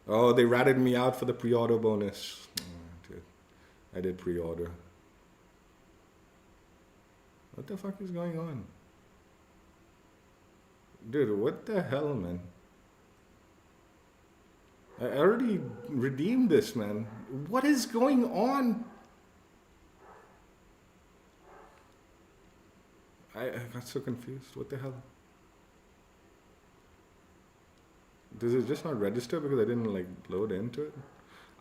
Oh, they ratted me out for the pre-order bonus. Oh, dude. I did pre-order. What the fuck is going on, dude? What the hell, man? I already redeemed this, man. What is going on? I got so confused. What the hell? Does it just not register because I didn't like load into it?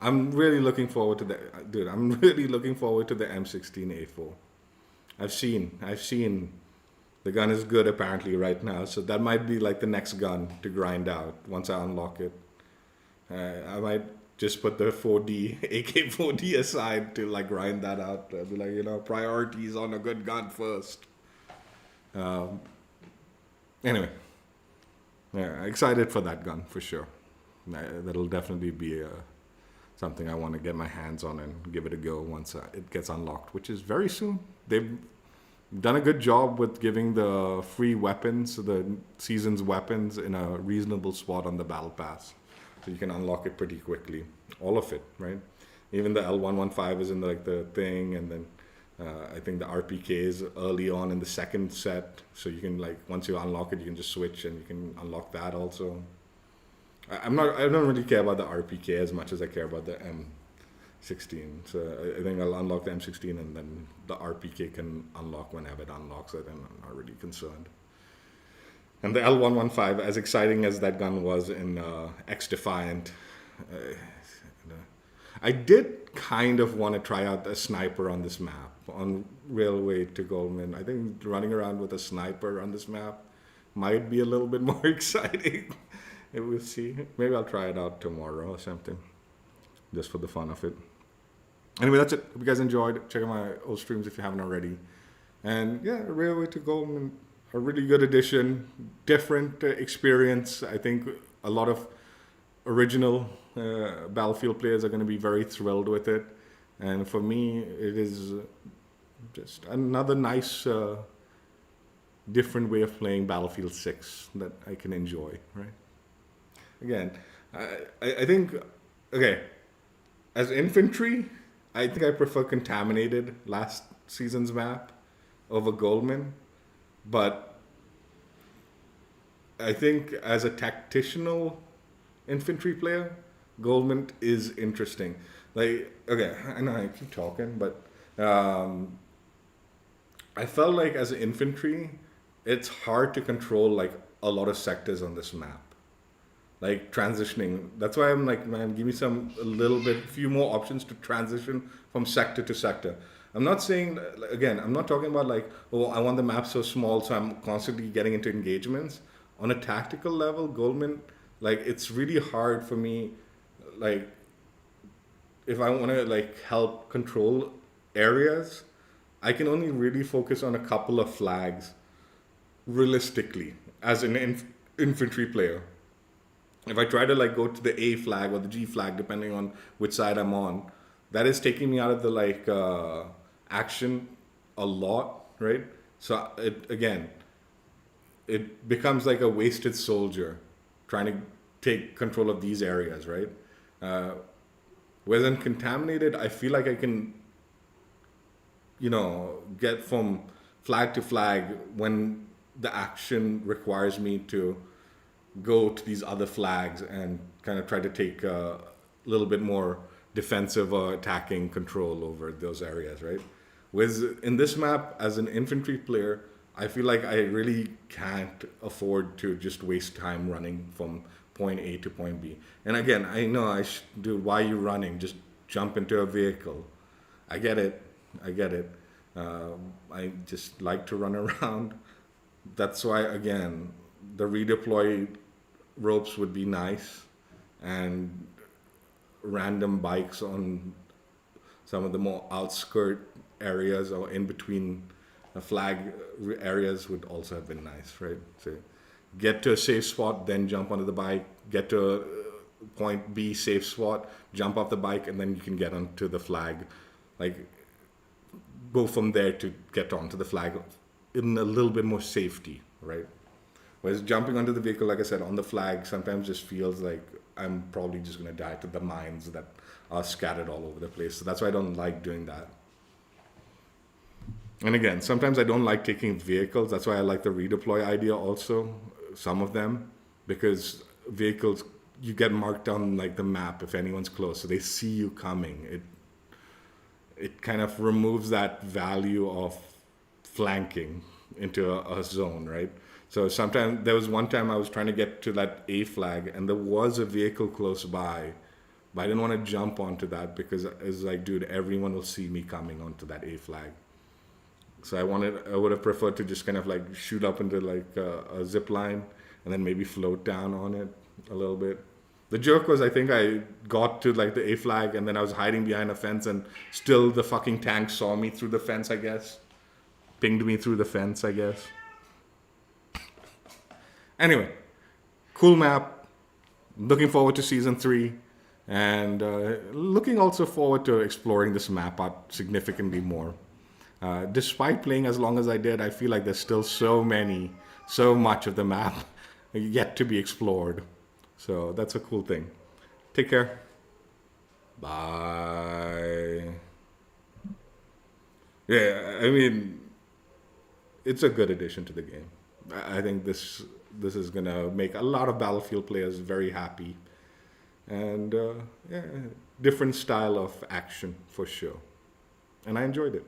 I'm really looking forward to that, dude. I'm really looking forward to the M16A4. I've seen the gun is good apparently right now, so that might be like the next gun to grind out once I unlock it. I might just put the 4D, AK-4D aside to like grind that out. I'll be like, you know, priorities on a good gun first. Anyway, Yeah, excited for that gun for sure. That'll definitely be something I want to get my hands on and give it a go once it gets unlocked, which is very soon. They've done a good job with giving the free weapons, the season's weapons, in a reasonable spot on the battle pass, so you can unlock it pretty quickly. All of it, right? Even the L115 is in like the thing, and then I think the RPK is early on in the second set, so you can like once you unlock it, you can just switch and you can unlock that also. I don't really care about the RPK as much as I care about the M16. So I think I'll unlock the M16 and then the RPK can unlock whenever it unlocks it, and I'm not really concerned. And the L115, as exciting as that gun was in X Defiant, I did kind of want to try out a sniper on this map, on Railway to Golmud. I think running around with a sniper on this map might be a little bit more exciting. We'll see. Maybe I'll try it out tomorrow or something, just for the fun of it. Anyway, that's it. Hope you guys enjoyed. Check out my old streams if you haven't already. And yeah, Railway to Golmud, a really good addition, different experience. I think a lot of original Battlefield players are going to be very thrilled with it. And for me, it is just another nice, different way of playing Battlefield 6 that I can enjoy, right? Again, I think, okay, as infantry, I think I prefer Contaminated last season's map over Golmud. But I think as a tactitional infantry player, Golmud is interesting. Like, okay, I know I keep talking, but I felt like as an infantry, it's hard to control like a lot of sectors on this map. Like transitioning. That's why I'm like, man, give me a few more options to transition from sector to sector. I'm not saying, again, I'm not talking about like, oh, I want the map so small, so I'm constantly getting into engagements. On a tactical level, Golmud, like, it's really hard for me, like, if I want to like help control areas, I can only really focus on a couple of flags, realistically, as an infantry player. If I try to like go to the A flag or the G flag, depending on which side I'm on, that is taking me out of the like action a lot, right? So it becomes like a wasted soldier trying to take control of these areas, right? Whereas in Contaminated, I feel like I can, get from flag to flag when the action requires me to go to these other flags and kind of try to take a little bit more defensive or attacking control over those areas, right? Whereas in this map, as an infantry player, I feel like I really can't afford to just waste time running from point A to point B. And again, I know dude, why are you running? Just jump into a vehicle. I get it. I just like to run around. That's why, again, the redeploy ropes would be nice, and random bikes on some of the more outskirt areas or in between flag areas would also have been nice, right? So get to a safe spot, then jump onto the bike, get to point B, safe spot, jump off the bike, and then you can get onto the flag. Like, go from there to get onto the flag in a little bit more safety, right? Whereas jumping onto the vehicle, like I said, on the flag sometimes just feels like I'm probably just going to die to the mines that are scattered all over the place. So that's why I don't like doing that. And again, sometimes I don't like taking vehicles. That's why I like the redeploy idea also, some of them, because vehicles, you get marked on like the map if anyone's close, so they see you coming. It kind of removes that value of flanking into a zone, right? So sometimes, there was one time I was trying to get to that A flag and there was a vehicle close by, but I didn't want to jump onto that because it's like, dude, everyone will see me coming onto that A flag. So I would have preferred to just kind of like shoot up into like a zip line and then maybe float down on it a little bit. The joke was, I think I got to like the A flag and then I was hiding behind a fence and still the fucking tank saw me through the fence, I guess. Pinged me through the fence, I guess. Anyway, cool map. Looking forward to season 3, and looking also forward to exploring this map out significantly more. Despite playing as long as I did, I feel like there's still so much of the map yet to be explored. So that's a cool thing. Take care. Bye. Yeah, I mean, it's a good addition to the game. I think this is gonna make a lot of Battlefield players very happy, and yeah, different style of action for sure. And I enjoyed it.